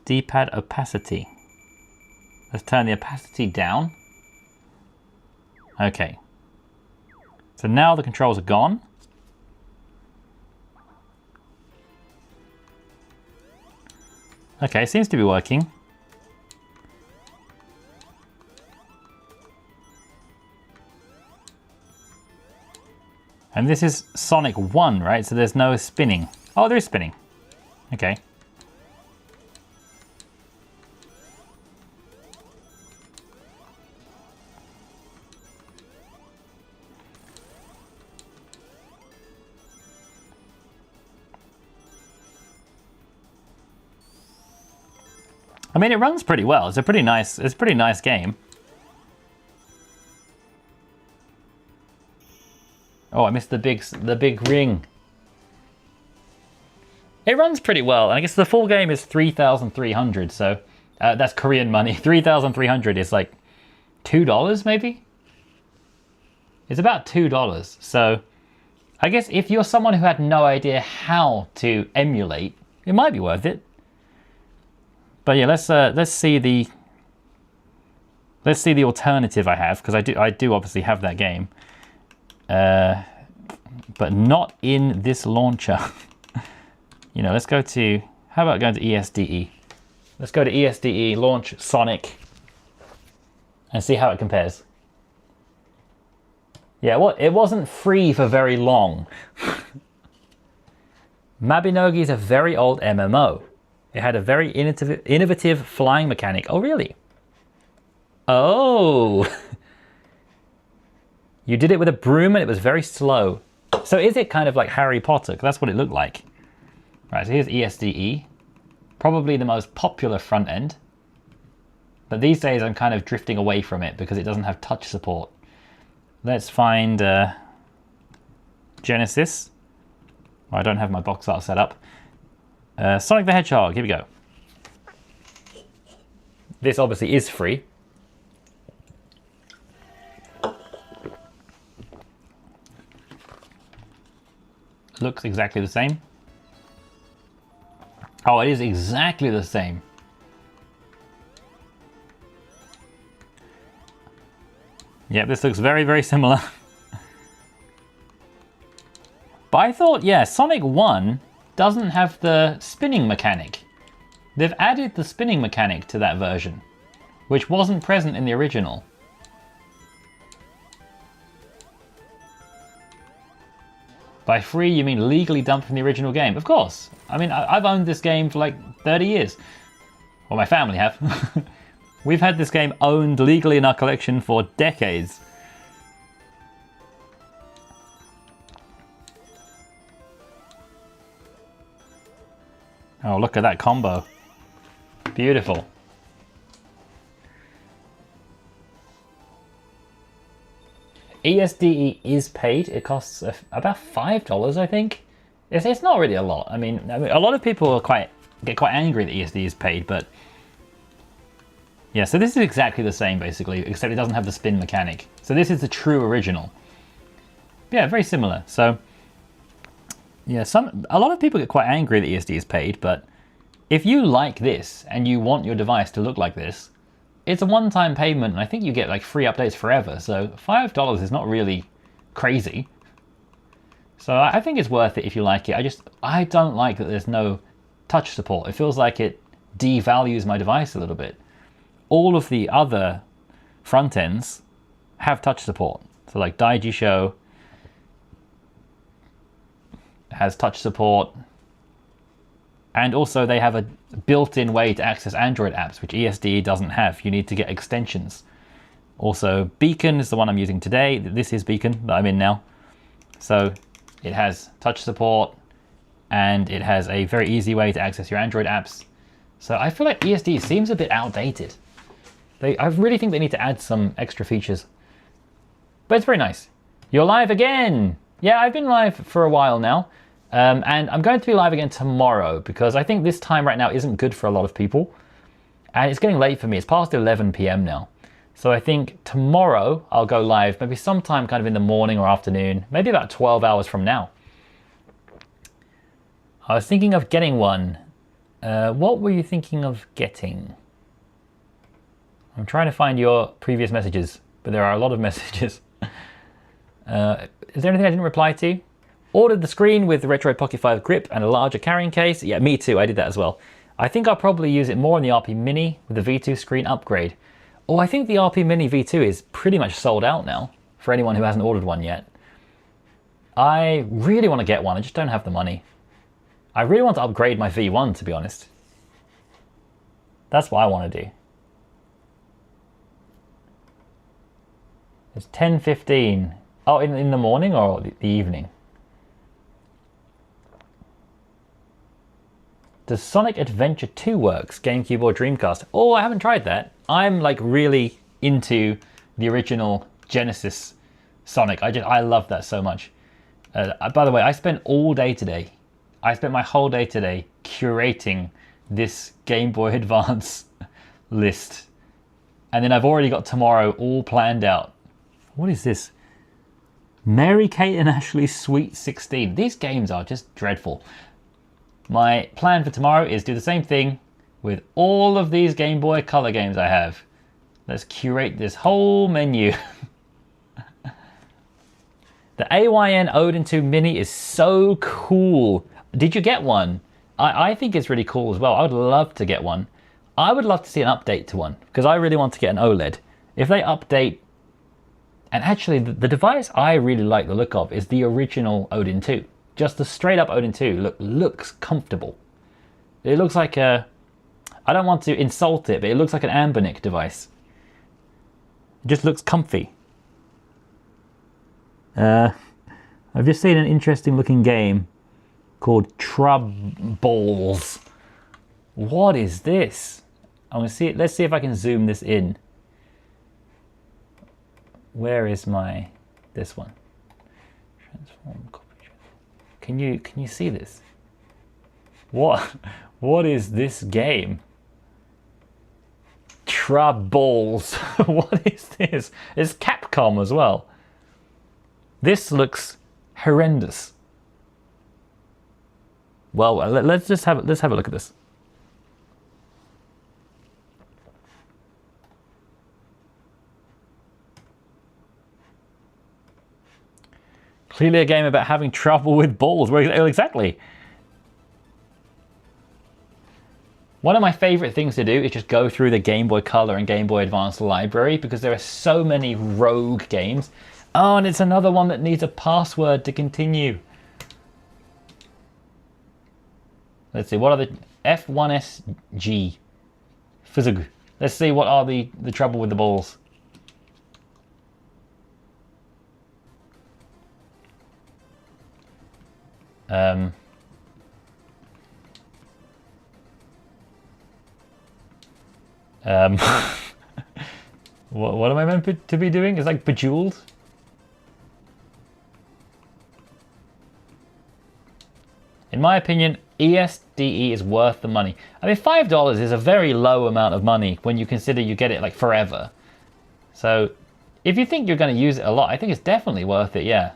D-pad opacity. Let's turn the opacity down. Okay. So now the controls are gone. Okay, seems to be working. And this is Sonic 1, right? So there's no spinning. Oh, there is spinning. Okay. I mean, it runs pretty well. It's a pretty nice game. Oh, I missed the big ring. It runs pretty well, and I guess the full game is 3,300. So that's Korean money. 3,300 is like $2 maybe. It's about $2. So I guess if you're someone who had no idea how to emulate, it might be worth it. But yeah, let's see the alternative I have, because I do obviously have that game, but not in this launcher. You know, let's go to, how about going to ESDE? Let's go to ESDE, launch Sonic, and see how it compares. Yeah, well, it wasn't free for very long. Mabinogi is a very old MMO. It had a very innovative flying mechanic. Oh, really? Oh! You did it with a broom and it was very slow. So is it kind of like Harry Potter? 'Cause that's what it looked like. Right, so here's ESDE. Probably the most popular front end. But these days I'm kind of drifting away from it because it doesn't have touch support. Let's find Genesis. Oh, I don't have my box art set up. Sonic the Hedgehog, here we go. This obviously is free. Looks exactly the same. Oh, it is exactly the same. Yep, this looks very, very similar. But I thought, yeah, Sonic 1 doesn't have the spinning mechanic. They've added the spinning mechanic to that version, which wasn't present in the original. By free, you mean legally dumped from the original game? Of course. I mean, I've owned this game for like 30 years. Well, my family have. We've had this game owned legally in our collection for decades. Oh, look at that combo. Beautiful. ESDE is paid. It costs about $5, I think. It's not really a lot. I mean, a lot of people get quite angry that ESDE is paid, but yeah, so this is exactly the same basically, except it doesn't have the spin mechanic. So this is the true original. Yeah, very similar. So yeah, a lot of people get quite angry that ESD is paid, but if you like this and you want your device to look like this, it's a one-time payment, and I think you get like free updates forever. So $5 is not really crazy. So I think it's worth it if you like it. I don't like that there's no touch support. It feels like it devalues my device a little bit. All of the other front ends have touch support. So like Daiji Show has touch support, and also they have a built-in way to access Android apps, which ESDE doesn't have. You need to get extensions. Also, Beacon is the one I'm using today. This is Beacon that I'm in now. So it has touch support, and it has a very easy way to access your Android apps. So I feel like ESDE seems a bit outdated. I really think they need to add some extra features. But it's very nice. You're live again! Yeah, I've been live for a while now. And I'm going to be live again tomorrow because I think this time right now isn't good for a lot of people. And it's getting late for me. It's past 11 p.m. now. So I think tomorrow I'll go live, maybe sometime kind of in the morning or afternoon, maybe about 12 hours from now. I was thinking of getting one. What were you thinking of getting? I'm trying to find your previous messages, but there are a lot of messages. Is there anything I didn't reply to? Ordered the screen with the Retro Pocket 5 grip and a larger carrying case. Yeah, me too, I did that as well. I think I'll probably use it more on the RP Mini with the V2 screen upgrade. Oh, I think the RP Mini V2 is pretty much sold out now for anyone who hasn't ordered one yet. I really want to get one, I just don't have the money. I really want to upgrade my V1, to be honest. That's what I want to do. It's 10:15. Oh, in the morning or the evening? Does Sonic Adventure 2 works? GameCube or Dreamcast? Oh, I haven't tried that. I'm like really into the original Genesis Sonic. I love that so much. By the way, I spent all day today. I spent my whole day today curating this Game Boy Advance list. And then I've already got tomorrow all planned out. What is this? Mary Kate and Ashley's Sweet 16. These games are just dreadful. My plan for tomorrow is do the same thing with all of these Game Boy Color games I have. Let's curate this whole menu. The AYN Odin 2 Mini is so cool. Did you get one? I think it's really cool as well. I would love to get one. I would love to see an update to one because I really want to get an OLED. If they update, and actually the device I really like the look of is the original Odin 2. Just the straight up Odin 2 looks comfortable. It looks like a, I don't want to insult it, but it looks like an Anbernic device. It just looks comfy. I've just seen an interesting looking game called Troubles. What is this? I'm gonna see it. Let's see if I can zoom this in. Where is this one? Transform, copy. Can you see this? What is this game? Troubles. What is this? It's Capcom as well. This looks horrendous. Well, let's have a look at this. Clearly a game about having trouble with balls. Well, exactly. One of my favorite things to do is just go through the Game Boy Color and Game Boy Advance library because there are so many rogue games. Oh, and it's another one that needs a password to continue. Let's see, what are the F1SG? Fizug. Let's see what are the trouble with the balls. What am I meant to be doing? It's like Bejeweled. In my opinion, ESDE is worth the money. I mean, $5 is a very low amount of money when you consider you get it like forever. So if you think you're going to use it a lot, I think it's definitely worth it, yeah.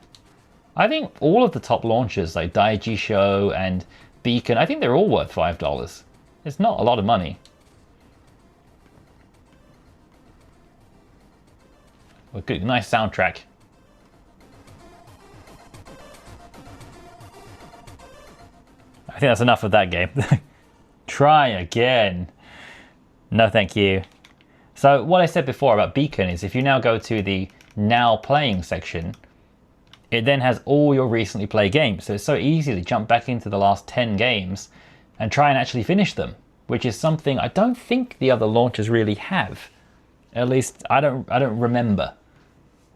I think all of the top launchers like Daiji Show and Beacon, I think they're all worth $5. It's not a lot of money. Well, good, nice soundtrack. I think that's enough of that game. Try again. No, thank you. So what I said before about Beacon is if you now go to the Now Playing section, it then has all your recently played games. So it's so easy to jump back into the last 10 games and try and actually finish them, which is something I don't think the other launchers really have. At least I don't remember.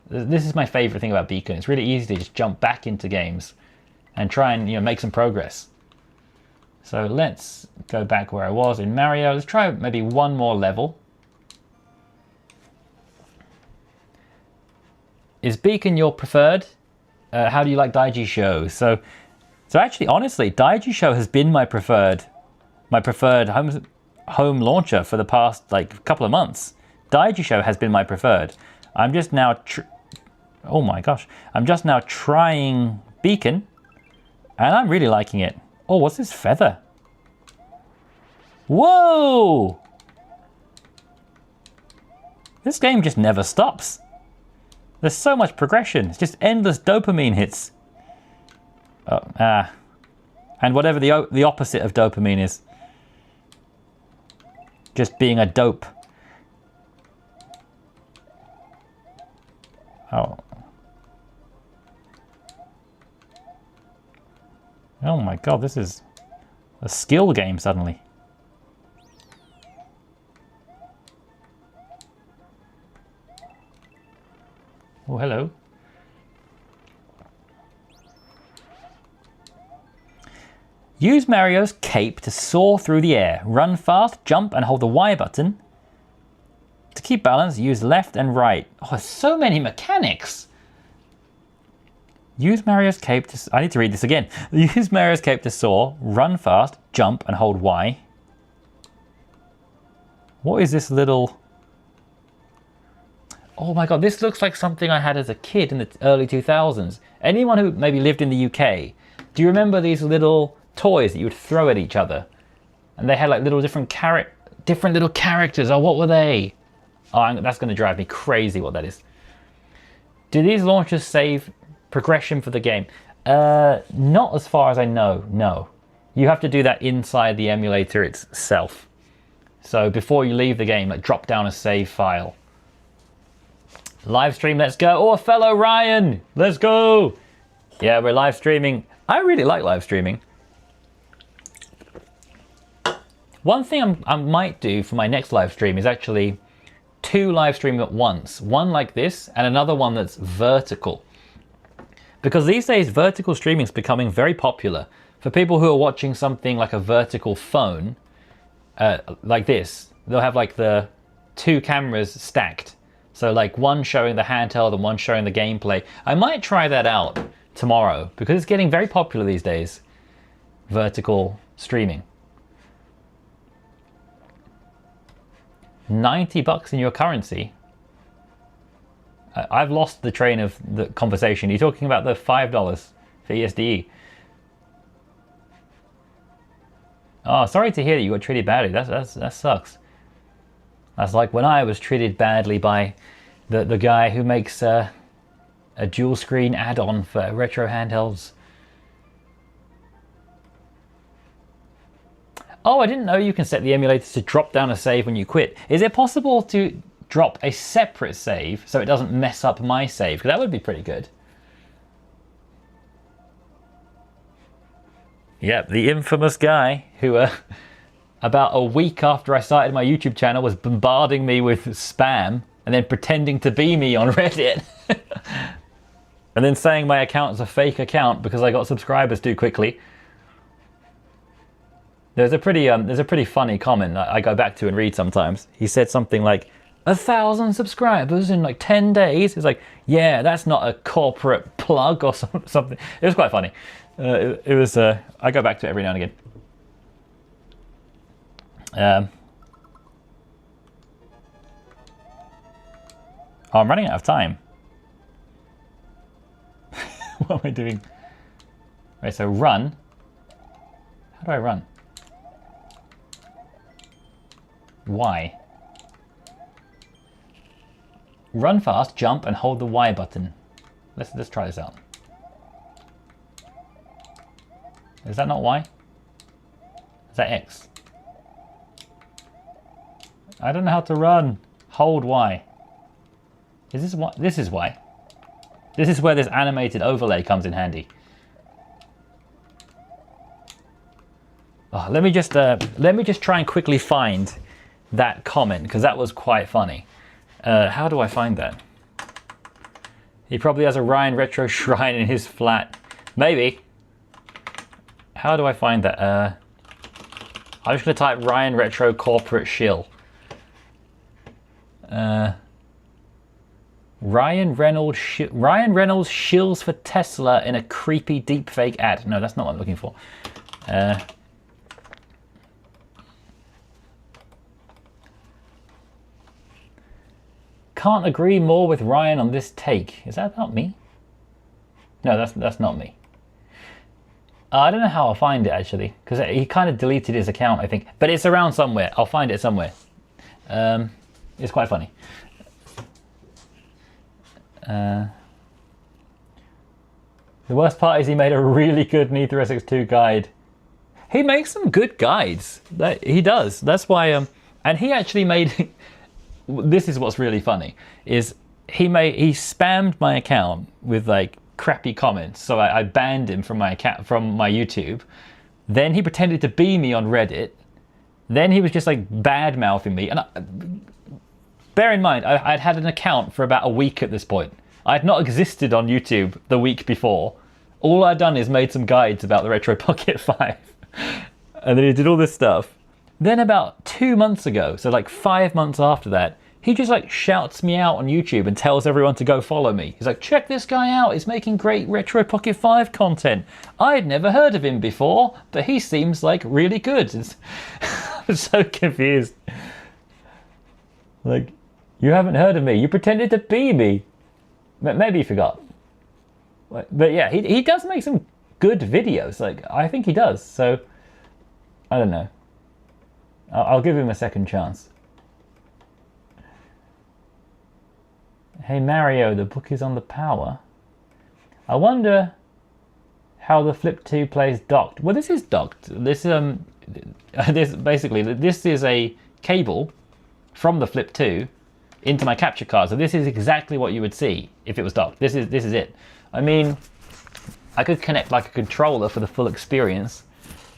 This is my favorite thing about Beacon. It's really easy to just jump back into games and try and make some progress. So let's go back where I was in Mario. Let's try maybe one more level. Is Beacon your preferred? how do you like Daiji Show? So actually, honestly, Daiji Show has been my preferred home launcher for the past like couple of months. Daiji Show has been my preferred. I'm just now, oh my gosh, I'm just now trying Beacon, and I'm really liking it. Oh, what's this feather? Whoa! This game just never stops. There's so much progression. It's just endless dopamine hits. And whatever the opposite of dopamine is. Just being a dope. Oh. Oh my god, this is a skill game suddenly. Oh, hello. Use Mario's cape to soar through the air. Run fast, jump, and hold the Y button. To keep balance, use left and right. Oh, so many mechanics. Use Mario's cape to... I need to read this again. Use Mario's cape to soar. Run fast, jump, and hold Y. What is this little... Oh my god, this looks like something I had as a kid in the early 2000s. Anyone who maybe lived in the UK, do you remember these little toys that you would throw at each other? And they had like little different little characters. Oh, what were they? Oh, that's going to drive me crazy what that is. Do these launchers save progression for the game? Not as far as I know, no. You have to do that inside the emulator itself. So before you leave the game, like drop down a save file. Live stream, let's go. Oh, a fellow Ryan, let's go. Yeah, we're live streaming. I really like live streaming. One thing I might do for my next live stream is actually 2 live streams at once. One like this and another one that's vertical. Because these days vertical streaming is becoming very popular. For people who are watching something like a vertical phone, like this, they'll have like the 2 cameras stacked. So like one showing the handheld and one showing the gameplay. I might try that out tomorrow because it's getting very popular these days. Vertical streaming. $90 in your currency. I've lost the train of the conversation. You're talking about the $5 for ESDE. Oh, sorry to hear that you got treated badly. That sucks. That's like when I was treated badly by the guy who makes a dual screen add-on for retro handhelds. Oh, I didn't know you can set the emulator to drop down a save when you quit. Is it possible to drop a separate save so it doesn't mess up my save? Because that would be pretty good. Yep, the infamous guy who about a week after I started my YouTube channel was bombarding me with spam and then pretending to be me on Reddit. And then saying my account's a fake account because I got subscribers too quickly. There's a pretty funny comment I go back to and read sometimes. He said something like, 1,000 subscribers in like 10 days. It's like, yeah, that's not a corporate plug or something. It was quite funny. It was, I go back to it every now and again. Oh, I'm running out of time. What am I doing? Right, so run. How do I run? Y. Run fast, jump, and hold the Y button. Let's try this out. Is that not Y? Is that X? I don't know how to run. Hold Y. Is this Y? This is Y. This is where this animated overlay comes in handy. Oh, let me just try and quickly find that comment because that was quite funny. How do I find that? He probably has a Ryan Retro shrine in his flat. Maybe. How do I find that? I'm just going to type Ryan Retro corporate shill. Ryan Ryan Reynolds shills for Tesla in a creepy deepfake ad. No, that's not what I'm looking for. Can't agree more with Ryan on this take. Is that not me? No, that's not me. I don't know how I'll find it actually, because he kind of deleted his account, I think. But it's around somewhere. I'll find it somewhere. It's quite funny. The worst part is he made a really good Need 3 SX2 guide. He makes some good guides. He does. That's why. And he actually made. This is what's really funny. Is he spammed my account with like crappy comments. So I banned him from my account, from my YouTube. Then he pretended to be me on Reddit. Then he was just like bad mouthing me. And bear in mind, I'd had an account for about a week at this point. I'd not existed on YouTube the week before. All I'd done is made some guides about the Retro Pocket 5. And then he did all this stuff. Then about 2 months ago, so like 5 months after that, he just like shouts me out on YouTube and tells everyone to go follow me. He's like, check this guy out, he's making great Retro Pocket 5 content. I'd never heard of him before, but he seems like really good. I'm so confused. Like, you haven't heard of me, you pretended to be me. Maybe you forgot. But yeah, he does make some good videos, like I think he does, so I don't know. I'll give him a second chance. Hey Mario, the book is on the power. I wonder how the Flip 2 plays docked. Well, this is docked. This is a cable from the Flip 2 into my capture card. So this is exactly what you would see if it was docked. This is it. I mean, I could connect like a controller for the full experience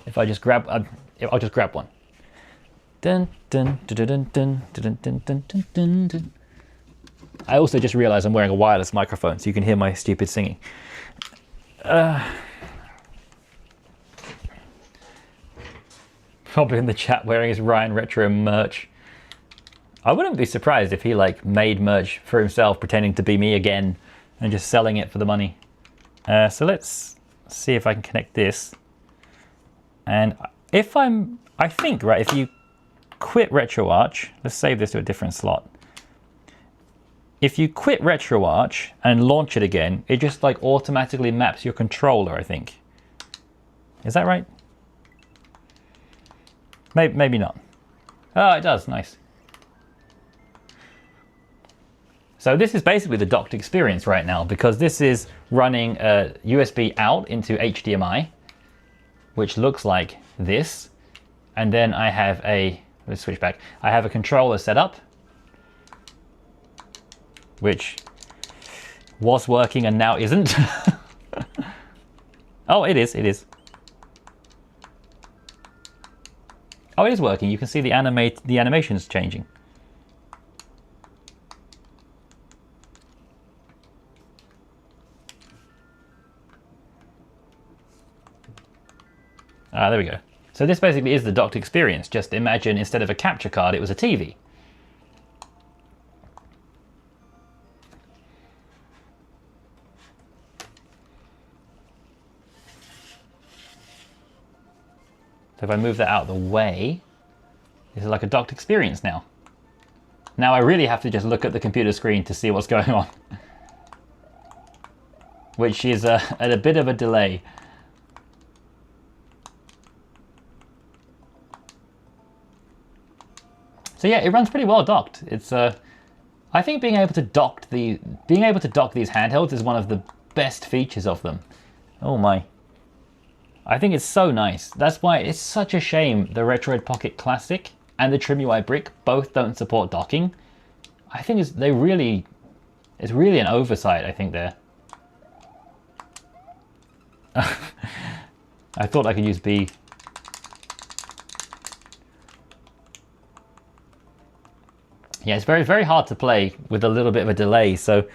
if I just grab. I'll just grab one. Dun, dun, dun, dun, dun, dun, dun, dun, dun, dun, dun. I also just realized I'm wearing a wireless microphone, so you can hear my stupid singing. Probably in the chat wearing his Ryan Retro merch. I wouldn't be surprised if he like made merch for himself, pretending to be me again, and just selling it for the money. So let's see if I can connect this. And I think, right, if you quit RetroArch, let's save this to a different slot. If you quit RetroArch and launch it again, it just like automatically maps your controller, I think. Is that right? Maybe not. Oh, it does, nice. So this is basically the docked experience right now, because this is running a USB out into HDMI, which looks like this. And then I have let's switch back. I have a controller set up, which was working and now isn't. Oh, it is. Oh, it is working. You can see the animations changing. Ah, there we go. So this basically is the docked experience. Just imagine instead of a capture card, it was a TV. So if I move that out of the way, this is like a docked experience now. Now I really have to just look at the computer screen to see what's going on, which is at a bit of a delay. So yeah, it runs pretty well docked. It's I think being able to dock these handhelds is one of the best features of them. Oh my. I think it's so nice. That's why it's such a shame the Retroid Pocket Classic and the TrimUI Brick both don't support docking. I think it's really an oversight, I think there. I thought I could use B. Yeah, it's very, very hard to play with a little bit of a delay, so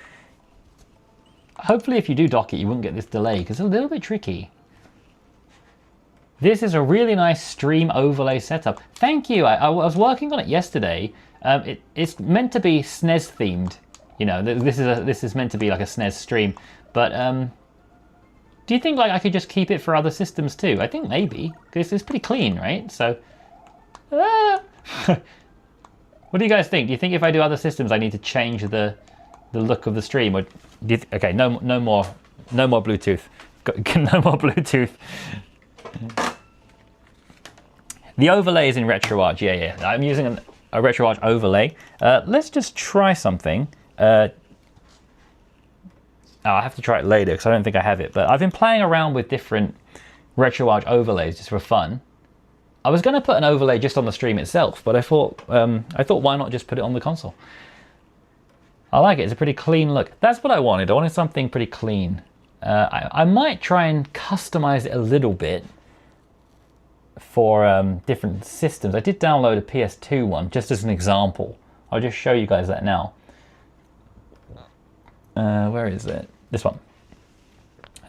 hopefully if you do dock it, you won't get this delay, because it's a little bit tricky. This is a really nice stream overlay setup. Thank you. I was working on it yesterday. It's meant to be SNES themed. You know, this is meant to be like a SNES stream, but do you think like I could just keep it for other systems too? I think maybe, because it's pretty clean, right? So, what do you guys think? Do you think if I do other systems, I need to change the look of the stream? Or do you okay, no more Bluetooth, no more Bluetooth. The overlay is in RetroArch. Yeah. I'm using a RetroArch overlay. Let's just try something. I have to try it later because I don't think I have it. But I've been playing around with different RetroArch overlays just for fun. I was going to put an overlay just on the stream itself, but I thought why not just put it on the console? I like it. It's a pretty clean look. That's what I wanted. I wanted something pretty clean. I might try and customize it a little bit for different systems. I did download a PS2 one just as an example. I'll just show you guys that now. Where is it? This one.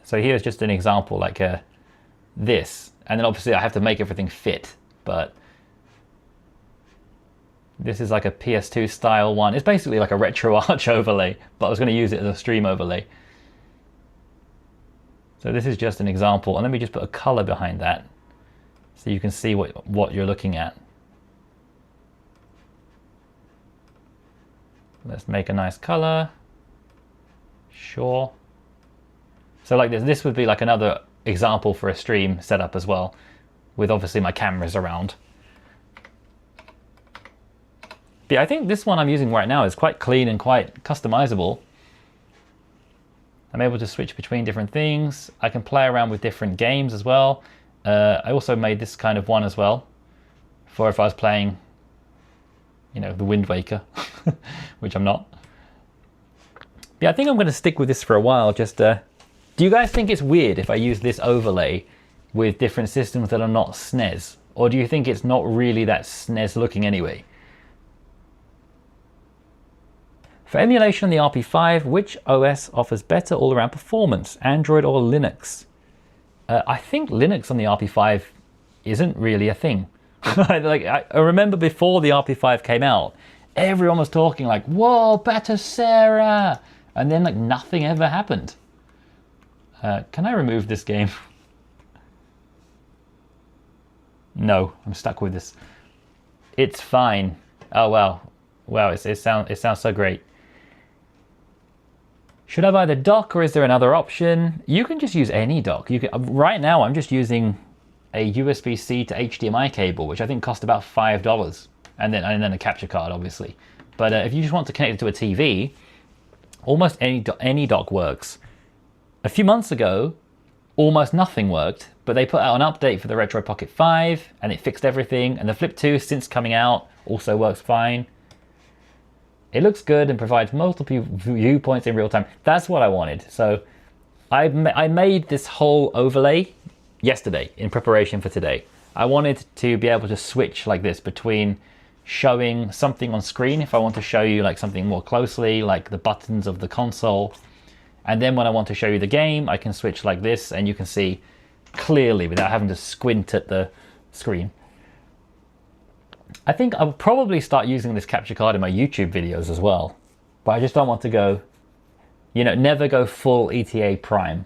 So here's just an example, like this, and then obviously I have to make everything fit, but this is like a PS2 style one. It's basically like a RetroArch overlay, but I was going to use it as a stream overlay. So this is just an example, and let me just put a color behind that so you can see what you're looking at. Let's make a nice color. Sure. So like this would be like another example for a stream setup as well, with obviously my cameras around. But yeah, I think this one I'm using right now is quite clean and quite customizable. I'm able to switch between different things. I can play around with different games as well. I also made this kind of one as well for if I was playing, you know, the Wind Waker, which I'm not. Yeah, I think I'm going to stick with this for a while. Just, do you guys think it's weird if I use this overlay with different systems that are not SNES? Or do you think it's not really that SNES looking anyway? For emulation on the RP5, which OS offers better all-around performance, Android or Linux? I think Linux on the RP5 isn't really a thing. Like I remember before the RP5 came out, everyone was talking like, whoa, better Sarah! And then like nothing ever happened. Can I remove this game? No, I'm stuck with this. It's fine. Oh wow. Wow, it sounds so great. Should I buy the dock or is there another option? You can just use any dock. You can, right now I'm just using a USB-C to HDMI cable, which I think cost about $5. And then a capture card, obviously. But if you just want to connect it to a TV, almost any dock works. A few months ago, almost nothing worked, but they put out an update for the Retro Pocket 5 and it fixed everything. And the Flip 2, since coming out, also works fine. It looks good and provides multiple viewpoints in real time. That's what I wanted. So I made this whole overlay yesterday in preparation for today. I wanted to be able to switch like this between showing something on screen if I want to show you like something more closely, like the buttons of the console. And then when I want to show you the game, I can switch like this and you can see clearly without having to squint at the screen. I think I'll probably start using this capture card in my YouTube videos as well. But I just don't want to go, you know, never go full ETA Prime.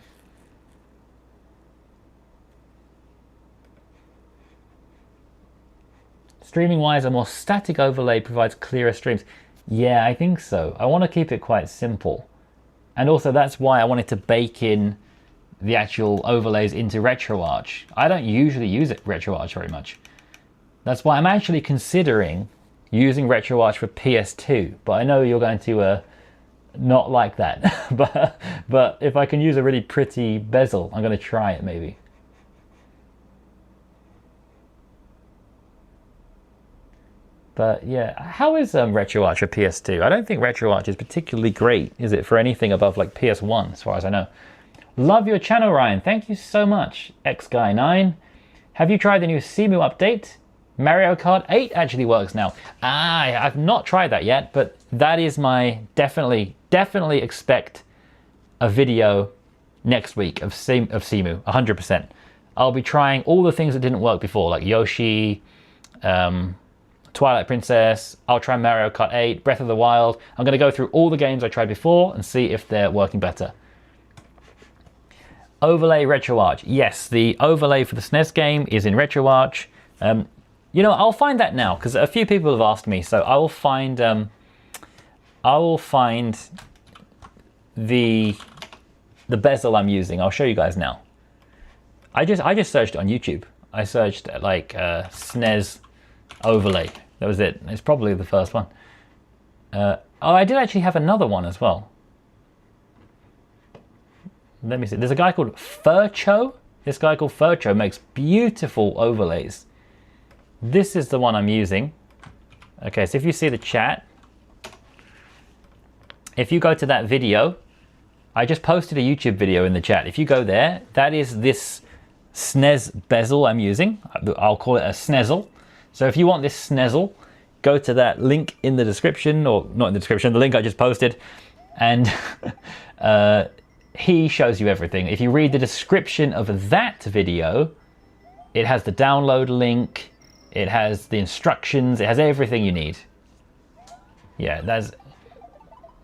Streaming wise, a more static overlay provides clearer streams. Yeah, I think so. I want to keep it quite simple. And also that's why I wanted to bake in the actual overlays into RetroArch. I don't usually use RetroArch very much. That's why I'm actually considering using RetroArch for PS2, but I know you're going to not like that. but if I can use a really pretty bezel, I'm going to try it maybe. But yeah, how is RetroArch for PS2? I don't think RetroArch is particularly great, is it, for anything above like PS1, as far as I know. Love your channel, Ryan. Thank you so much, XGuy9. Have you tried the new Cemu update? Mario Kart 8 actually works now. I've not tried that yet, but that is my definitely expect a video next week of Cemu, 100%. I'll be trying all the things that didn't work before, like Yoshi, Twilight Princess, I'll try Mario Kart 8, Breath of the Wild. I'm going to go through all the games I tried before and see if they're working better. Overlay RetroArch. Yes, the overlay for the SNES game is in RetroArch. You know, I'll find that now because a few people have asked me, so I will find the bezel I'm using. I'll show you guys now. I just searched it on YouTube. I searched like SNES overlay. That was it. It's probably the first one. Oh, I did actually have another one as well. Let me see. There's a guy called Furcho. This guy called Furcho makes beautiful overlays. This is the one I'm using. Okay, so if you see the chat, if you go to that video, I just posted a YouTube video in the chat. If you go there, that is this SNES bezel I'm using. I'll call it a SNESel. So if you want this SNESel, go to that link in the description, or not in the description, the link I just posted, and he shows you everything. If you read the description of that video, it has the download link, it has the instructions, it has everything you need. Yeah, that's...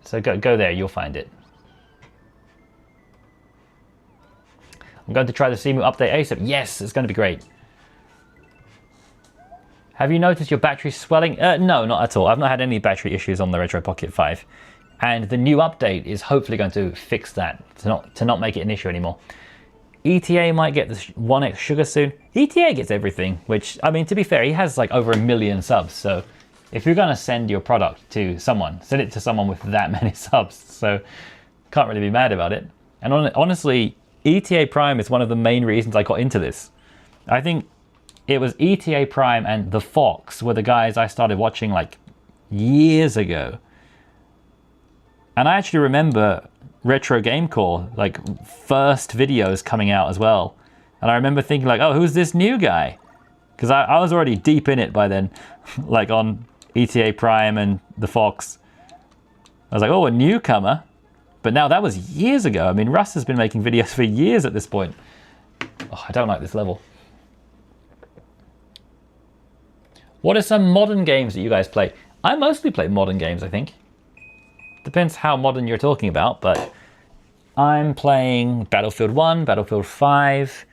So go there, you'll find it. I'm going to try the CMU update ASAP. Yes, it's going to be great. Have you noticed your battery swelling? No, not at all. I've not had any battery issues on the Retro Pocket 5. And the new update is hopefully going to fix that, to not make it an issue anymore. ETA might get the 1X sugar soon. ETA gets everything, which, I mean, to be fair, he has like over 1 million subs. So if you're going to send your product to someone, send it to someone with that many subs. So can't really be mad about it. And honestly, ETA Prime is one of the main reasons I got into this. I think it was ETA Prime and The Fox were the guys I started watching like years ago. And I actually remember Retro Game Core, like first videos coming out as well. And I remember thinking like, oh, who's this new guy? Because I was already deep in it by then, like on ETA Prime and The Fox. I was like, oh, a newcomer. But now that was years ago. I mean, Russ has been making videos for years at this point. Oh, I don't like this level. What are some modern games that you guys play? I mostly play modern games, I think. Depends how modern you're talking about, but I'm playing Battlefield 1, Battlefield 5.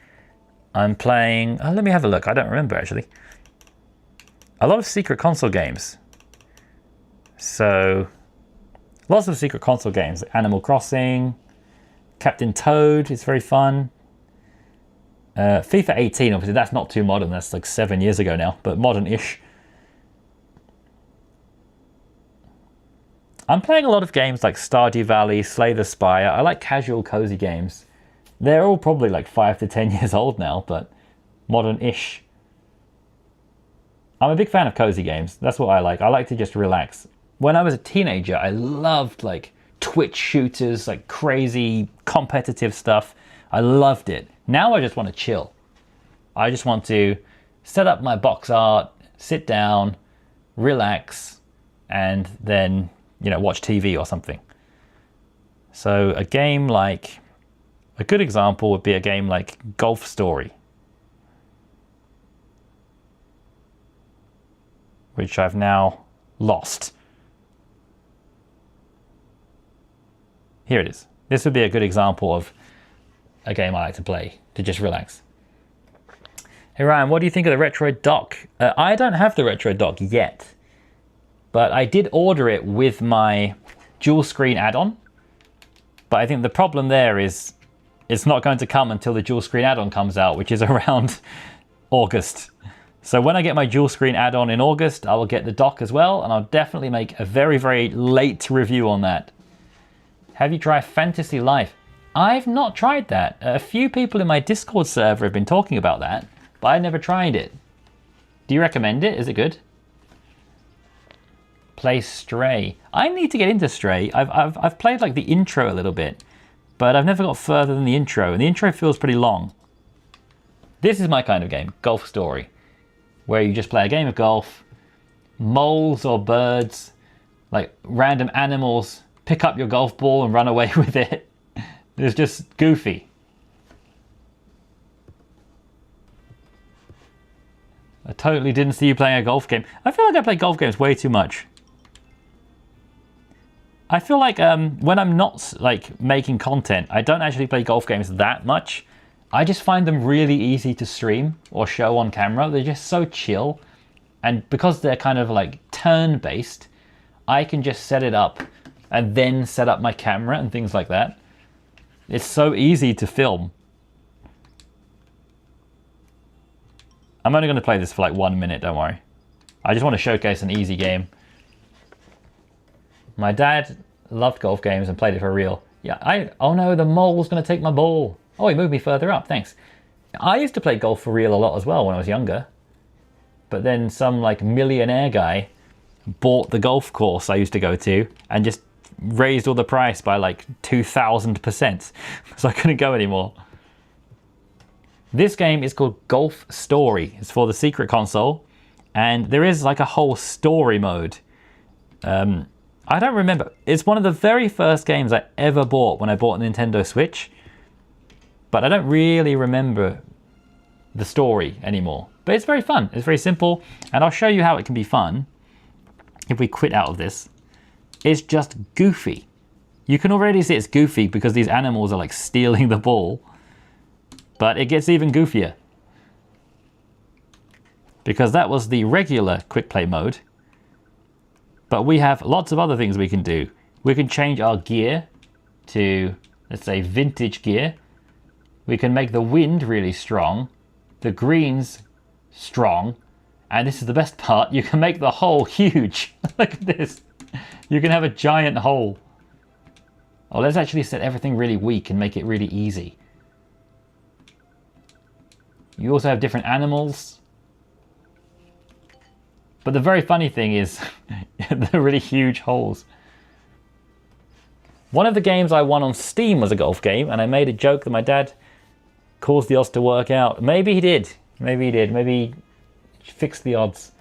I'm playing... Oh, let me have a look. I don't remember, actually. A lot of secret console games. So... Lots of secret console games. Animal Crossing. Captain Toad is very fun. FIFA 18, obviously, that's not too modern. That's like 7 years ago now, but modern-ish. I'm playing a lot of games like Stardew Valley, Slay the Spire. I like casual, cozy games. They're all probably like 5 to 10 years old now, but modern-ish. I'm a big fan of cozy games. That's what I like. I like to just relax. When I was a teenager, I loved like Twitch shooters, like crazy competitive stuff. I loved it. Now I just want to chill. I just want to set up my box art, sit down, relax, and then, you know, watch TV or something. So a game like, a good example would be a game like Golf Story, which I've now lost. Here it is. This would be a good example of a game I like to play to just relax. Hey Ryan, what do you think of the Retro Dock? I don't have the Retro Dock yet, but I did order it with my dual screen add-on. But I think the problem there is it's not going to come until the dual screen add-on comes out, which is around August. So when I get my dual screen add-on in August, I will get the dock as well, and I'll definitely make a very, very late review on that. Have you tried Fantasy Life? I've not tried that. A few people in my Discord server have been talking about that, but I never tried it. Do you recommend it? Is it good? Play Stray. I need to get into Stray. I've played like the intro a little bit, but I've never got further than the intro, and the intro feels pretty long. This is my kind of game, Golf Story, where you just play a game of golf, moles or birds, like random animals, pick up your golf ball and run away with it. It's just goofy. I totally didn't see you playing a golf game. I feel like I play golf games way too much. I feel like when I'm not like making content, I don't actually play golf games that much. I just find them really easy to stream or show on camera. They're just so chill. And because they're kind of like turn-based, I can just set it up and then set up my camera and things like that. It's so easy to film. I'm only going to play this for like 1 minute, don't worry. I just want to showcase an easy game. My dad loved golf games and played it for real. Yeah, oh no, the mole's going to take my ball. Oh, he moved me further up, thanks. I used to play golf for real a lot as well when I was younger. But then some like millionaire guy bought the golf course I used to go to and just raised all the price by like 2,000%. So I couldn't go anymore. This game is called Golf Story. It's for the Secret Console. And there is like a whole story mode. I don't remember. It's one of the very first games I ever bought when I bought a Nintendo Switch. But I don't really remember the story anymore. But it's very fun. It's very simple. And I'll show you how it can be fun if we quit out of this. It's just goofy. You can already see it's goofy because these animals are like stealing the ball. But it gets even goofier. Because that was the regular quick play mode. But we have lots of other things we can do. We can change our gear to, let's say, vintage gear. We can make the wind really strong, the greens strong, and this is the best part, you can make the hole huge. Look at this. You can have a giant hole. Oh, let's actually set everything really weak and make it really easy. You also have different animals. But the very funny thing is the really huge holes. One of the games I won on Steam was a golf game, and I made a joke that my dad caused the odds to work out. Maybe he did. Maybe he did. Maybe he fixed the odds.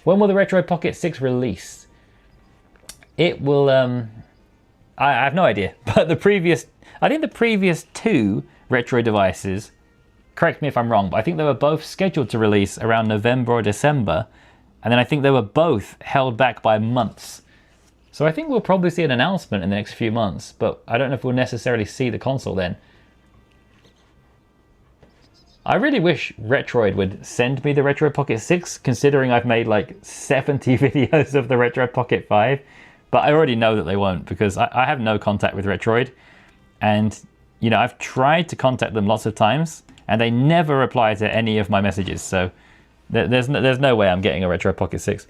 When will the Retro Pocket 6 release? It will, I have no idea. But I think the previous two retro devices, correct me if I'm wrong, but I think they were both scheduled to release around November or December. And then I think they were both held back by months. So I think we'll probably see an announcement in the next few months, but I don't know if we'll necessarily see the console then. I really wish Retroid would send me the Retro Pocket 6, considering I've made like 70 videos of the Retro Pocket 5. But I already know that they won't, because I have no contact with Retroid. And, you know, I've tried to contact them lots of times, and they never reply to any of my messages, so there's no way I'm getting a Retro Pocket 6.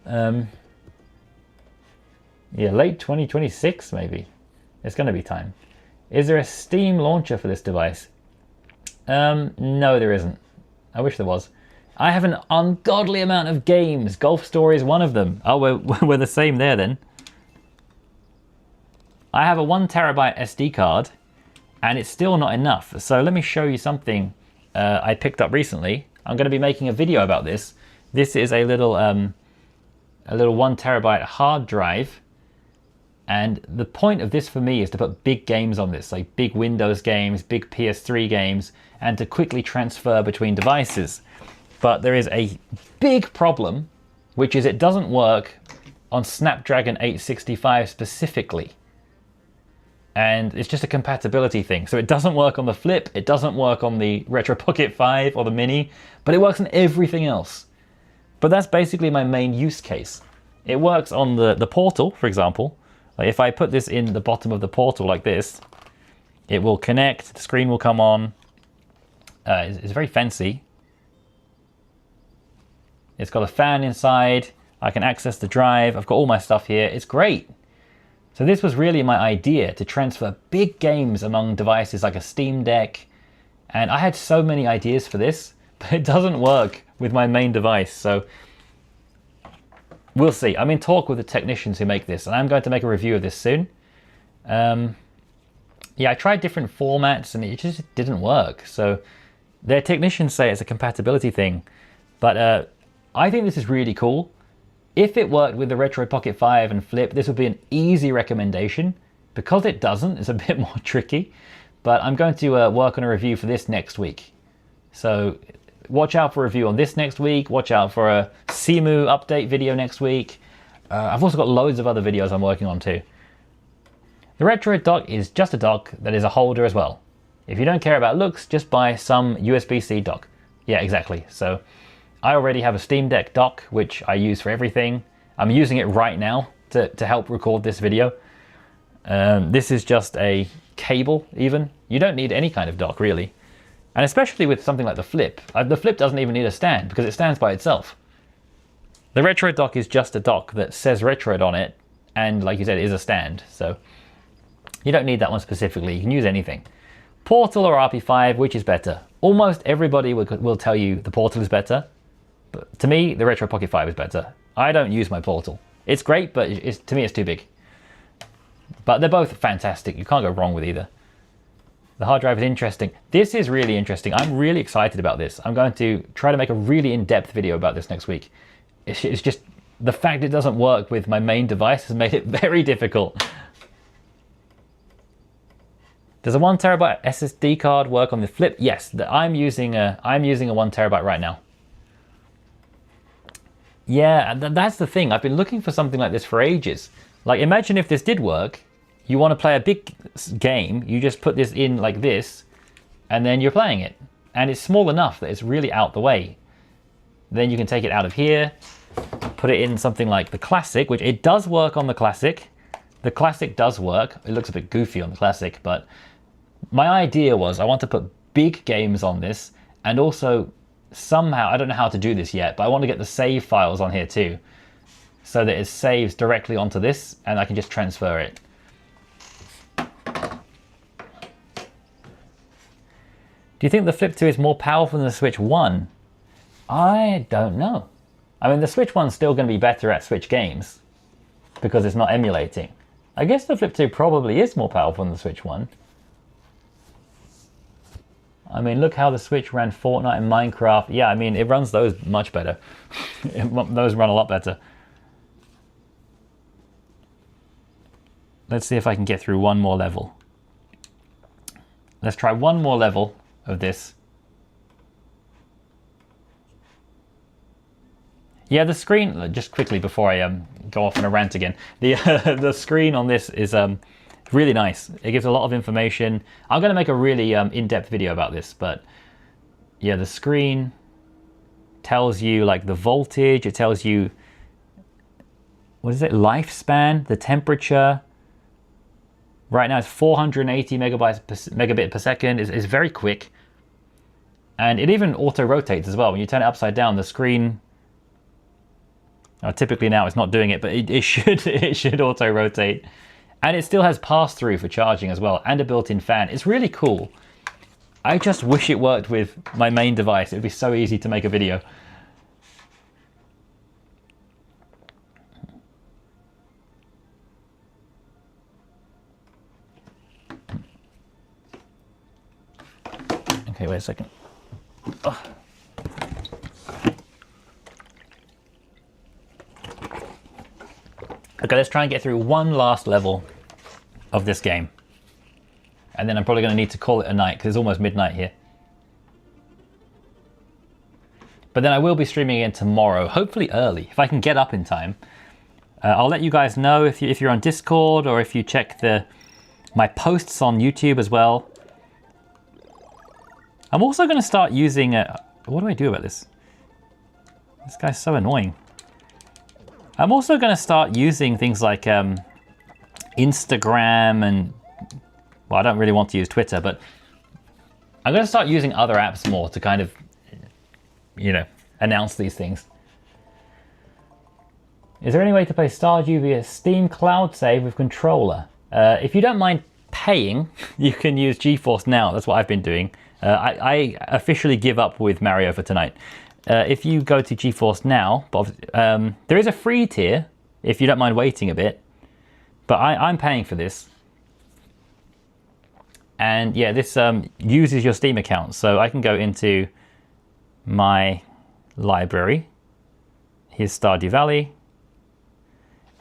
Yeah, late 2026 maybe. It's going to be time. Is there a Steam launcher for this device? No, there isn't. I wish there was. I have an ungodly amount of games. Golf Story is one of them. Oh, we're the same there then. I have a 1 terabyte SD card, and it's still not enough. So let me show you something I picked up recently. I'm going to be making a video about this. This is a little 1 terabyte hard drive. And the point of this for me is to put big games on this, like big Windows games, big PS3 games, and to quickly transfer between devices. But there is a big problem, which is it doesn't work on Snapdragon 865 specifically. And it's just a compatibility thing. So it doesn't work on the Flip, it doesn't work on the Retro Pocket 5 or the Mini, but it works on everything else. But that's basically my main use case. It works on the Portal, for example. Like if I put this in the bottom of the Portal like this, it will connect, the screen will come on. It's very fancy. It's got a fan inside. I can access the drive. I've got all my stuff here. It's great. So this was really my idea, to transfer big games among devices like a Steam Deck. And I had so many ideas for this, but it doesn't work with my main device. So we'll see. I'm in talk with the technicians who make this, and I'm going to make a review of this soon. Yeah, I tried different formats and it just didn't work. So their technicians say it's a compatibility thing. But I think this is really cool. If it worked with the Retro Pocket 5 and Flip, this would be an easy recommendation. Because it doesn't, it's a bit more tricky. But I'm going to work on a review for this next week. So watch out for a review on this next week. Watch out for a Simu update video next week. I've also got loads of other videos I'm working on too. The Retro dock is just a dock that is a holder as well. If you don't care about looks, just buy some USB-C dock. Yeah, exactly. So I already have a Steam Deck dock, which I use for everything. I'm using it right now to help record this video. This is just a cable even. You don't need any kind of dock really. And especially with something like the Flip. The Flip doesn't even need a stand because it stands by itself. The Retro dock is just a dock that says Retro on it, and like you said, it is a stand. So you don't need that one specifically. You can use anything. Portal or RP5, which is better? Almost everybody will tell you the Portal is better. But to me, the Retro Pocket 5 is better. I don't use my Portal. It's great, but to me it's too big. But they're both fantastic. You can't go wrong with either. The hard drive is interesting. This is really interesting. I'm really excited about this. I'm going to try to make a really in-depth video about this next week. It's just the fact it doesn't work with my main device has made it very difficult. Does a 1 terabyte SSD card work on the Flip? Yes, I'm using a 1 terabyte right now. Yeah, that's the thing. I've been looking for something like this for ages. Like, imagine if this did work. You want to play a big game, you just put this in like this, and then you're playing it. And it's small enough that it's really out the way. Then you can take it out of here, put it in something like the Classic, which it does work on the Classic. The Classic does work. It looks a bit goofy on the Classic, but my idea was I want to put big games on this, and also somehow, I don't know how to do this yet, but I want to get the save files on here too, so that it saves directly onto this, and I can just transfer it. Do you think the Flip 2 is more powerful than the Switch 1? I don't know. I mean, the Switch 1's still going to be better at Switch games because it's not emulating. I guess the Flip 2 probably is more powerful than the Switch 1. I mean, look how the Switch ran Fortnite and Minecraft. Yeah, I mean, it runs those much better. Those run a lot better. Let's see if I can get through one more level. Let's try one more level of this. Yeah, the screen, just quickly before I go off on a rant again, the screen on this is really nice. It gives a lot of information. I'm going to make a really in-depth video about this, but yeah, the screen tells you like the voltage, it tells you, what is it, lifespan, the temperature. Right now it's 480 megabit per second. It's very quick. And it even auto-rotates as well. When you turn it upside down, the screen... typically now it's not doing it, but it should auto-rotate. And it still has pass-through for charging as well, and a built-in fan. It's really cool. I just wish it worked with my main device. It would be so easy to make a video. Okay, wait a second. Ugh. Okay, let's try and get through one last level of this game. And then I'm probably going to need to call it a night because it's almost midnight here. But then I will be streaming again tomorrow, hopefully early, if I can get up in time. I'll let you guys know if you're on Discord or if you check my posts on YouTube as well. I'm also going to start using... what do I do about this? This guy's so annoying. I'm also going to start using things like Instagram and... Well, I don't really want to use Twitter, but I'm going to start using other apps more to kind of, announce these things. Is there any way to play Stardew via Steam Cloud Save with controller? If you don't mind paying, you can use GeForce Now. That's what I've been doing. I officially give up with Mario for tonight. If you go to GeForce Now, there is a free tier if you don't mind waiting a bit, but I'm paying for this. And yeah, this uses your Steam account, so I can go into my library. Here's Stardew Valley.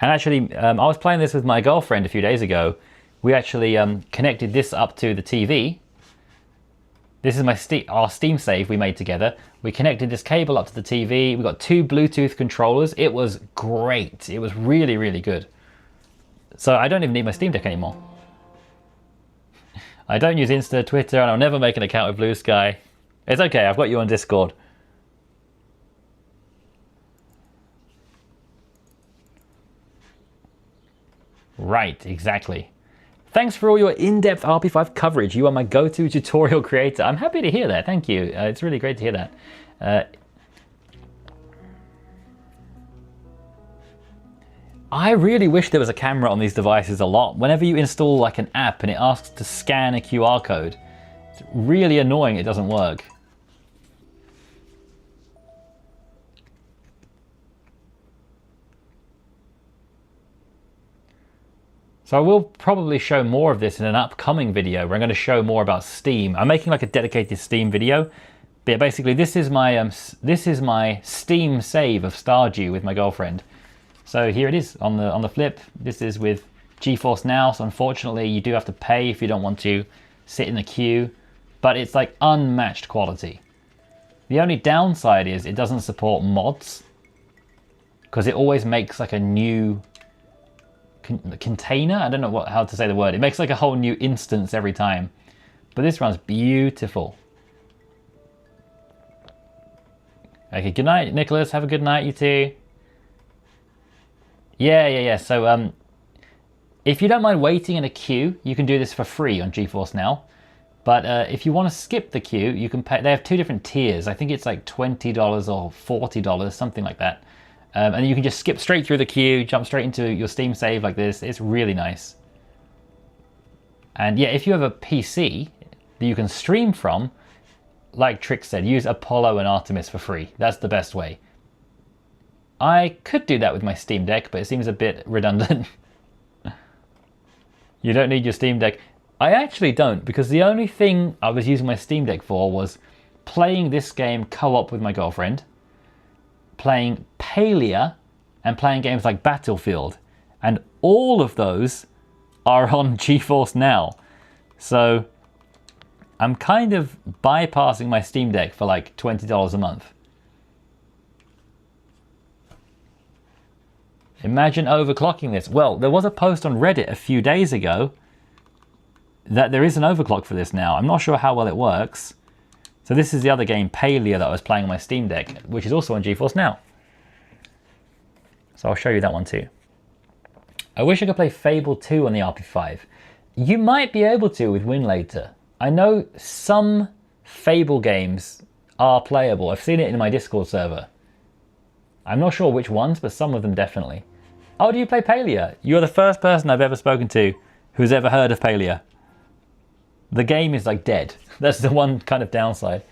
And actually, I was playing this with my girlfriend a few days ago. We actually connected this up to the TV. This is our Steam save we made together. We connected this cable up to the TV. We got 2 Bluetooth controllers. It was great. It was really, really good. So I don't even need my Steam Deck anymore. I don't use Insta, Twitter, and I'll never make an account with Blue Sky. It's okay, I've got you on Discord. Right, exactly. Thanks for all your in-depth RP5 coverage. You are my go-to tutorial creator. I'm happy to hear that. Thank you. It's really great to hear that. I really wish there was a camera on these devices a lot. Whenever you install like an app and it asks to scan a QR code, it's really annoying it doesn't work. So I will probably show more of this in an upcoming video where I'm going to show more about Steam. I'm making like a dedicated Steam video. But yeah, basically this is my Steam save of Stardew with my girlfriend. So here it is on the flip. This is with GeForce Now. So unfortunately you do have to pay if you don't want to sit in the queue, but it's like unmatched quality. The only downside is it doesn't support mods because it always makes like a new container. I don't know how to say the word. It makes like a whole new instance every time. But this runs beautiful. Okay, good night, Nicholas. Have a good night, you too. Yeah. So if you don't mind waiting in a queue, you can do this for free on GeForce Now. But if you want to skip the queue, you can pay. They have 2 different tiers. I think it's like $20 or $40, something like that. And you can just skip straight through the queue, jump straight into your Steam save like this. It's really nice. And yeah, if you have a PC that you can stream from, like Trick said, use Apollo and Artemis for free. That's the best way. I could do that with my Steam Deck, but it seems a bit redundant. You don't need your Steam Deck. I actually don't, because the only thing I was using my Steam Deck for was playing this game co-op with my girlfriend, playing Palia, and playing games like Battlefield. And all of those are on GeForce Now. So I'm kind of bypassing my Steam Deck for like $20 a month. Imagine overclocking this. Well, there was a post on Reddit a few days ago that there is an overclock for this now. I'm not sure how well it works. So this is the other game, Palia, that I was playing on my Steam Deck, which is also on GeForce Now. So I'll show you that one too. I wish I could play Fable 2 on the RP5. You might be able to with Winlater. I know some Fable games are playable. I've seen it in my Discord server. I'm not sure which ones, but some of them definitely. Oh, do you play Palia? You're the first person I've ever spoken to who's ever heard of Palia. The game is like dead. That's the one kind of downside.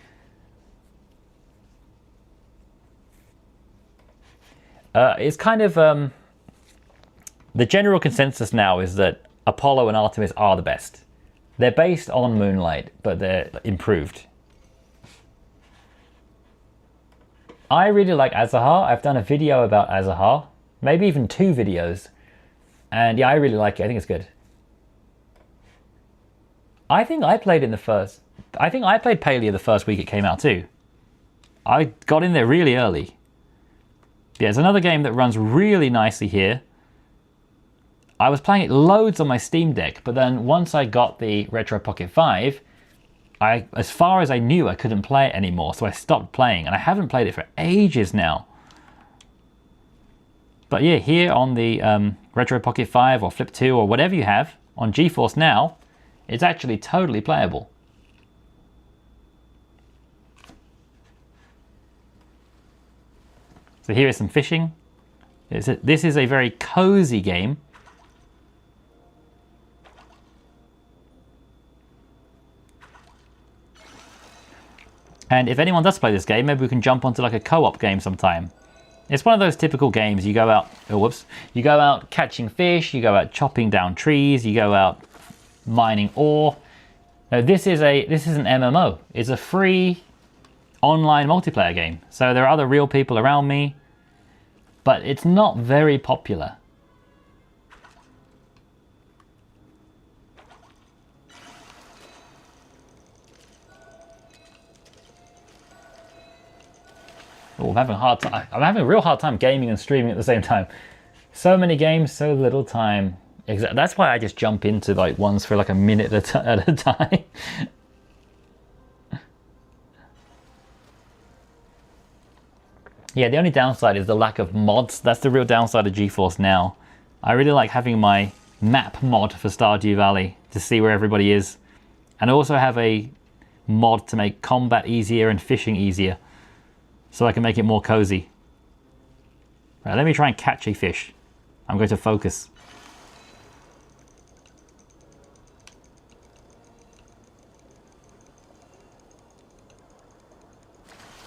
It's kind of... the general consensus now is that Apollo and Artemis are the best. They're based on Moonlight, but they're improved. I really like Azahar. I've done a video about Azahar. Maybe even 2 videos. And yeah, I really like it. I think it's good. I think I played Palia the first week it came out too. I got in there really early. Yeah, it's another game that runs really nicely here. I was playing it loads on my Steam Deck, but then once I got the Retro Pocket 5, as far as I knew, I couldn't play it anymore, so I stopped playing, and I haven't played it for ages now. But yeah, here on the Retro Pocket 5 or Flip 2 or whatever you have on GeForce Now, it's actually totally playable. So here is some fishing. This is a very cozy game. And if anyone does play this game, maybe we can jump onto like a co-op game sometime. It's one of those typical games. You go out, you go out catching fish, you go out chopping down trees, you go out mining ore. Now this is an MMO. It's a free online multiplayer game. So there are other real people around me, but it's not very popular. Oh, I'm having a hard time. I'm having a real hard time gaming and streaming at the same time. So many games, so little time. Exactly. That's why I just jump into like ones for like a minute at a time. Yeah, the only downside is the lack of mods. That's the real downside of GeForce Now. I really like having my map mod for Stardew Valley to see where everybody is. And I also have a mod to make combat easier and fishing easier, so I can make it more cozy. Right, let me try and catch a fish. I'm going to focus.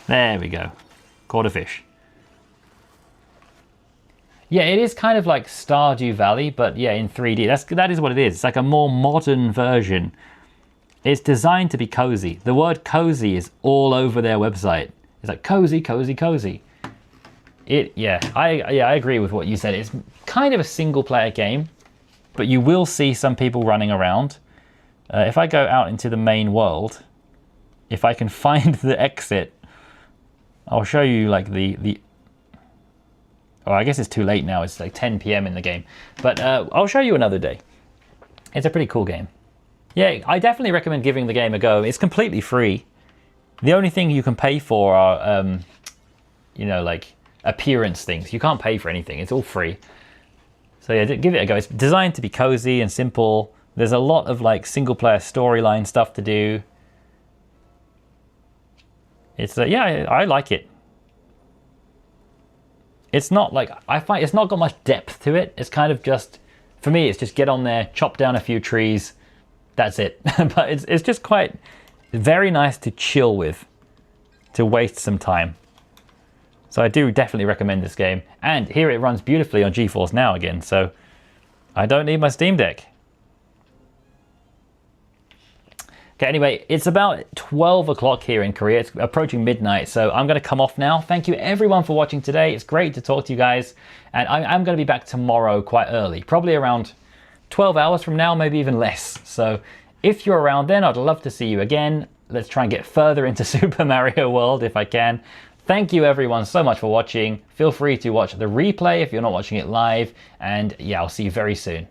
There we go. Caught a fish. Yeah, it is kind of like Stardew Valley, but yeah, in 3D. That is what it is. It's like a more modern version. It's designed to be cozy. The word cozy is all over their website. It's like cozy, cozy, cozy. I agree with what you said. It's kind of a single player game, but you will see some people running around. If I go out into the main world, if I can find the exit, I'll show you like the oh, I guess it's too late now. It's like 10 p.m. in the game, but I'll show you another day. It's a pretty cool game. Yeah, I definitely recommend giving the game a go. It's completely free. The only thing you can pay for are, you know, like appearance things. You can't pay for anything. It's all free. So yeah, give it a go. It's designed to be cozy and simple. There's a lot of like single player storyline stuff to do. It's yeah, I like it. It's not like, I find it's not got much depth to it. It's kind of just, for me, it's just get on there, chop down a few trees. That's it. But it's just quite very nice to chill with, to waste some time. So I do definitely recommend this game. And here it runs beautifully on GeForce Now again, so I don't need my Steam Deck. Okay, anyway, it's about 12 o'clock here in Korea. It's approaching midnight, so I'm going to come off now. Thank you everyone for watching today. It's great to talk to you guys. And I'm going to be back tomorrow quite early, probably around 12 hours from now, maybe even less. So if you're around then, I'd love to see you again. Let's try and get further into Super Mario World if I can. Thank you everyone so much for watching. Feel free to watch the replay if you're not watching it live. And yeah, I'll see you very soon.